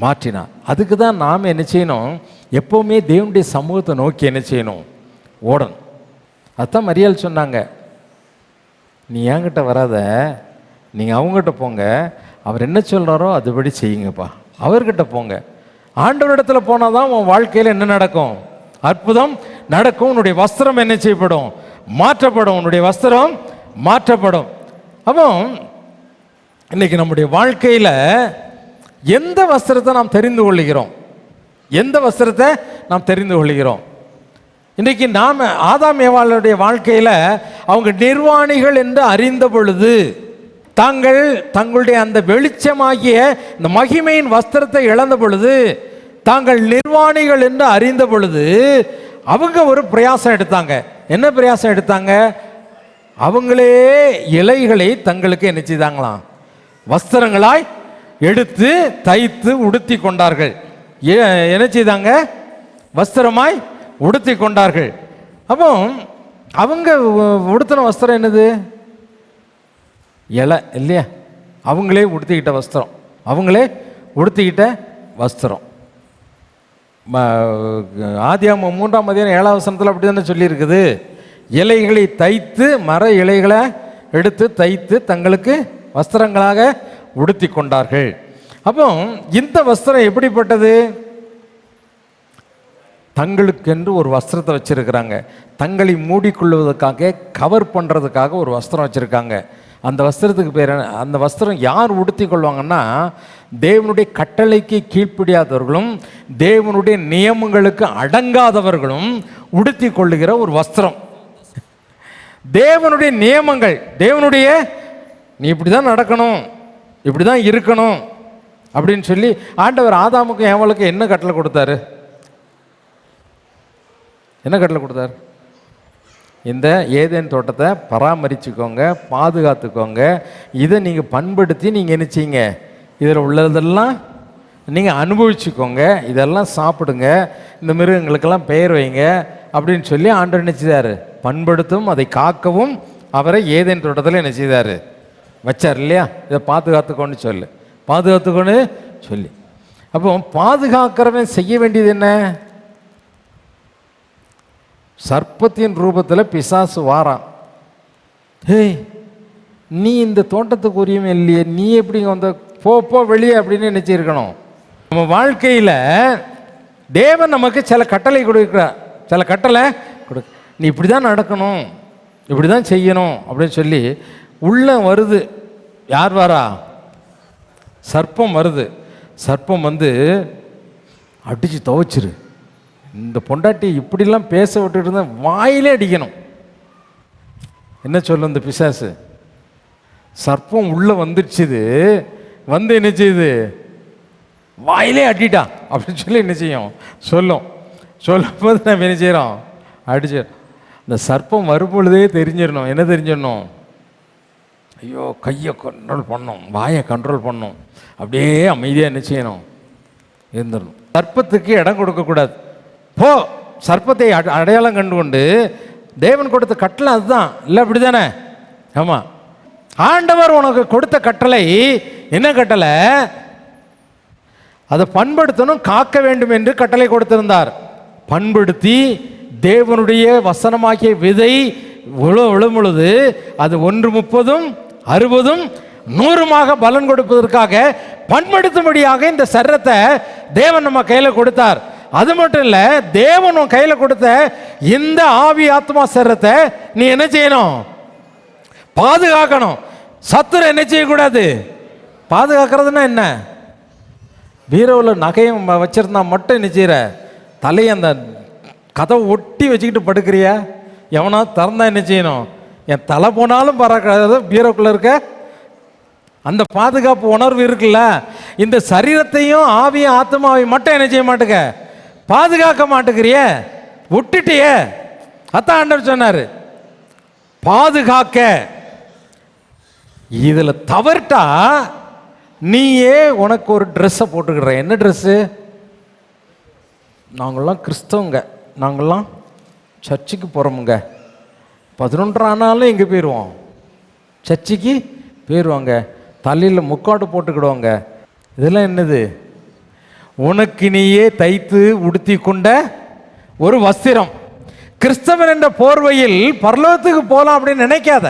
மாற்றினார். அதுக்கு தான் நாம் என்ன செய்யணும்? எப்போவுமே தேவனுடைய சமூகத்தை நோக்கி என்ன செய்யணும்? ஓடணும். அதுதான் மரியாள் சொன்னாங்க, நீ என்கிட்ட வராத, நீங்கள் அவங்ககிட்ட போங்க, அவர் என்ன சொல்கிறாரோ அதுபடி செய்யுங்கப்பா, அவர்கிட்ட போங்க. ஆண்டவரிடத்துல போனால் தான் உன் வாழ்க்கையில் என்ன நடக்கும்? அற்புதம் நடக்கும். உன்னுடைய வஸ்திரம் என்ன செய்யப்படும்? மாற்றப்படும். உன்னுடைய வஸ்திரம் மாற்றப்படும். அப்போ இன்னைக்கு நம்முடைய வாழ்க்கையில் எந்த வஸ்திரத்தை நாம் தெரிந்து கொள்கிறோம்? எந்த வஸ்திரத்தை நாம் தெரிந்து கொள்கிறோம்? இன்றைக்கு நாம் ஆதாம் ஏவாளுடைய வாழ்க்கையில் அவங்க நிர்வாணிகள் என்று அறிந்த பொழுது, தங்களுடைய அந்த வெளிச்சமாகிய இந்த மகிமையின் வஸ்திரத்தை இழந்த பொழுது, தாங்கள் நிர்வாணிகள் என்று அறிந்த பொழுது அவங்க ஒரு பிரயாசம் எடுத்தாங்க. என்ன பிரயாசம் எடுத்தாங்க? அவங்களே இலைகளை தங்களுக்கு என்ன செய்தாங்களாம்? வஸ்திரங்களாய் எடுத்து தைத்து உடுத்தி கொண்டார்கள். என்ன செய்தாங்க? வஸ்திரமாய் உடுத்தி கொண்டார்கள். அப்போ அவங்க உடுத்தின வஸ்திரம் என்னது? இலை இல்லையா? அவங்களே உடுத்திக்கிட்ட வஸ்திரம், அவங்களே உடுத்திக்கிட்ட வஸ்திரம். ஆதியாகமம் 3ஆம் அதிகாரம் 7ஆம் வசனத்தில் அப்படி தானே சொல்லியிருக்குது. இலைகளை தைத்து, மர இலைகளை எடுத்து தைத்து தங்களுக்கு வஸ்திரங்களாக உடுத்தி கொண்டார்கள். அப்போ இந்த வஸ்திரம் எப்படிப்பட்டது? தங்களுக்கென்று ஒரு வஸ்திரத்தை வச்சிருக்கிறாங்க. தங்களை மூடிக்கொள்வதற்காக, கவர் பண்ணுறதுக்காக ஒரு வஸ்திரம் வச்சுருக்காங்க. அந்த வஸ்திரத்துக்கு பேர் என்ன? அந்த வஸ்திரம் யார் உடுத்தி கொள்வாங்கன்னா, தேவனுடைய கட்டளைக்கு கீழ்ப்படியாதவர்களும் தேவனுடைய நியமங்களுக்கு அடங்காதவர்களும் உடுத்தி கொள்ளுகிற ஒரு வஸ்திரம். தேவனுடைய நியமங்கள், தேவனுடைய நீ இப்படி தான் நடக்கணும், இப்படி தான் இருக்கணும் அப்படின்னு சொல்லி ஆண்டவர் ஆதாமுக்கும் ஏவாளுக்கும் என்ன கட்டளை கொடுத்தாரு? என்ன கட்டளை கொடுத்தாரு? இந்த ஏதேன் தோட்டத்தை பராமரிச்சுக்கோங்க, பாதுகாத்துக்கோங்க, இதை நீங்கள் பண்படுத்தி நீங்கள் என்ன செய்யுங்க, இதில் உள்ளதெல்லாம் நீங்கள் அனுபவிச்சுக்கோங்க, இதெல்லாம் சாப்பிடுங்க, இந்த மிருகங்களுக்கெல்லாம் பெயர் வைங்க அப்படின்னு சொல்லி ஆண்டவர் என்ன செய்தார்? பண்படுத்தும் அதை காக்கவும் அவரை ஏதேன் தோட்டத்தில் என்ன செய்தார்? வச்சார் இல்லையா? இதை பாதுகாத்துக்கோன்னு பாதுகாத்துக்கோன்னு சொல்லி. அப்போ பாதுகாக்கிறவன் செய்ய வேண்டியது என்ன? சர்ப்பத்தின் ரூபத்தில் பிசாசு வாரான். ஹேய், நீ இந்த தோட்டத்துக்கு உரியமே இல்லையே, நீ எப்படி வந்த, போ வெளியே அப்படின்னு நினச்சிருக்கணும். நம்ம வாழ்க்கையில் தேவன் நமக்கு சில கட்டளை கொடுக்கிறார், சில கட்டளை நீ இப்படி தான் நடக்கணும், இப்படி தான் செய்யணும் அப்படின்னு சொல்லி உள்ள வருது. யார் வரா? சர்ப்பம் வருது. சர்ப்பம் வந்து அடித்து துவைச்சிரு, இந்த பொண்டாட்டி இப்படிலாம் பேச விட்டுட்டு இருந்தால் வாயிலே அடிக்கணும். என்ன சொல்லும் இந்த பிசாசு? சர்ப்பம் உள்ளே வந்துடுச்சுது, வந்து என்ன செய்யுது? வாயிலே அடிட்டா அப்படின்னு சொல்லி என்ன செய்யும்? சொல்லும் போது நம்ம என்ன செய்கிறோம்? அடிச்சு. இந்த சர்ப்பம் வரும்பொழுதே தெரிஞ்சிடணும். என்ன தெரிஞ்சிடணும்? ஐயோ, கையை கண்ட்ரோல் பண்ணணும், வாயை கண்ட்ரோல் பண்ணணும், அப்படியே அமைதியாக என்ன செய்யணும்? இருந்துடணும். சர்ப்பத்துக்கு இடம் கொடுக்கக்கூடாது. போ, சர்ப்பத்தை அடையாளம் கண்டு கொண்டு தேவன் கொடுத்த கட்டளை அதுதான் இல்லை, அப்படி தானே? ஆமாம். ஆண்டவர் உனக்கு கொடுத்த கட்டளை என்ன கட்டளை? அதை பண்படுத்தணும், காக்க வேண்டும் என்று கட்டளை கொடுத்திருந்தார். பண்படுத்தி தேவனுடைய வசனமாகிய விதை விழும் பொழுது அது 1 30 60 100 பலன் கொடுப்பதற்காக பண்படுத்தும்படியாக இந்த சரீரத்தை தேவன் நம்ம கையில் கொடுத்தார். அது மட்டும் இல்லை, தேவன் உன் கையில் கொடுத்த இந்த ஆவி ஆத்மா சரீரத்தை நீ என்ன செய்யணும்? பாதுகாக்கணும். சத்துரு என்ன செய்யக்கூடாது? பாதுகாக்கிறதுனா என்ன? பீரோவில் நகையும் வச்சிருந்தா மட்டும் என்ன செய்கிற? தலையை அந்த கதவை ஒட்டி வச்சுக்கிட்டு படுக்கிறியா? எவனா திறந்தா என்ன செய்யணும்? என் தலை போனாலும் பறக்காத பீரோக்குள்ளே இருக்க அந்த பாதுகாப்பு உணர்வு இருக்குல்ல. இந்த சரீரத்தையும் ஆவியும் ஆத்மாவையும் மட்டும் என்ன செய்ய மாட்டேங்க? பாதுகாக்க மாட்டேங்கிறிய, விட்டுட்டியே. அதான் ஆண்டவர் சொன்னார், பாதுகாக்க. இதில் தவறுட்டா நீயே உனக்கு ஒரு ட்ரெஸ்ஸை போட்டுக்கிற. என்ன ட்ரெஸ்ஸு? நாங்கள்லாம் கிறிஸ்தவங்க, நாங்கள்லாம் சர்ச்சுக்கு போகிறோமுங்க. 11 ஆனாலும் எங்கே போயிடுவோம்? சர்ச்சுக்கு போயிடுவாங்க. தலையில் முக்காடு போட்டுக்கிடுவாங்க. இதெல்லாம் என்னது? உனக்கு நீயே தைத்து உடுத்தி கொண்ட ஒரு வஸ்திரம். கிறிஸ்தவன் என்ற போர்வையில் பரலோகத்துக்கு போகலாம் அப்படின்னு நினைக்காத,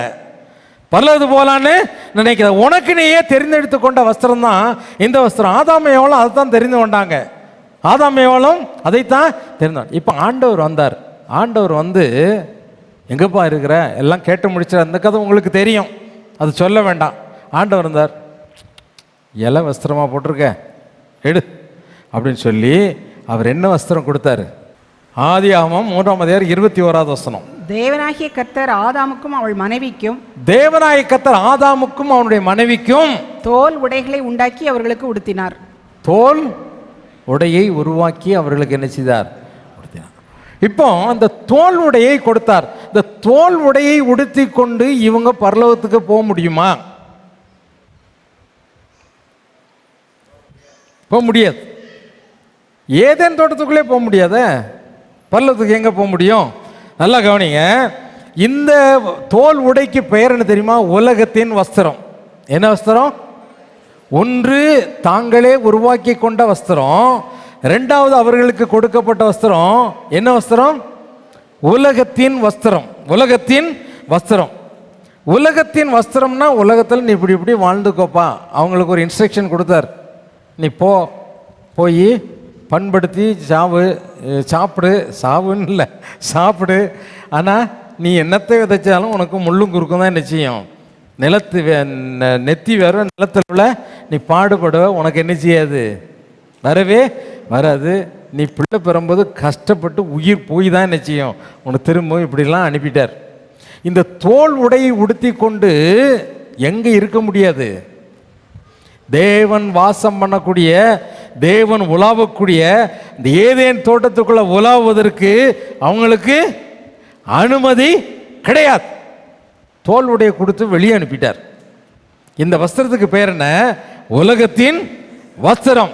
பரலோகத்துக்கு போகலான்னு நினைக்காத. உனக்கு நீயே தெரிந்தெடுத்து கொண்ட வஸ்திரம் தான் இந்த வஸ்திரம். ஆதாம் ஏவாளும் அதை தான் தெரிந்து கொண்டாங்க. ஆதாம் ஏவாளும் அதைத்தான் தெரிந்தார். இப்போ ஆண்டவர் வந்தார். ஆண்டவர் வந்து எங்கப்பா இருக்கிற எல்லாம் கேட்டு முடிச்ச அந்த கதை உங்களுக்கு தெரியும், அது சொல்ல வேண்டாம். ஆண்டவர் வந்தார், இலை வஸ்திரமாக போட்டிருக்க எடு அப்படின்னு சொல்லி அவர் என்ன வஸ்திரம் கொடுத்தாரு? ஆதியாகமம் 3:21 தேவனாகிய கர்த்தர் ஆதாமுக்கும் அவள் மனைவிக்கும், தேவனாகிய கர்த்தர் ஆதாமுக்கும் அவனுடைய மனைவிக்கும் தோல் உடைகளை உண்டாக்கி அவர்களுக்கு உடுத்தினார். தோல் உடையை உருவாக்கி அவர்களுக்கு என்ன செய்தார்? உடுத்தினார். இப்போ அந்த தோல் உடையை கொடுத்தார். இந்த தோல் உடையை உடுத்தி கொண்டு இவங்க பரலோகத்துக்கு போக முடியுமா? போக முடியாது. ஏதேன் தோட்டத்துக்குள்ளே போக முடியாத, பரலோகத்துக்கு எங்கே போக முடியும்? நல்லா கவனிங்க. இந்த தோல் உடைக்கு பெயர் என்ன தெரியுமா? உலகத்தின் வஸ்திரம். என்ன வஸ்திரம்? ஒன்று தாங்களே உருவாக்கி கொண்ட வஸ்திரம், ரெண்டாவது அவர்களுக்கு கொடுக்கப்பட்ட வஸ்திரம். என்ன வஸ்திரம்? உலகத்தின் வஸ்திரம். உலகத்தின் வஸ்திரம். உலகத்தின் வஸ்திரம்னா உலகத்தில் நீ இப்படி இப்படி வாழ்ந்துக்கோப்பா. அவங்களுக்கு ஒரு இன்ஸ்ட்ரக்ஷன் கொடுத்தார். நீ போய் பண்படுத்தி சாப்பிடு, சாவுன்னு இல்லை, சாப்பிடு. ஆனால் நீ என்னத்தை விதைச்சாலும் உனக்கு முள்ளும் குறுக்கும் தான் நிச்சயம். நிலத்து நெத்தி வேற நிலத்தில் உள்ள நீ பாடுபடுவ, உனக்கு என்ன செய்யாது? வரவே வராது. நீ பிள்ளை பெறும்போது கஷ்டப்பட்டு உயிர் போய் தான் நிச்சயம் உனக்கு திரும்ப இப்படிலாம் அனுப்பிட்டார். இந்த தோல் உடையை உடுத்தி கொண்டு எங்கே இருக்க முடியாது. தேவன் வாசம் பண்ணக்கூடிய, தேவன் உலாவக்கூடிய இந்த ஏதேன் தோட்டத்துக்குள்ள உலாவுவதற்கு அவங்களுக்கு அனுமதி கிடையாது. தோல் உடையை கொடுத்து வெளியே அனுப்பிட்டார். இந்த வஸ்திரத்துக்கு பேர் என்ன? உலகத்தின் வஸ்திரம்.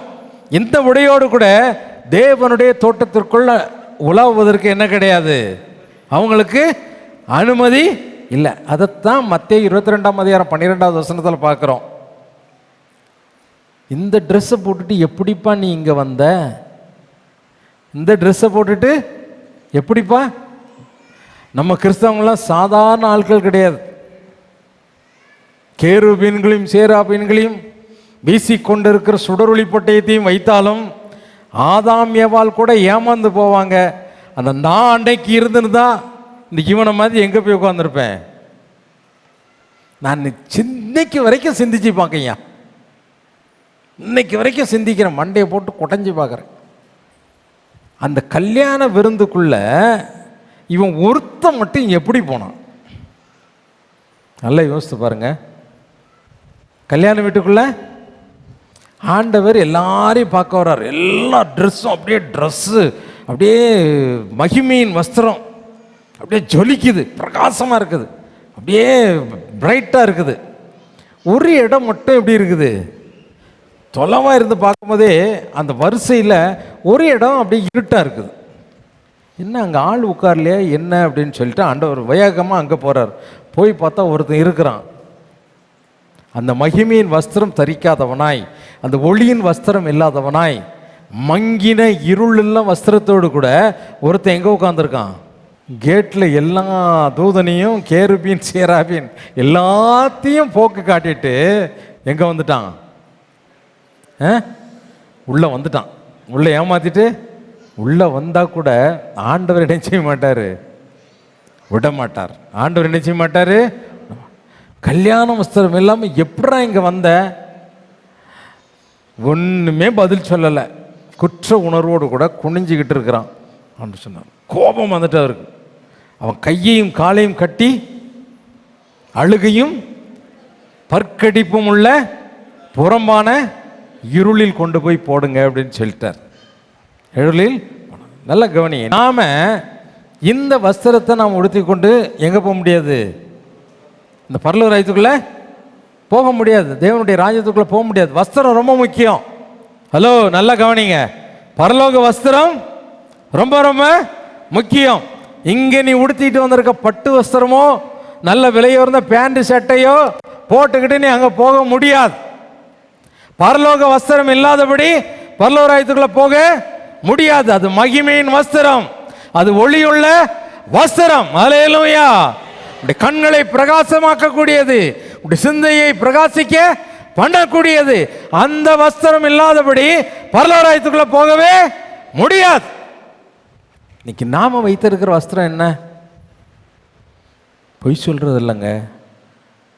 இந்த உடையோடு கூட தேவனுடைய தோட்டத்திற்குள்ள உலாவுவதற்கு என்ன கிடையாது, அவங்களுக்கு அனுமதி இல்லை. அதைத்தான் மத்தேயு 22ஆம் அதிகாரம் 12வது வசனத்தில் பார்க்குறோம். இந்த ட்ரெஸ்ஸை போட்டுட்டு எப்படிப்பா நீ இங்கே வந்த? இந்த ட்ரெஸ்ஸை போட்டுட்டு எப்படிப்பா? நம்ம கிறிஸ்தவங்களாம் சாதாரண ஆட்கள் கிடையாது. கேருபீன்களையும் சேராபீன்களையும் வீசிக்கொண்டிருக்கிற சுடரொளி பட்டயத்தையும் வைத்தாலும் ஆதாம் ஏவாள் கூட ஏமாந்து போவாங்க. அந்த நான் அன்னைக்கு இருந்துன்னு இந்த இவனை மாதிரி எங்கே போய் உட்காந்துருப்பேன். நான் இன்னைக்கு வரைக்கும் சிந்திச்சு பார்க்கையா, இன்னைக்கு வரைக்கும் சிந்திக்கிறேன், மண்டையை போட்டு குடைஞ்சி பார்க்குறேன். அந்த கல்யாண விருந்துக்குள்ள இவன் ஒருத்த மட்டும் எப்படி போனான்? நல்லா யோசித்து பாருங்க. கல்யாண வீட்டுக்குள்ள ஆண்டவர் எல்லாரையும் பார்க்க வர்றார். எல்லா ட்ரெஸ்ஸும் அப்படியே ட்ரெஸ்ஸு அப்படியே மகிமையின் வஸ்திரம் அப்படியே ஜொலிக்குது, பிரகாசமாக இருக்குது, அப்படியே பிரைட்டாக இருக்குது. ஒரு இடம் மட்டும் எப்படி இருக்குது? தொலைவாக இருந்து பார்க்கும்போதே அந்த வரிசையில் ஒரு இடம் அப்படியே இருட்டாக இருக்குது. என்ன அங்கே ஆள் உட்கார்லையா என்ன அப்படின்னு சொல்லிட்டு ஆண்டவர் வேகமாக அங்கே போகிறார். போய் பார்த்தா ஒருத்தன் இருக்கிறான். அந்த மகிமையின் வஸ்திரம் தரிக்காதவனாய், அந்த ஒளியின் வஸ்திரம் இல்லாதவனாய், மங்கின இருளெல்லாம் வஸ்திரத்தோடு கூட ஒருத்தன் எங்கே உட்காந்துருக்கான்? கேட்டில் எல்லா தூதனையும் கேருபீன் சேராபீன் எல்லாத்தையும் போக்கு காட்டிட்டு எங்கே வந்துட்டான்? உள்ளே வந்துட்டான். உள்ளே ஏமாத்திட்டு உள்ளே வந்தால் கூட ஆண்டவர் என்ன செய்ய மாட்டார்? விட மாட்டார். ஆண்டவர் என்ன செய்ய மாட்டார்? கல்யாண வஸ்திரம் இல்லாமல் எப்படா இங்கே வந்த? ஒன்றுமே பதில் சொல்லலை. குற்ற உணர்வோடு கூட குனிஞ்சிக்கிட்டு இருக்கிறான். அப்படின்னு சொன்னார். கோபம் வந்துட்டு அவருக்கு. அவன் கையையும் காலையும் கட்டி அழுகையும் பற்கடிப்பும் உள்ள புறம்பான இருளில் கொண்டு போய் போடுங்க அப்படின்னு சொல்லிட்டார். இருளில் நல்ல கவனி. நாம இந்த வஸ்திரத்தை நாம் உடுத்தி கொண்டு எங்கே போக முடியாது? இந்த பரலோக ராஜ்யத்துக்குள்ளே போக முடியாது. தேவனுடைய ராஜ்யத்துக்குள்ளே போக முடியாது. வஸ்திரம் ரொம்ப முக்கியம். ஹலோ, நல்லா கவனிங்க. பரலோக வஸ்திரம் ரொம்ப ரொம்ப முக்கியம். இங்கே நீ உடுத்திட்டு வந்திருக்க பட்டு வஸ்திரமோ நல்ல விலையுயர்ந்த பேண்ட் சட்டையோ போட்டுக்கிட்டு நீ அங்கே போக முடியாது. பரலோக வஸ்திரம் இல்லாதபடி பரலோக ராஜ்யத்துக்குள்ளே போக முடியாது. அது மகிமையின் வஸ்திரம், அது ஒளியுள்ள வஸ்திரம். அல்லேலூயா. உடைய கண்களை பிரகாசமாக்கக்கூடியது, உடைய சிந்தையை பிரகாசிக்க பண்ணக்கூடியது. அந்த வஸ்திரம் இல்லாதபடி பரலோக ராஜ்யத்துக்குள்ள போகவே முடியாது. இன்னைக்கு நாம வைத்திருக்கிற வஸ்திரம் என்ன? பொய் சொல்றது இல்லைங்க,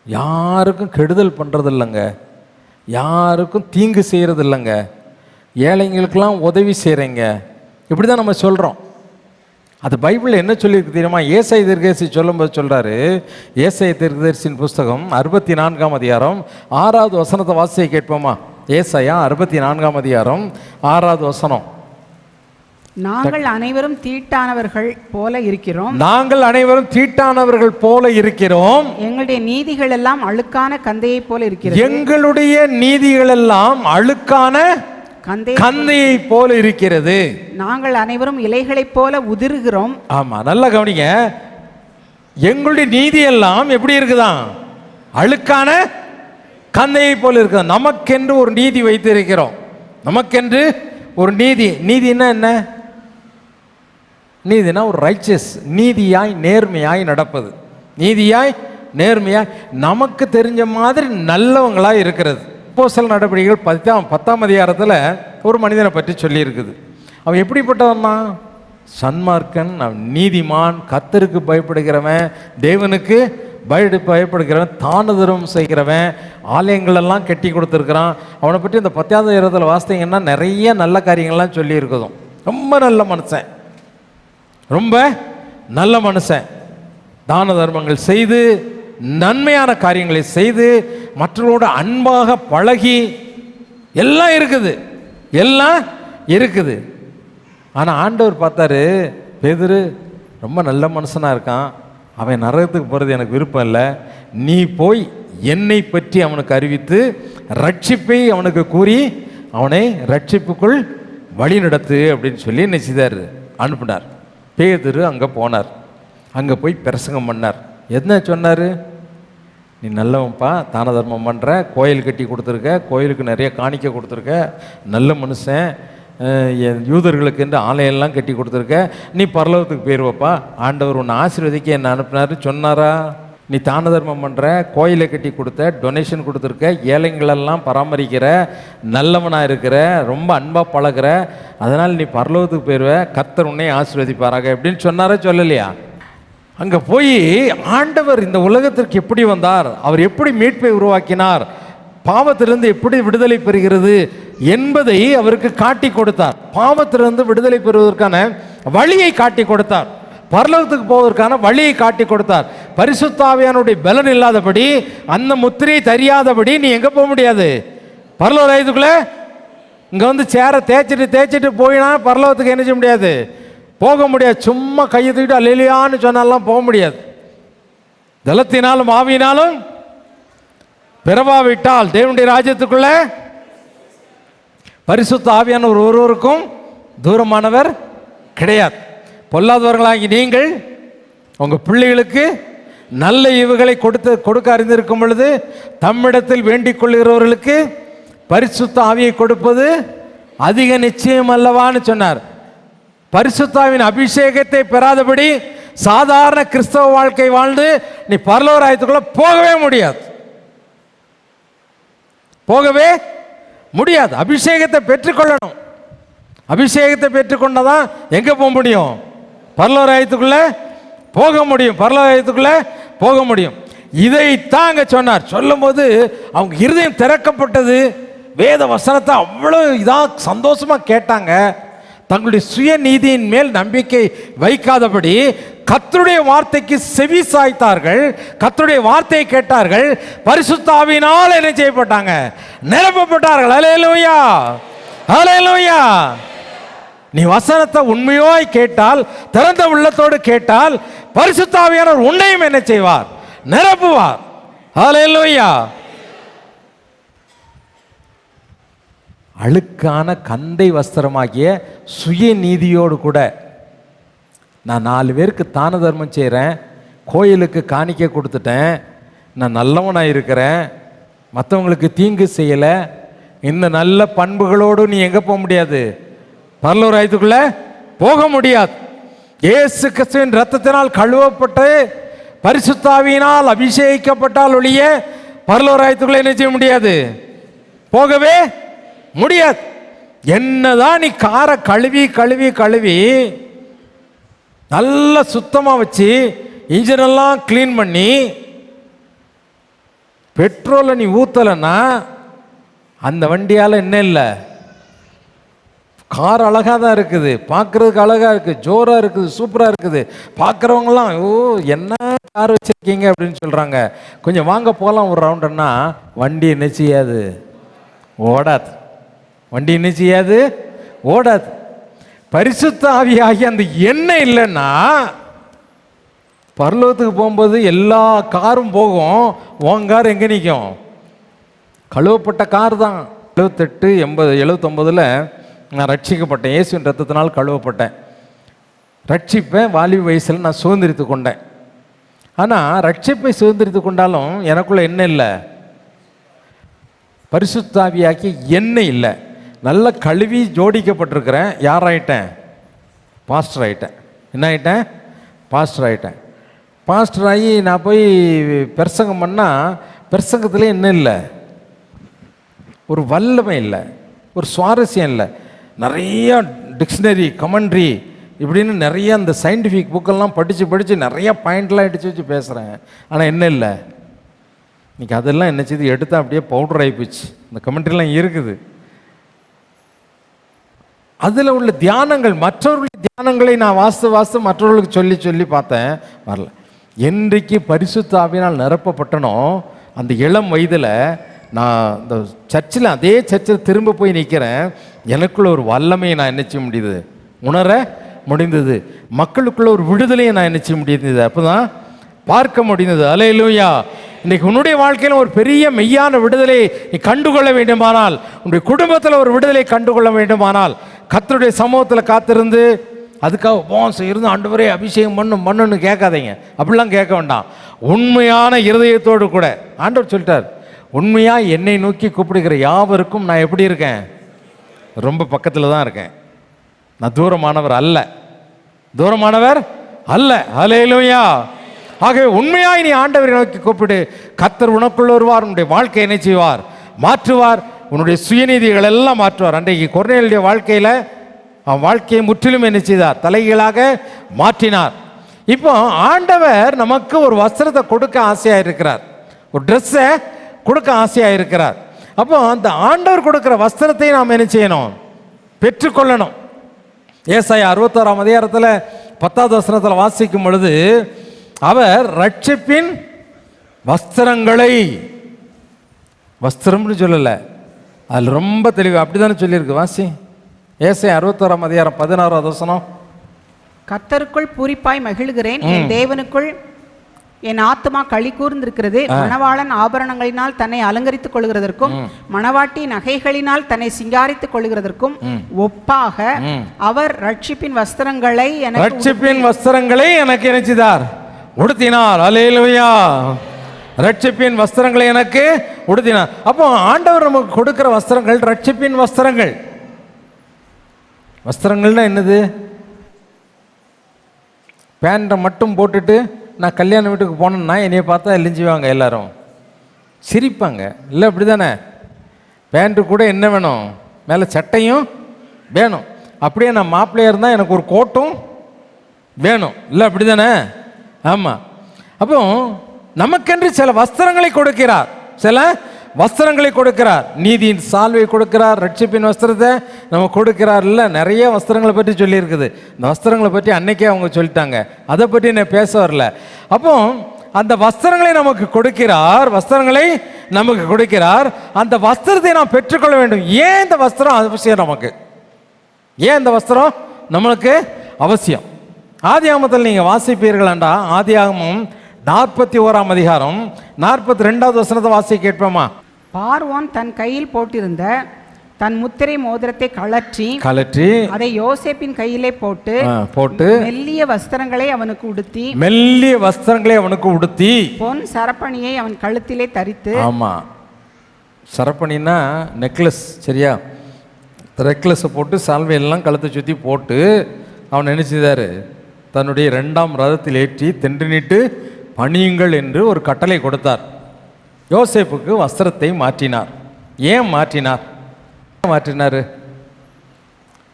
யாருக்கும் கெடுதல் பண்றது இல்லைங்க, யாருக்கும் தீங்கு செய்யறது இல்லைங்க, ஏழைங்களுக்கெல்லாம் உதவி செய்கிறேங்க, இப்படி தான் நம்ம சொல்கிறோம். அது பைபிளில் என்ன சொல்லியிருக்கு தெரியுமா? ஏசாயா தீர்க்கதரிசி சொல்லும்போது சொல்கிறாரு. ஏசாயா தீர்க்கதரிசியின் புஸ்தகம் 64ஆம் அதிகாரம் 6வது வசனத்தை வாசியை கேட்போமா? ஏசாயா 64ஆம் அதிகாரம் 6வது வசனம். நாங்கள் அனைவரும் தீட்டானவர்கள் போல இருக்கிறோம். நாங்கள் அனைவரும் தீட்டானவர்கள் போல இருக்கிறோம். எங்களுடைய நீதிகள் எல்லாம் அழுக்கான கந்தையை போல இருக்கிறது. எங்களுடைய நீதிகள் எல்லாம் அழுக்கான கந்தையை போல இருக்கிறது. நாங்கள் அனைவரும் இலைகளைப் போல உதிர்கிறோம். ஆமா, நல்லா கவனிங்க. எங்களுடைய நீதி எல்லாம் எப்படி இருக்குதான்? அழுக்கான கந்தையை போல இருக்குது. நமக்கென்று ஒரு நீதி வைத்து இருக்கிறோம். நமக்கென்று ஒரு நீதி. நீதினா என்ன? நீதினா ஒரு ரைச்சஸ், நீதியாய் நேர்மையாய் நடப்பது, நீதியாய் நேர்மையாய் நமக்கு தெரிஞ்ச மாதிரி நல்லவங்களாய் இருக்கிறது. அப்போஸ்தலர் நடவடிக்கைகள் 10ஆம் அதிகாரத்தில் ஒரு மனிதனை பற்றி சொல்லி இருக்குது. அவன் எப்படிப்பட்டவன் தான்? சன்மார்க்கன், அவன் நீதிமான், கர்த்தருக்கு பயப்படுகிறவன், தேவனுக்கு பயப்படுகிறவன், தானதரம் செய்கிறவன், ஆலயங்களெல்லாம் கட்டி கொடுத்துருக்கிறான். அவனை பற்றி இந்த 10ஆவது அதிகாரத்தில் வாசித்தீங்கன்னா நிறைய நல்ல காரியங்கள்லாம் சொல்லி இருக்குதும். ரொம்ப நல்ல மனுஷன், ரொம்ப நல்ல மனுஷன். தான தர்மங்கள் செய்து நன்மையான காரியங்களை செய்து மற்றவர்களோட அன்பாக பழகி எல்லாம் இருக்குது, எல்லாம் இருக்குது. ஆனால் ஆண்டவர் பார்த்தாரு, பேதுரு ரொம்ப நல்ல மனுஷனாக இருக்கான், அவன் நரகத்துக்கு போகிறது எனக்கு விருப்பம் இல்லை, நீ போய் என்னை பற்றி அவனுக்கு அறிவித்து ரட்சிப்பை அவனுக்கு கூறி அவனை ரட்சிப்புக்குள் வழி நடத்து அப்படின்னு சொல்லி என்ன செய்தார், அனுப்பினார். பேதுரு அங்கே போனார். அங்கே போய் பிரசங்கம் பண்ணார். என்ன சொன்னார், நீ நல்லவன்ப்பா, தான தர்மம் பண்ணுற, கோயில் கட்டி கொடுத்துருக்க, கோயிலுக்கு நிறைய காணிக்கை கொடுத்துருக்க, நல்ல மனுஷன், யூதர்களுக்கு என்று ஆலயம்லாம் கட்டி கொடுத்துருக்க, நீ பரலோகத்துக்கு போயிடுவப்பா, ஆண்டவர் உன்னை ஆசீர்வதிக்க என்ன அனுப்பினார் சொன்னாரா? நீ தான தர்மம் பண்ணுற, கோயிலை கட்டி கொடுத்த, டொனேஷன் கொடுத்துருக்க, ஏழைங்களெல்லாம் பராமரிக்கிற, நல்லவனாக இருக்கிற, ரொம்ப அன்பாக பழகிற, அதனால் நீ பரலோகத்துக்கு போயிடுவ, கர்த்தர் உன்னை ஆசீர்வதிப்பாராக அப்படின்னு சொன்னாரா சொல்லலையா? அங்கே போய் ஆண்டவர் இந்த உலகத்திற்கு எப்படி வந்தார், அவர் எப்படி மீட்பை உருவாக்கினார், பாவத்திலிருந்து எப்படி விடுதலை பெறுகிறது என்பதை அவருக்கு காட்டி கொடுத்தார். பாவத்திலிருந்து விடுதலை பெறுவதற்கான வழியை காட்டி கொடுத்தார். பரலோகத்துக்கு போவதற்கான வழியை காட்டி கொடுத்தார். பரிசுத்த ஆவியானுடைய பலன் இல்லாதபடி, அந்த முத்திரையை தெரியாதபடி நீ எங்கே போக முடியாது, பரலோக ராஜ்யத்துக்குள்ள. இங்கே வந்து சேரை தேய்ச்சிட்டு போயினா பரலோகத்துக்கு என்ன செய்ய முடியாது, போக முடியாது. சும்மா கையை தூக்கிட்டு அல்லேலூயான்னு சொன்னாலாம் போக முடியாது. ஜலத்தினாலும் ஆவியினாலும் பிறவாவிட்டால் தேவனுடைய ராஜ்யத்துக்குள்ள பரிசுத்த ஆவியானவர் ஒருவருக்கும் தூரமானவர் கிடையாது. பொல்லாதவர்களாகி நீங்கள் உங்கள் பிள்ளைகளுக்கு நல்ல ஈவுகளை கொடுக்க அறிந்திருக்கும் பொழுது தம்மிடத்தில் வேண்டிக் கொள்கிறவர்களுக்கு பரிசுத்த ஆவியை கொடுப்பது அதிக நிச்சயம் அல்லவான்னு சொன்னார். பரிசுத்தாவின் அபிஷேகத்தை பெறாதபடி சாதாரண கிறிஸ்தவ வாழ்க்கை வாழ்ந்து நீ பரலோக ராஜ்யத்துக்குள்ள போகவே முடியாது, போகவே முடியாது. அபிஷேகத்தை பெற்றுக்கொள்ளணும். அபிஷேகத்தை பெற்றுக்கொண்டதான் எங்கே போக முடியும், பரலோக ராஜ்யத்துக்குள்ள போக முடியும், பரலோக ராஜ்யத்துக்குள்ள போக முடியும். இதைத்தான் அங்கே சொன்னார். சொல்லும்போது அவங்க இருதயம் திறக்கப்பட்டது. வேத வசனத்தை அவ்வளோ இதாக சந்தோஷமாக கேட்டாங்க. தங்களுடைய சுய நீதியின் மேல் நம்பிக்கை வைக்காதபடி கர்த்தருடைய வார்த்தைக்கு செவி சாய்த்தார்கள், கர்த்தருடைய வார்த்தையை கேட்டார்கள், பரிசுத்த ஆவியினால் என்ன செய்யப்பட்டாங்க, நிரப்பப்பட்டார்கள். அல்லேலூயா, அல்லேலூயா. நீ வசனத்தை உண்மையோய் கேட்டால், திறந்த உள்ளத்தோடு கேட்டால், பரிசுத்த ஆவியானவர் உன்னையும் என்ன செய்வார், நிரப்புவார். அல்லேலூயா. அழுக்கான கந்தை வஸ்திரமாகிய சுய நீதியோடு கூட நான் 4 பேருக்கு தான தர்மம் செய்கிறேன், கோயிலுக்கு காணிக்கை கொடுத்துட்டேன், நான் நல்லவனாக இருக்கிறேன், மற்றவங்களுக்கு தீங்கு செய்யலை, இந்த நல்ல பண்புகளோடு நீ எங்கே போக முடியாது, பரலோக ராஜ்யத்துக்குள்ள போக முடியாது. இயேசு கிறிஸ்துவின் இரத்தத்தினால் கழுவப்பட்டு பரிசுத்த ஆவியினால் அபிஷேகிக்கப்பட்டால் ஒழிய பரலோக ராஜ்யத்துக்குள்ள என்ன செய்ய முடியாது, போகவே முடியாது. என்னதான் நீ காரை கழுவி கழுவி கழுவி நல்லா சுத்தமாக வச்சு இன்ஜினெல்லாம் க்ளீன் பண்ணி பெட்ரோலை நீ ஊற்றலைன்னா அந்த வண்டியால் என்ன இல்லை, கார் அழகாக தான் இருக்குது, பார்க்குறதுக்கு அழகாக இருக்குது, ஜோராக இருக்குது, சூப்பராக இருக்குது. பார்க்குறவங்களாம் ஓ என்ன கார் வச்சுருக்கீங்க அப்படின்னு சொல்கிறாங்க. கொஞ்சம் வாங்க போகலாம் ஒரு ரவுண்டுன்னா வண்டி என்ன செய்யாது, ஓடாது. வண்டி என்ன செய்யாது, ஓடாது. பரிசுத்த ஆவியாகி அந்த எண்ணெய் இல்லைன்னா பரலோகத்துக்கு போகும்போது எல்லா காரும் போகும், உன் கார் எங்கே நிற்கும், கழுவப்பட்ட கார் தான். 78, 80, 79 நான் ரட்சிக்கப்பட்டேன். இயேசுவின் ரத்தத்தினால் கழுவப்பட்டேன். ரட்சிப்பேன் வாலிப வயசில் நான் சுதந்திரித்து கொண்டேன். ஆனால் ரட்சிப்பை சுதந்திரித்து கொண்டாலும் எனக்குள்ள என்ன இல்லை, பரிசுத்த ஆவியாகி எண்ணெய் இல்லை. நல்ல கழுவி ஜோடிக்கப்பட்டிருக்கிறேன். யாராயிட்டேன், பாஸ்டர் ஆகிட்டேன். என்ன ஆகிட்டேன், பாஸ்டர் ஆகிட்டேன். பாஸ்டர் ஆகி நான் போய் பிரசங்கம் பண்ணால் பிரசங்கத்தில் என்ன இல்லை, ஒரு வல்லமை இல்லை, ஒரு சுவாரஸ்யம் இல்லை. நிறைய டிக்ஷனரி கமெண்ட்ரி இப்படின்னு நிறைய அந்த சயின்டிஃபிக் புக்கெல்லாம் படித்து நிறைய பாயிண்ட்லாம் அடித்து வச்சு பேசுகிறேன். ஆனால் என்ன இல்லை, இன்றைக்கி அதெல்லாம் என்ன செய்து எடுத்தால் அப்படியே பவுடர் ஆகிப்போச்சு. இந்த கமெண்ட்ரிலாம் இருக்குது. அதில் உள்ள தியானங்கள், மற்றவர்களுடைய தியானங்களை நான் வாஸ்து மற்றவர்களுக்கு சொல்லி பார்த்தேன், வரல. என்றைக்கு பரிசுத்த ஆவியினால் நிரப்பப்பட்டனோ அந்த இளம் வயதில் நான் இந்த சர்ச்சில், அதே சர்ச்சில் திரும்ப போய் நிற்கிறேன். எனக்குள்ள ஒரு வல்லமையை நான் என்ன செய்ய முடியுது, உணர முடிந்தது. மக்களுக்குள்ள ஒரு விடுதலையை நான் என்ன செய்ய முடியுது, அப்போ தான் பார்க்க முடிந்தது. அல்லேலூயா. இன்றைக்கி உன்னுடைய வாழ்க்கையில் ஒரு பெரிய மெய்யான விடுதலை நீ கண்டுகொள்ள வேண்டுமானால், உன்னுடைய குடும்பத்தில் ஒரு விடுதலை கண்டுகொள்ள வேண்டுமானால், கர்த்தருடைய சமூகத்தில் காத்திருந்து அதுக்காக போன்ஸ் இருந்து ஆண்டவரே அபிஷேகம் பண்ணுன்னு கேட்காதீங்க. அப்படிலாம் கேட்க வேண்டாம். உண்மையான இருதயத்தோடு கூட ஆண்டவர் சொல்லிட்டார், உண்மையாக என்னை நோக்கி கூப்பிடுகிற யாவருக்கும் நான் எப்படி இருக்கேன், ரொம்ப பக்கத்தில் தான் இருக்கேன். நான் தூரமானவர் அல்ல, தூரமானவர் அல்ல. அல்லேலூயா. ஆகவே உண்மையாய் நீ ஆண்டவரை நோக்கி கூப்பிடு. கர்த்தர் உனக்குள்ள வருவார், உன்னுடைய வாழ்க்கையை என்ன செய்வார், மாற்றுவார். உன்னுடைய சுயநீதிகள் எல்லாம் மாற்றுவார். அன்றைக்கு கொர்நேலியுடைய வாழ்க்கையில் அவன் வாழ்க்கையை முற்றிலும் என்ன செய்தார், தலைகீழாக மாற்றினார். இப்போ ஆண்டவர் நமக்கு ஒரு வஸ்திரத்தை கொடுக்க ஆசையாக இருக்கிறார், ஒரு ட்ரெஸ்ஸை கொடுக்க ஆசையாக இருக்கிறார். அப்போ அந்த ஆண்டவர் கொடுக்குற வஸ்திரத்தை நாம் என்ன செய்யணும், பெற்றுக்கொள்ளணும். ஏசாயா 61ஆம் அதிகாரத்தில் 10வது வசனத்தில் வாசிக்கும் பொழுது, அவர் ரட்சிப்பின் வஸ்திரங்களை, வஸ்திரம்னு சொல்லலை, அதில் ரொம்ப தெளிவு அப்படி தானே சொல்லியிருக்கு. வாசி ஏசாயா 61ஆம் அதிகாரம் 16வது வசனம். கர்த்தருக்குள் பூரிப்பாய் மகிழ்கிறேன், என் தேவனுக்குள் என் ஆத்துமா களி கூர்ந்திருக்கிறது. மணவாளன் ஆபரணங்களினால் தன்னை அலங்கரித்துக் கொள்கிறதற்கும் மணவாட்டி நகைகளினால் தன்னை சிங்காரித்துக் கொள்கிறதற்கும் ஒப்பாக அவர் ரட்சிப்பின் வஸ்திரங்களை எனக்கு நினைச்சிதார், உடுத்தினார். அல்லேலூயா. ரட்சிப்பின் வஸ்திரங்களை எனக்கு உடுத்தினார். அப்போ ஆண்டவர் நமக்கு கொடுக்கிற வஸ்திரங்கள் ரட்சிப்பின் வஸ்திரங்கள். வஸ்திரங்கள்னா என்னது? பேண்ட்டை மட்டும் போட்டுட்டு நான் கல்யாண வீட்டுக்கு போனேன்னா என்னைய பார்த்தா எழிஞ்சுவாங்க, எல்லாரும் சிரிப்பாங்க. இல்லை அப்படி தானே? பேண்ட்டு கூட என்ன வேணும், மேலே சட்டையும் வேணும். அப்படியே நான் மாப்பிள்ளையாக இருந்தால் எனக்கு ஒரு கோட்டும் வேணும். இல்லை அப்படி தானே? ஆமாம். அப்போ நமக்கென்று சில வஸ்திரங்களை கொடுக்கிறார், சில வஸ்திரங்களை கொடுக்கிறார். நீதியின் சால்வை கொடுக்கிறார், ரட்சிப்பின் வஸ்திரத்தை நம்ம கொடுக்கிறார். இல்லை நிறைய வஸ்திரங்களை பற்றி சொல்லியிருக்குது. இந்த வஸ்திரங்களை பற்றி அன்னைக்கே அவங்க சொல்லிட்டாங்க, அதை பற்றி நான் பேச வரல. அப்போ அந்த வஸ்திரங்களை நமக்கு கொடுக்கிறார், வஸ்திரங்களை நமக்கு கொடுக்கிறார். அந்த வஸ்திரத்தை நாம் பெற்றுக்கொள்ள வேண்டும். ஏன் இந்த வஸ்திரம் அவசியம் நமக்கு? ஏன் இந்த வஸ்திரம் நம்மளுக்கு அவசியம்? ஆதியாகமத்தில் நீங்கள் வாசிப்பீர்களாண்டா, ஆதியாகமம் 41ஆம் அதிகாரம் 42வது வசனத்தை வாசி கேட்போமா? பார்வோன் தன் கையில் போட்டிருந்த தன் முத்திரை மோதிரத்தை கழற்றி அதை யோசேப்பின் கையிலே போட்டு மெல்லிய வஸ்திரங்களை அவனுக்கு உடுத்தி பொன் சரப்பணியை அவன் கழுத்திலே தரித்து. ஆமா, சரப்பணின்னா நெக்லஸ், சரியா? நெக்லஸை போட்டு சால்வையெல்லாம் கழுத்தை சுற்றி போட்டு அவன் நினைச்சிதாரு, தன்னுடைய 2ஆம் ரதத்தில் ஏற்றி தென்றினிட்டு பணியுங்கள் என்று ஒரு கட்டளை கொடுத்தார். யோசேப்புக்கு வஸ்திரத்தை மாற்றினார். ஏன் மாற்றினார்?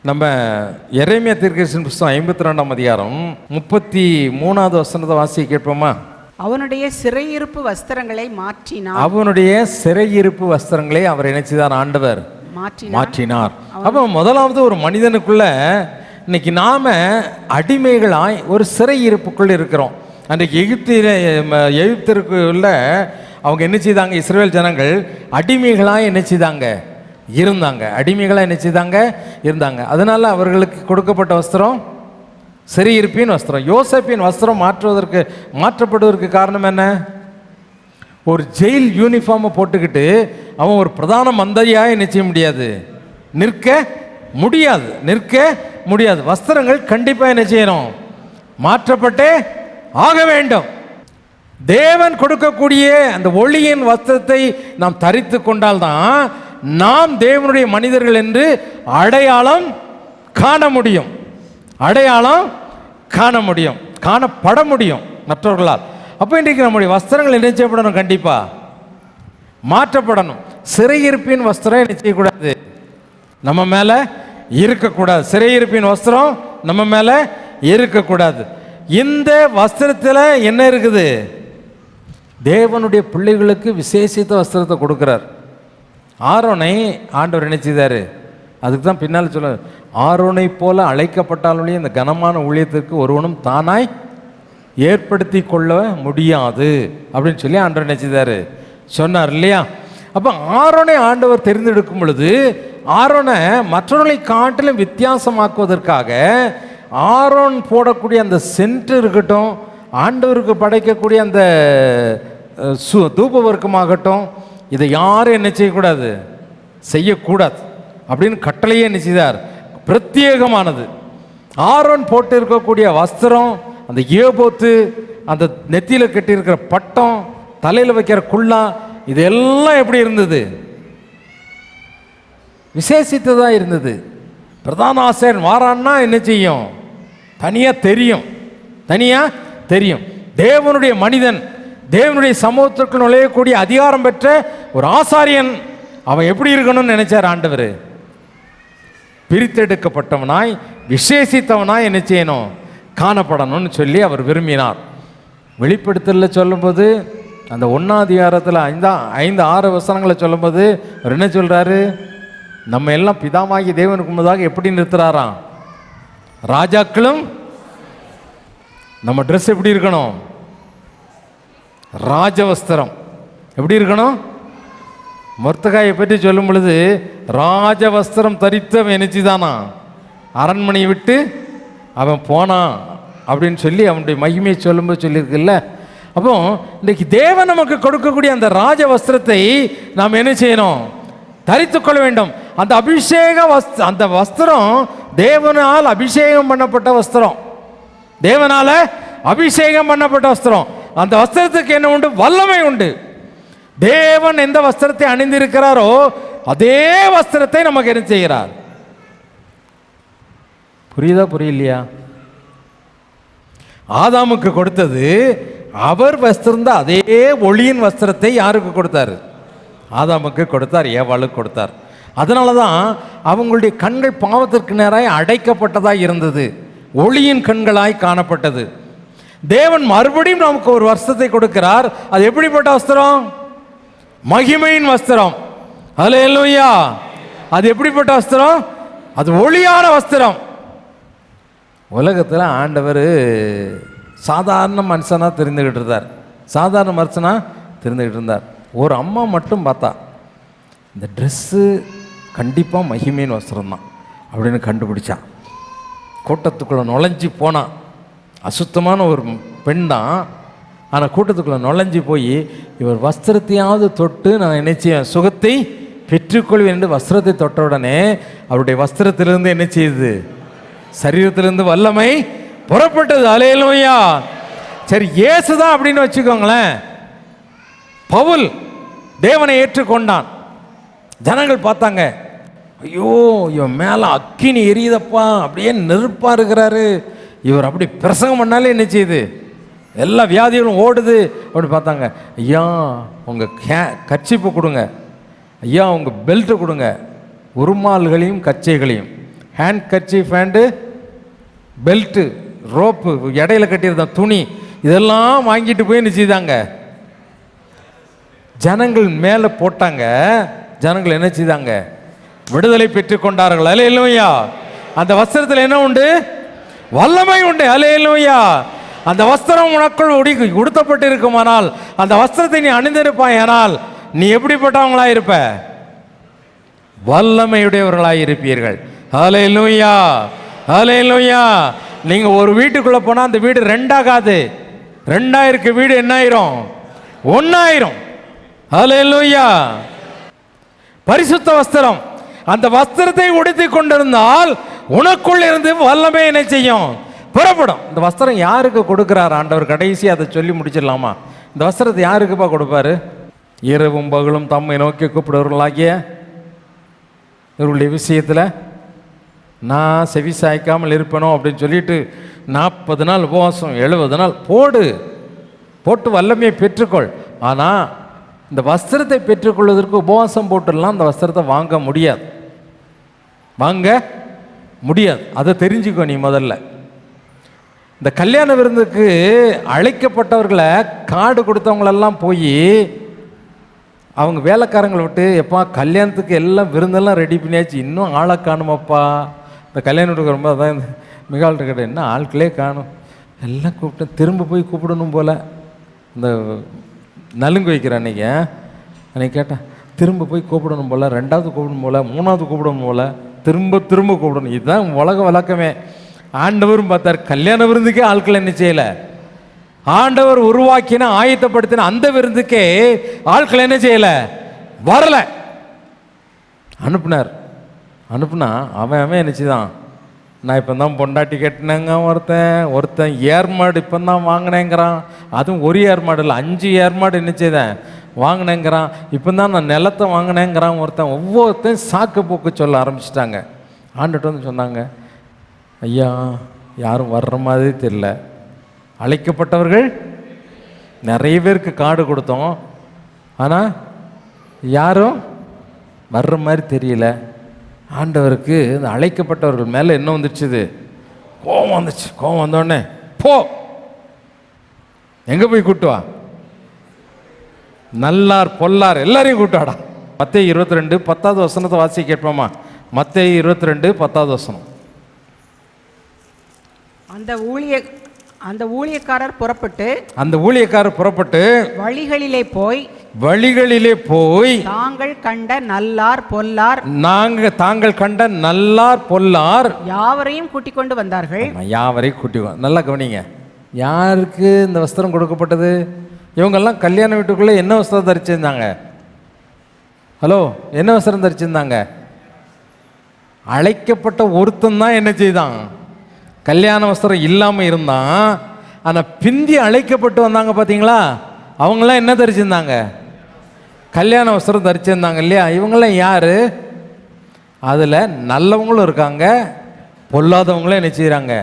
நம்ம எரேமியா தீர்க்கதரிசன புத்தகம் 52ஆம் அதிகாரம் 33வது வசனத்தை வாசி கேட்போமா? அவனுடைய சிறையிருப்பு வஸ்திரங்களை அவர் நினைச்சுதான் ஆண்டவர் மாற்றினார். அப்போ முதலாவது ஒரு மனிதனுக்குள்ள இன்னைக்கு நாம அடிமைகளாய் ஒரு சிறையிருப்புக்குள் இருக்கிறோம். அன்றைக்கு எகிப்திற்குள்ள அவங்க என்ன செய்தாங்க, இஸ்ரவேல் ஜனங்கள் அடிமைகளாக என்ன செய்தாங்க, இருந்தாங்க. அடிமைகளாக என்ன செய்தாங்க, இருந்தாங்க. அதனால அவர்களுக்கு கொடுக்கப்பட்ட வஸ்திரம் சிறையிருப்பின் வஸ்திரம். யோசேப்பின் வஸ்திரம் மாற்றப்படுவதற்கு காரணம் என்ன? ஒரு ஜெயில் யூனிஃபார்மை போட்டுக்கிட்டு அவன் ஒரு பிரதான மந்திரியாக என்ன செய்ய முடியாது, நிற்க முடியாது. வஸ்திரங்கள் கண்டிப்பாக என்ன செய்யணும், மாற்றப்பட்டே ஆக வேண்டும். தேவன் கொடுக்கக்கூடிய அந்த ஒளியின் வஸ்திரத்தை நாம் தரித்து கொண்டால்தான் நாம் தேவனுடைய மனிதர்கள் என்று அடையாளம் காண முடியும், காணப்பட முடியும் மற்றவர்களால். அப்போ இன்றைக்கு நம்முடைய வஸ்திரங்கள் என்ன செய்யப்படணும், கண்டிப்பாக மாற்றப்படணும். சிறையிருப்பின் வஸ்திரம் என்ன செய்யக்கூடாது, நம்ம மேலே இருக்கக்கூடாது. சிறையிருப்பின் வஸ்திரம் நம்ம மேலே இருக்கக்கூடாது. இந்த வஸ்திரத்தில் என்ன இருக்குது? தேவனுடைய பிள்ளைகளுக்கு விசேஷித்த வஸ்திரத்தை கொடுக்கிறார். ஆரோனை ஆண்டவர் நினைச்சிதாரு, அதுக்கு தான் பின்னால் சொல்ல, ஆரோனை போல அழைக்கப்பட்டாலும் இந்த கனமான ஊழியத்திற்கு ஒருவனும் தானாய் ஏற்படுத்தி கொள்ள முடியாது அப்படின்னு சொல்லி ஆண்டவர் நினைச்சிதாரு சொன்னார் இல்லையா? அப்போ ஆரோனை ஆண்டவர் தெரிந்தெடுக்கும் பொழுது ஆரோனை மற்றவர்களை காட்டிலும் வித்தியாசமாக்குவதற்காக ஆரோன் போடக்கூடிய அந்த சென்ட் இருக்கட்டும், ஆண்டவருக்கு படைக்கக்கூடிய அந்த தூப வர்க்கமாகட்டும், இதை யாரும் என்ன செய்யக்கூடாது, செய்யக்கூடாது அப்படின்னு கட்டளையே நினைச்சார். பிரத்யேகமானது. ஆரோன் போட்டு இருக்கக்கூடிய வஸ்திரம், அந்த ஏபோத்து, அந்த நெத்தியில் கட்டியிருக்கிற பட்டம், தலையில் வைக்கிற குள்ளா, இதெல்லாம் எப்படி இருந்தது? விசேஷித்ததாக இருந்தது. பிரதான ஆசாரியன் வாரான்னா என்ன செய்யும்? தனியாக தெரியும், தனியாக தெரியும். தேவனுடைய மனிதன், தேவனுடைய சமூகத்திற்கு நுழையக்கூடிய அதிகாரம் பெற்ற ஒரு ஆசாரியன் அவன் எப்படி இருக்கணும்னு நினைச்சார் ஆண்டவர்? பிரித்தெடுக்கப்பட்டவனாய் விசேஷித்தவனாய் என்ன செய்யணும்? காணப்படணும்னு சொல்லி அவர் விரும்பினார். வெளிப்படுத்தலில் சொல்லும்போது அந்த 1ஆம் அதிகாரத்தில் 5-6 வசனங்களை சொல்லும்போது அவர் என்ன சொல்கிறாரு? நம்ம எல்லாம் பிதாமாகி தேவனுக்கு முன்னதாக எப்படி நிறுத்துறாராம்? ராஜாக்களும். நம்ம ட்ரெஸ் எப்படி இருக்கணும்? ராஜவஸ்திரம். எப்படி இருக்கணும்? மொர்தகாயை பற்றி சொல்லும் பொழுது ராஜவஸ்திரம் தரித்தவன் நினைச்சுதானா அரண்மனையை விட்டு அவன் போனான் அப்படின்னு சொல்லி அவனுடைய மகிமையை சொல்லும்போது சொல்லியிருக்குல்ல. அப்போ இன்றைக்கு தேவன் நமக்கு கொடுக்கக்கூடிய அந்த ராஜ வஸ்திரத்தை நாம் என்ன செய்யணும்? தரித்துக்கொள்ள வேண்டும். அந்த அபிஷேக அந்த வஸ்திரம் தேவனால் அபிஷேகம் பண்ணப்பட்ட வஸ்திரம், தேவனால அபிஷேகம் பண்ணப்பட்ட வஸ்திரம். அந்த வஸ்திரத்துக்கு என்ன உண்டு? வல்லமை உண்டு. தேவன் எந்த வஸ்திரத்தை அணிந்திருக்கிறாரோ அதே வஸ்திரத்தை நமக்கு என்ன செய்கிறார்? புரியுதா புரியலையா? ஆதாமுக்கு கொடுத்தது அவர் வஸ்திருந்த அதே ஒளியின் வஸ்திரத்தை யாருக்கு கொடுத்தார்? ஆதாமுக்கு கொடுத்தார், ஏவாளுக்கு கொடுத்தார். அதனால தான் அவங்களுடைய கண்கள் பாவத்திற்கு நேராய் அடைக்கப்பட்டதாக இருந்தது, ஒளியின் கண்களாய் காணப்பட்டது. தேவன் மறுபடியும் நமக்கு ஒரு வஸ்திரத்தை கொடுக்கிறார். அது எப்படிப்பட்ட வஸ்திரம்? மகிமையின் வஸ்திரம். அல்லேலூயா. அது எப்படிப்பட்ட வஸ்திரம்? அது ஒளியான வஸ்திரம். உலகத்தில் ஆண்டவர் சாதாரண மனுஷனாக தெரிந்துக்கிட்டு இருந்தார், சாதாரண மனுஷனாக தெரிந்துக்கிட்டு இருந்தார். ஒரு அம்மா மட்டும் பார்த்தா இந்த ட்ரெஸ்ஸு கண்டிப்பாக மகிமையின் வஸ்திரம் தான் அப்படின்னு கண்டுபிடிச்சான். கூட்டத்துக்குள்ளே நுழைஞ்சி போனான். அசுத்தமான ஒரு பெண் தான், ஆனால் கூட்டத்துக்குள்ளே நுழைஞ்சி போய் இவர் வஸ்திரத்தையாவது தொட்டு நான் நினைச்சேன் சுகத்தை பெற்றுக்கொள்வேன் என்று வஸ்திரத்தை தொட்ட உடனே அவருடைய வஸ்திரத்திலிருந்து என்ன செய்யுது? சரீரத்திலிருந்து வல்லமை புறப்பட்டது. அல்லேலூயா. சரி, இயேசுதான் அப்படின்னு வச்சுக்கோங்களேன். பவுல் தேவனை ஏற்றுக்கொண்டான். ஜனங்கள் பார்த்தாங்க, ஐயோ இவன் மேலே அக்கினி எரியுதப்பா, அப்படியே நெருப்பாக இருக்கிறாரு, இவர் அப்படி பிரசங்கம் பண்ணாலே என்ன செய்யுது? எல்லா வியாதிகளும் ஓடுது அப்படின்னு பார்த்தாங்க. ஐயா உங்கள் கர்ச்சீப்பு கொடுங்க, ஐயா உங்கள் பெல்ட்டு கொடுங்க, உருமால்களையும் கச்சைகளையும், handkerchief and belt, rope, இடையில கட்டியிருந்த துணி, இதெல்லாம் வாங்கிட்டு போய் என்ன செய்தாங்க? ஜனங்கள் மேலே போட்டாங்க. ஜனங்கள் என்ன செய்தாங்க? விடுதலை பெற்றுக்கொண்டார்கள். அல்லேலூயா. அந்த வஸ்திரத்தில் என்ன உண்டு? வல்லமை உண்டு. அல்லேலூயா. அந்த வஸ்திரம் உனக்குள் உடுத்தப்பட்டு இருக்குமானால், அந்த வஸ்திரத்தை நீ அணிந்திருப்பாயானால் நீ எப்படிப்பட்டவங்களாக இருப்ப? வல்லமையுடையவர்களாக இருப்பீர்கள். அல்லேலூயா. அல்லேலூயா. நீங்க ஒரு வீட்டுக்குள்ள போனா அந்த வீடு ரெண்டாகாது, ரெண்டாயிருக்கு வீடு என்ன ஆயிரும்? ஒன்னாயிரும். அல்லேலூயா. பரிசுத்த வஸ்திரம். அந்த வஸ்திரத்தை உடுத்திக் கொண்டிருந்தால் உனக்குள் இருந்து வல்லமை என்ன செய்யும்? புறப்படும். இந்த வஸ்திரம் யாருக்கு கொடுக்கிறார் ஆண்டவர்? கடைசி அதை சொல்லி முடிச்சிடலாமா? இந்த வஸ்திரத்தை யாருக்குப்பா கொடுப்பாரு? இரவும் பகலும் தம்மை நோக்கி கூப்பிடுவர்களாகிய இவருடைய விஷயத்தில் நான் செவி சாய்க்காமல் இருப்பேனோ அப்படின்னு சொல்லிட்டு 40 நாள் உபவாசம், 70 நாள் போட்டு வல்லமையை பெற்றுக்கொள். ஆனால் இந்த வஸ்திரத்தை பெற்றுக்கொள்வதற்கு உபவாசம் போட்டுடலாம், அந்த வஸ்திரத்தை வாங்க முடியாது, வாங்க முடியாது. அதை தெரிஞ்சுக்கோ நீ முதல்ல. இந்த கல்யாண விருந்துக்கு அழைக்கப்பட்டவர்களை கார்டு கொடுத்தவங்களெல்லாம் போய் அவங்க வேலைக்காரங்களை விட்டு, எப்பா கல்யாணத்துக்கு எல்லாம் விருந்தெல்லாம் ரெடி பண்ணியாச்சு, இன்னும் ஆளை காணுமாப்பா, இந்த கல்யாணம் கொடுக்குறப்ப அதான் இந்த மிகால்கிட்ட என்ன ஆட்களே காணும், எல்லாம் கூப்பிட்டேன். திரும்ப போய் கூப்பிடணும் போல். இந்த நலுங்கு வைக்கிற அன்னைக்கு கேட்டேன், திரும்ப போய் கூப்பிடணும் போல், ரெண்டாவது கூப்பிடணும் போல், மூணாவது கூப்பிடணும் போல், திரும்ப திரும்ப கூப்பிடணும். இதுதான் உலக வழக்கமே. ஆண்டவரும் பார்த்தார், கல்யாண விருந்துக்கே ஆட்கள் என்ன செய்யலை. ஆண்டவர் உருவாக்கின ஆயத்தப்படுத்தின அந்த விருந்துக்கே ஆட்கள் என்ன செய்யலை, வரலை. அனுப்புனா அவன் என்னச்சுதான், நான் இப்போ தான் பொண்டாட்டி கட்டினேங்க, ஒருத்தன் ஏர்மாடு இப்போ தான் வாங்கினேங்கிறான். அதுவும் ஒரு ஏர்மாடு இல்லை, 5 ஏர்மாடு என்ன செய்தேன் வாங்கினேங்கிறான். இப்போ தான் நான் நிலத்தை வாங்கினேங்கிறான் ஒருத்தன். ஒவ்வொருத்தையும் சாக்கு போக்கு சொல்ல ஆரம்பிச்சிட்டாங்க. ஆண்டுட்டு வந்து சொன்னாங்க, ஐயா யாரும் வர்ற மாதிரி தெரியல. அழைக்கப்பட்டவர்கள் நிறைய பேருக்கு கார்டு கொடுத்தோம், ஆனால் யாரும் வர்ற மாதிரி தெரியல. ஆண்டவருக்கு இந்த அழைக்கப்பட்டவர்கள் மேலே என்ன வந்துடுச்சுது, கோபம் வந்துச்சு. கோபம் வந்தோடனே போ, எங்கே போய் கூட்டுவா, நல்லார் பொல்லார் எல்லாரையும் கூட்டாடா. மத்தேயு 22 10வது வசனத்தை வாசி கேட்போமா? மத்தேயு 22 10வது வசனம். அந்த ஊழியக்காரர் புறப்பட்டு வழிகளிலே போய் தாங்கள் கண்ட நல்லார் பொல்லார் யாவரையும் கூட்டிக் கொண்டு வந்தார்கள். யாவரையும் நல்லா கவனிங்க. யாருக்கு இந்த வஸ்திரம் கொடுக்கப்பட்டது? இவங்கெல்லாம் கல்யாண வீட்டுக்குள்ளே என்ன வஸ்திரம் தரிச்சிருந்தாங்க? ஹலோ, என்ன வஸ்திரம் தரிச்சிருந்தாங்க? அழைக்கப்பட்ட ஒருத்தன் தான் என்ன செய்தான், கல்யாண வஸ்திரம் இல்லாமல் இருந்தான். ஆனால் பிந்தி அழைக்கப்பட்டு வந்தாங்க பார்த்தீங்களா, அவங்களாம் என்ன தரிச்சிருந்தாங்க? கல்யாண வஸ்திரம் தரிச்சிருந்தாங்க இல்லையா? இவங்களாம் யார்? அதில் நல்லவங்களும் இருக்காங்க, பொல்லாதவங்களும் என்ன செய்கிறாங்க,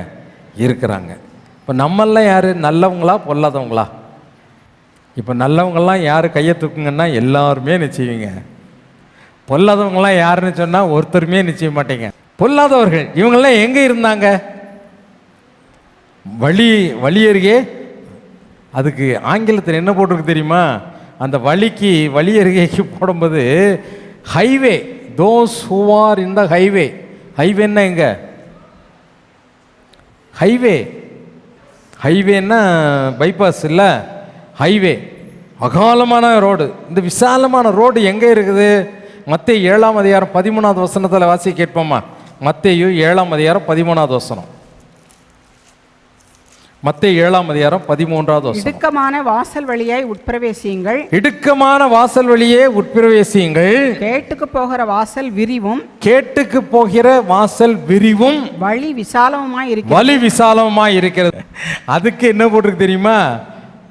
இருக்கிறாங்க. இப்போ நம்மெல்லாம் யார், நல்லவங்களா பொல்லாதவங்களா? இப்போ நல்லவங்கள்லாம் யார் கையை தூக்குங்கன்னா எல்லாருமே நிச்சயவீங்க. பொல்லாதவங்களாம் யாருன்னு சொன்னால் ஒருத்தருமே நிச்சய மாட்டீங்க. பொல்லாதவர்கள் இவங்கெல்லாம் எங்கே இருந்தாங்க? வழி அருகே. அதுக்கு ஆங்கிலத்தில் என்ன போட்டிருக்கு தெரியுமா? அந்த வழி அருகேக்கு போடும்போது highway, those who are in the highway. ஹைவேன்னா எங்க? ஹைவேன்னா பைபாஸ் இல்லை, ஹைவே அகாலமான ரோடு. இந்த விசாலமான ரோடு எங்கே இருக்குது? மத்தேயு 7ஆம் அதிகாரம் 13வது வசனத்தில் வாசி கேட்போமா? மத்தேயு 7ஆம் அதிகாரம் 13வது வசனம். மத்தேயு 7ஆம் அதிகாரம் 13வது வசனம். இடுக்கமான வாசல் வழியே உட்பிரவேசியுங்கள். கேட்டுக்கு போகிற வாசல் விரிவும் வழி விசாலமுமாய் இருக்கிறது. அதுக்கு என்ன போட்டிருக்கு தெரியுமா?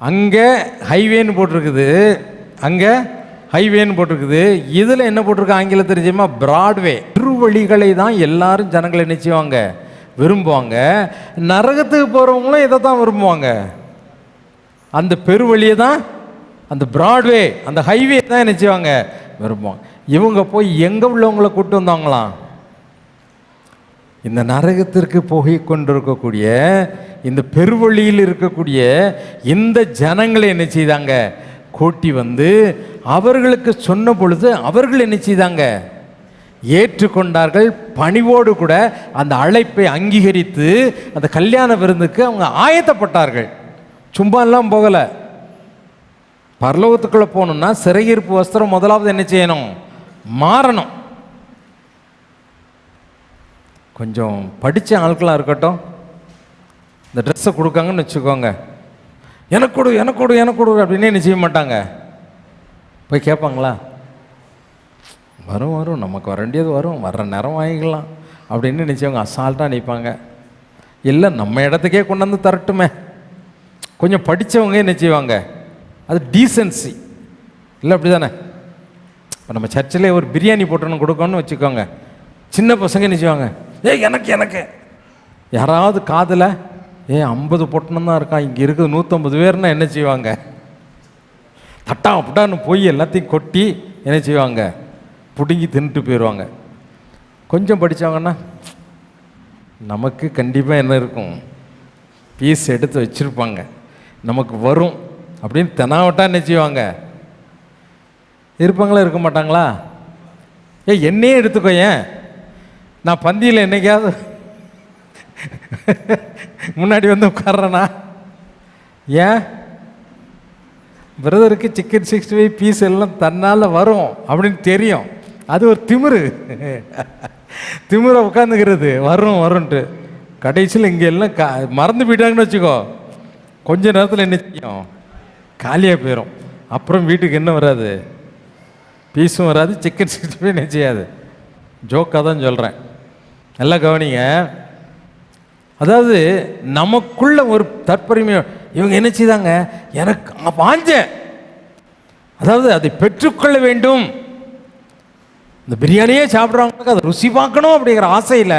அங்கே ஹைவேன்னு போட்டிருக்குது. இதில் என்ன போட்டிருக்கு ஆங்கிலம் தெரியுமா? பிராட்வே. திருவழிகளை தான் எல்லாரும் ஜனங்களை நினைச்சுவாங்க, விரும்புவாங்க. நரகத்துக்கு போகிறவங்களும் இதை தான் விரும்புவாங்க. அந்த பெருவழியை தான், அந்த பிராட்வே, அந்த ஹைவே தான் நினைச்சுவாங்க, விரும்புவாங்க. இவங்க போய் எங்கே உள்ளவங்களை கூப்பிட்டு வந்தாங்களாம்? இந்த நரகத்திற்கு போய் கொண்டிருக்கக்கூடிய, இந்த பெருவழியில் இருக்கக்கூடிய இந்த ஜனங்களை என்ன செய்தாங்க, கூட்டி வந்து அவர்களுக்கு சொன்ன பொழுது அவர்கள் என்ன செய்தாங்க, ஏற்றுக்கொண்டார்கள். பணிவோடு கூட அந்த அழைப்பை அங்கீகரித்து அந்த கல்யாண விருந்துக்கு அவங்க ஆயத்தப்பட்டார்கள். சும்மா எல்லாம் போகலை. பரலோகத்துக்குள்ளே போகணும்னா சிறையிருப்பு வஸ்திரம் முதலாவது என்ன செய்யணும், மாறணும். கொஞ்சம் படித்த ஆட்களாக இருக்கட்டும், இந்த ட்ரெஸ்ஸை கொடுக்காங்கன்னு வச்சுக்கோங்க, எனக்கு கொடு அப்படின்னு என்ன செய்ய மாட்டாங்க. போய் கேட்பாங்களா? வரும் நமக்கு வர வேண்டியது வரும், வர்ற நேரம் வாங்கிக்கலாம் அப்படின்னு நினச்சவங்க அசால்ட்டாக நிற்பாங்க. இல்லை நம்ம இடத்துக்கே கொண்டு வந்து தரட்டுமே. கொஞ்சம் படித்தவங்க என்ன செய்வாங்க, அது டீசன்சி இல்லை, அப்படி தானே? இப்போ நம்ம சர்ச்சில் ஒரு பிரியாணி போட்டோன்னு கொடுக்கணும்னு வச்சுக்கோங்க, சின்ன பசங்க என்ன செய்வாங்க, எனக்கு யாராவது காதில் 50 பொட்டணம் தான் இருக்கான், இங்கே இருக்குது 150 பேர்னா என்ன செய்வாங்க, தட்டான்னு போய் எல்லாத்தையும் கொட்டி என்ன செய்வாங்க, பிடுங்கி தின்னுட்டு போயிடுவாங்க. கொஞ்சம் படித்தவங்கன்னா நமக்கு கண்டிப்பாக என்ன இருக்கும், பீஸ் எடுத்து வச்சுருப்பாங்க, நமக்கு வரும் அப்படின்னு தெனாவட்டாக என்ன செய்வாங்க, இருப்பாங்களா இருக்க மாட்டாங்களா? என்னையே எடுத்துக்கோ, நான் பந்தியில் என்னைக்காவது முன்னாடி வந்து உட்கார்றேனா? ஏன்? பிரதருக்கு சிக்கன் 65 பீஸ் எல்லாம் தன்னால் வரும் அப்படின்னு தெரியும். அது ஒரு திமிரு. திமிரை உட்காந்துக்கிறது வரும் வரும்ன்ட்டு. கடைசியில் இங்கே எல்லாம் மறந்து போயிட்டாங்கன்னு வச்சுக்கோ, கொஞ்ச நேரத்தில் என்ன செய்யும்? காலியாக போயிடும். அப்புறம் வீட்டுக்கு என்ன வராது? பீஸும் வராது, சிக்கன் 65 என்ன செய்யாது. ஜோக்காக தான் சொல்கிறேன், நல்லா கவனிங்க. அதாவது நமக்குள்ள ஒரு தற்பெருமையம். இவங்க என்ன செய்தாங்க? எனக்கு வாஞ்ச, அதாவது அதை பெற்றுக்கொள்ள வேண்டும். இந்த பிரியாணியே சாப்பிட்றவங்களுக்கு அதை ருசி பார்க்கணும் அப்படிங்கிற ஆசையில்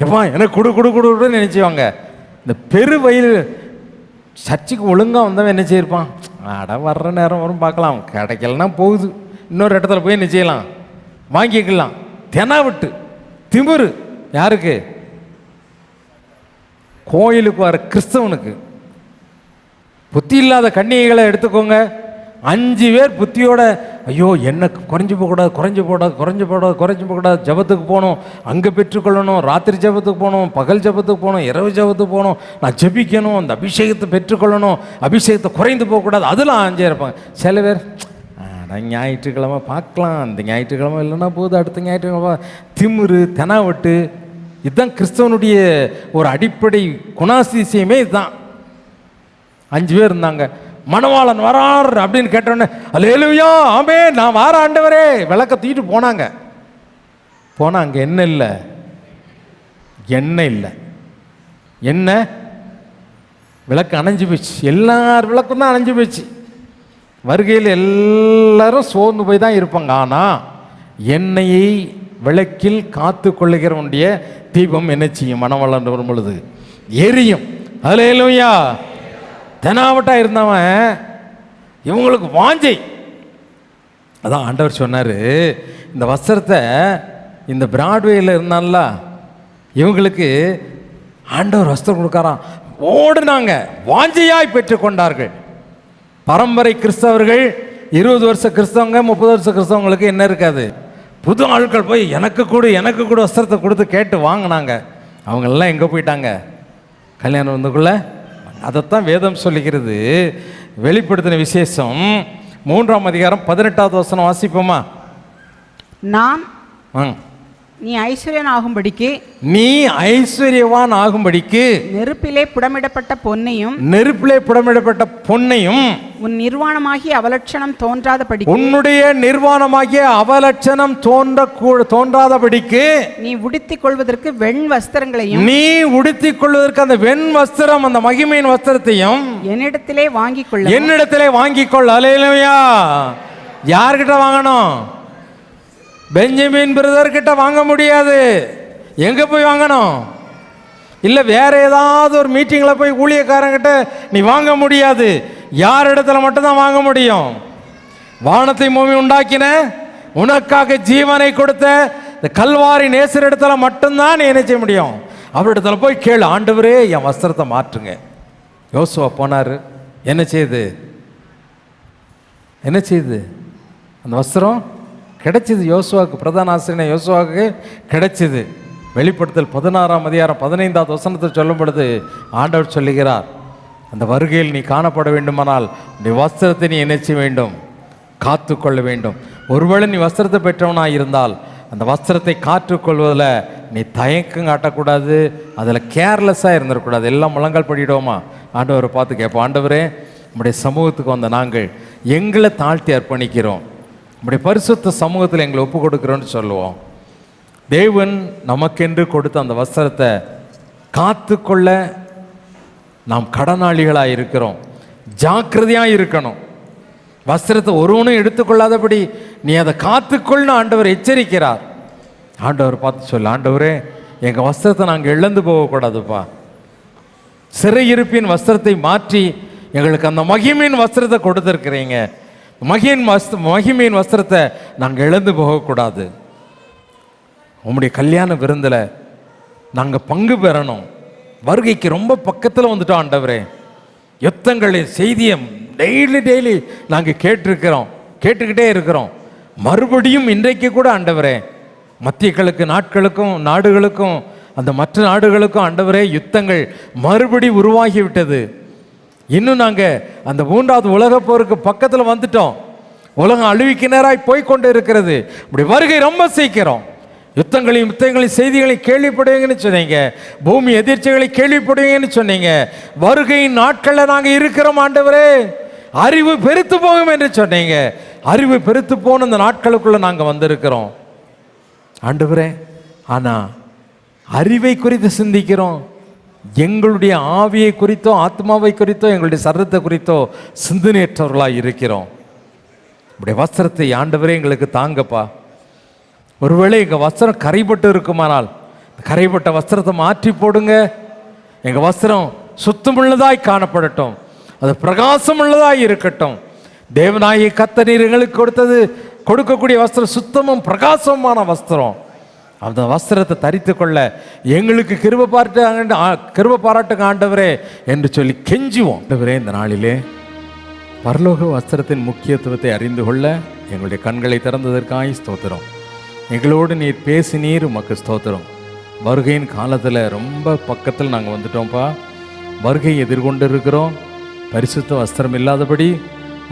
எப்பா எனக்கு கொடு கொடு கொடுன்னு நினச்சிவாங்க. இந்த பெரு வயிறு சர்ச்சுக்கு ஒழுங்காக வந்தவன் என்ன செய்யிருப்பான்? அட வர்ற நேரம் வரும் பார்க்கலாம், கிடைக்கலன்னா போகுது, இன்னொரு இடத்துல போய் என்ன செய்யலாம், வாங்கிக்கலாம். தெனாவிட்டு திமிரு யாருக்கு? கோயிலுக்கு வர கிறிஸ்தவனுக்கு. புத்தி இல்லாத கன்னிகைகளை எடுத்துக்கோங்க. 5 பேர் புத்தியோட, ஐயோ என்ன குறைஞ்சி போகக்கூடாது, குறைஞ்சி போகக்கூடாது, ஜபத்துக்கு போகணும், அங்கே பெற்றுக்கொள்ளணும், ராத்திரி ஜபத்துக்கு போகணும், பகல் ஜபத்துக்கு போகணும், இரவு ஜபத்துக்கு போகணும், நான் ஜபிக்கணும், அந்த அபிஷேகத்தை பெற்றுக்கொள்ளணும், அபிஷேகத்தை குறைந்து போகக்கூடாது, அதெல்லாம் 5 இருப்பாங்க. சில பேர் ஞாயிற்றுக்கிழமை பார்க்கலாம், அந்த ஞாயிற்றுக்கிழமை இல்லைன்னா போகுது, அடுத்த ஞாயிற்றுக்கிழமை. திமிரு தெனாவட்டு. இதுதான் கிறிஸ்தவனுடைய ஒரு அடிப்படை குணாதிசயமே. இதுதான். 5 பேர் இருந்தாங்க. மணவாளன் வரார் அப்படின்னு கேட்டோன்னே அல்லேலூயா ஆமென் நான் வார ஆண்டவரே விளக்க தூக்கிட்டு போனாங்க. அங்கே என்ன இல்லை? எண்ணெய் இல்லை. என்ன விளக்கு அணைஞ்சு போச்சு. எல்லார் விளக்கும் தான் அணைஞ்சு போச்சு. வருகையில் எல்லாரும் சோர்ந்து போய் தான் இருப்பாங்க. ஆனால் எண்ணெயை விளக்கில் காத்து கொள்ளுகிறவனுடைய தீபம் என்ன செய்யும்? மணவாளன் வரும் பொழுது எரியும். அல்லேலூயா. தெனாவட்டா இருந்தவன் இவங்களுக்கு வாஞ்சை. அதான் ஆண்டவர் சொன்னார், இந்த வஸ்திரத்தை இந்த பிராட்வேயில் இருந்தான்ல இவங்களுக்கு ஆண்டவர் வஸ்திரம் கொடுக்காராம். ஓடுனாங்க, வாஞ்சையாய் பெற்றுக்கொண்டார்கள். பரம்பரை கிறிஸ்தவர்கள் 20 வருஷ கிறிஸ்தவங்க 30 வருஷ கிறிஸ்தவங்களுக்கு என்ன இருக்காது? புது ஆட்கள் போய் எனக்கு கூட வஸ்திரத்தை கொடுத்து கேட்டு வாங்கினாங்க. அவங்களெல்லாம் எங்கே போயிட்டாங்க? கல்யாணம் வந்துக்குள்ள. அதைத்தான் வேதம் சொல்லுகிறது. வெளிப்படுத்தின விசேஷம் 3ஆம் அதிகாரம் 18வது வசனம் வாசிப்போமா? நீ ஐஸ்வர்யன் ஆகும்படிக்கு, நீ ஐஸ்வர்யவான் ஆகும்படிக்கு நெருப்பிலே புடமிடப்பட்ட பொன்னையும் உன் நிர்வாணமாகிய அவலட்சணம் தோன்றாதபடிக்கு, உன்னுடைய நிர்வாணமாகிய அவலட்சணம் தோன்றாதபடிக்கு நீ உடுத்திக் கொள்வதற்கு வெண் வஸ்திரங்களையும், நீ உடுத்திக் கொள்வதற்கு அந்த வெண் வஸ்திரம், அந்த மகிமையின் வஸ்திரத்தையும் என்னிடத்திலே வாங்கிக் கொள். அல்லேலூயா. யார்கிட்ட வாங்கணும்? பெஞ்சமின் பிரதர் கிட்ட வாங்க முடியாது. எங்க போய் வாங்கணும்? இல்லை வேற ஏதாவது ஒரு மீட்டிங்கில் போய் ஊழியக்காரங்கிட்ட நீ வாங்க முடியாது. யார் இடத்துல மட்டும்தான் வாங்க முடியும்? வானத்தை பூமி உண்டாக்கின, உனக்காக ஜீவனை கொடுத்த இந்த கல்வாரி நேசர் இடத்துல மட்டும்தான் நீ என்ன செய்ய முடியும்? அவரிடத்துல போய் கேளு, ஆண்டவரே என் வஸ்திரத்தை மாற்றுங்க. யோசுவா போனார். என்ன செய்யுது? அந்த வஸ்திரம் கிடைச்சிது யோசுவாவுக்கு. பிரதான ஆசிரியர் யோசுவாவுக்கு கிடைச்சிது. வெளிப்படுத்தல் 16ஆம் அதிகாரம் 15வது வசனத்தை சொல்லும் பொழுது ஆண்டவர் சொல்லுகிறார், அந்த வருகையில் நீ காணப்பட வேண்டுமானால் நீ வஸ்திரத்தை நீ என்ன செய்ய வேண்டும்? காத்து கொள்ள வேண்டும். ஒருவேளை நீ வஸ்திரத்தை பெற்றவனாக இருந்தால் அந்த வஸ்திரத்தை காற்றுக்கொள்வதில் நீ தயக்கம் காட்டக்கூடாது, அதில் கேர்லெஸ்ஸாக இருந்துடக்கூடாது. எல்லாம் முழங்கால் படிடுவோமா? ஆண்டவரை பார்த்து கேட்போம், ஆண்டவரே நம்முடைய சமூகத்துக்கு வந்த நாங்கள் எங்களை தாழ்த்தி அர்ப்பணிக்கிறோம், நம்முடைய பரிசுத்த சமூகத்தில் எங்களை ஒப்பு கொடுக்குறோன்னு சொல்லுவோம். தேவன் நமக்கென்று கொடுத்த அந்த வஸ்திரத்தை காத்து கொள்ள நாம் கடனாளிகளாக இருக்கிறோம். ஜாக்கிரதையாக இருக்கணும். வஸ்திரத்தை ஒருவனும் எடுத்துக்கொள்ளாதபடி நீ அதை காத்துக்கொள்ளு ஆண்டவர் எச்சரிக்கிறார். ஆண்டவர் பார்த்து சொல்லு, ஆண்டவரே எங்கள் வஸ்திரத்தை நாங்கள் இழந்து போகக்கூடாதுப்பா. சிறையிருப்பின் வஸ்திரத்தை மாற்றி எங்களுக்கு அந்த மகிமையின் வஸ்திரத்தை கொடுத்துருக்கிறீங்க. மகிமையின் வஸ்திரத்தை நாங்கள் இழந்து போகக்கூடாது. உம்முடைய கல்யாண விருந்தில் நாங்கள் பங்கு பெறணும். வருகைக்கு ரொம்ப பக்கத்தில் வந்துட்டோம் ஆண்டவரே. யுத்தங்களின் செய்தியை டெய்லி நாங்கள் கேட்டுக்கிட்டே இருக்கிறோம். மறுபடியும் இன்றைக்கு கூட ஆண்டவரே மத்திய கிழக்கு நாடுகளுக்கும் அந்த மற்ற நாடுகளுக்கும் ஆண்டவரே யுத்தங்கள் மறுபடி உருவாகிவிட்டது. இன்னும் நாங்கள் அந்த 3வது உலகப் போருக்கு பக்கத்தில் வந்துட்டோம். உலகம் அழிவுக்கு நேராய் போய்கொண்டு இருக்கிறது. இப்படி வருகை ரொம்ப சீக்கிரம். யுத்தங்களையும் செய்திகளையும் கேள்விப்படுவீங்கன்னு சொன்னீங்க. பூமி எதிர்ச்சிகளை கேள்விப்படுவீங்கன்னு சொன்னீங்க. வருகையின் நாட்களில் நாங்கள் இருக்கிறோம் ஆண்டவரே. அறிவு பெருத்து போகும் என்று சொன்னீங்க. அறிவு பெருத்து போன அந்த நாட்களுக்குள்ள நாங்கள் வந்திருக்கிறோம் ஆண்டவரே. ஆனால் அறிவை குறித்து சிந்திக்கிறோம். எங்களுடைய ஆவியை குறித்தோ ஆத்மாவை குறித்தோ எங்களுடைய சரீரத்தை குறித்தோ சிந்தனையற்றவர்களாக இருக்கிறோம். இப்படி வஸ்திரத்தை ஆண்டவரே எங்களுக்கு தாங்கப்பா. ஒருவேளை எங்கள் வஸ்திரம் கரைப்பட்டு இருக்குமானால் கரைப்பட்ட வஸ்திரத்தை மாற்றி போடுங்க. எங்கள் வஸ்திரம் சுத்தமுள்ளதாய் காணப்படட்டும். அது பிரகாசம் உள்ளதாய் இருக்கட்டும். தேவனாகிய கர்த்தர் நீர் எங்களுக்கு கொடுக்கக்கூடிய வஸ்திரம் சுத்தமும் பிரகாசமான வஸ்திரம். அந்த வஸ்திரத்தை தரித்து கொள்ள எங்களுக்கு கிருபை பாராட்டுங்க ஆண்டவரே என்று சொல்லி கெஞ்சுவோம். ஆண்டவரே, இந்த நாளிலே பரலோக வஸ்திரத்தின் முக்கியத்துவத்தை அறிந்து கொள்ள எங்களுடைய கண்களை திறந்ததற்காக ஸ்தோத்திரம். எங்களோடு நீர் பேசினீர், உமக்கு ஸ்தோத்திரம். வருகையின் காலத்தில் ரொம்ப பக்கத்தில் நாங்கள் வந்துட்டோம்ப்பா. வருகையை எதிர்கொண்டு இருக்கிறோம். பரிசுத்த வஸ்திரம் இல்லாதபடி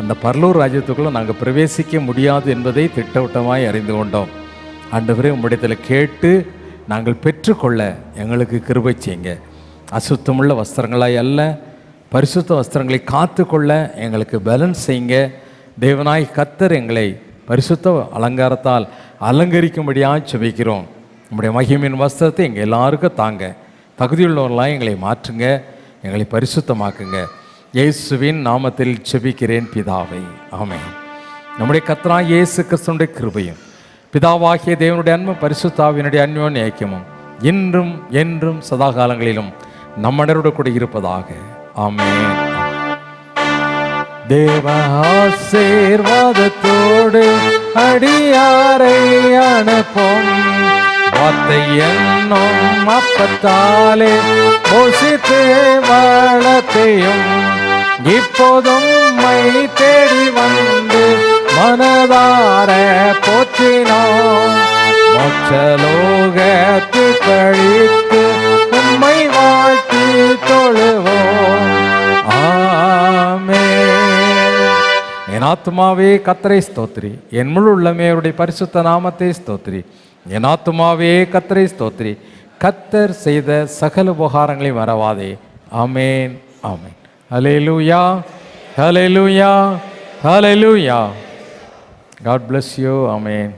அந்த பரலோக ராஜ்யத்துக்குள்ளே நாங்கள் பிரவேசிக்க முடியாது என்பதை திட்டவட்டமாய் அறிந்து கொண்டோம். ஆண்டவரே, உம்மிடத்தில் கேட்டு நாங்கள் பெற்றுக்கொள்ள எங்களுக்கு கிருபை செய்யுங்க. அசுத்தமுள்ள வஸ்திரங்களாய் அல்ல, பரிசுத்த வஸ்திரங்களை காத்து கொள்ள எங்களுக்கு பேலன்ஸ் செய்யுங்க. தேவனாய் கர்த்தர் எங்களை பரிசுத்த அலங்காரத்தால் அலங்கரிக்கும்படியாக செபிக்கிறோம். நம்முடைய மகிமையின் வஸ்திரத்தை எங்கள் எல்லாருக்கும் தாங்க. தகுதியுள்ளவர்களாக எங்களை மாற்றுங்க, எங்களை பரிசுத்தமாக்குங்க. இயேசுவின் நாமத்தில் செபிக்கிறேன் பிதாவை, ஆமென். நம்முடைய கர்த்தராகிய இயேசு கிறிஸ்துவினுடைய கிருபையும் பிதாவாகிய தேவனுடைய அன்பும் பரிசுத்த ஆவியினுடைய அன்யோன்ய ஐக்கியமும் இன்றும் என்றும் சதா காலங்களிலும் நம்மனோடு கூட இருப்பதாக, ஆமென். தேவ ஆசீர்வாதத்தோடு அடியாரை அனுப்பும். வார்த்தை என்னும் அப்பத்தாலே போஷித்து வளர்த்தையும் இப்போதும் மை தேடி வந்து மனதார போற்றினோம். மோட்சலோகத்து கழித்து உம்மை வாழ்த்தி தொழுவோம், ஆமென். என் ஆத்துமாவே கர்த்தரை ஸ்தோத்திரி, என் முழு உள்ளமே அவருடைய பரிசுத்த நாமத்தை ஸ்தோத்திரி. என் ஆத்துமாவே கர்த்தரை ஸ்தோத்திரி, கர்த்தர் செய்த சகல உபகாரங்களையும் மறவாதே, ஆமென், ஆமென். ஹல்லேலூயா, ஹல்லேலூயா, ஹல்லேலூயா. God bless you, amen.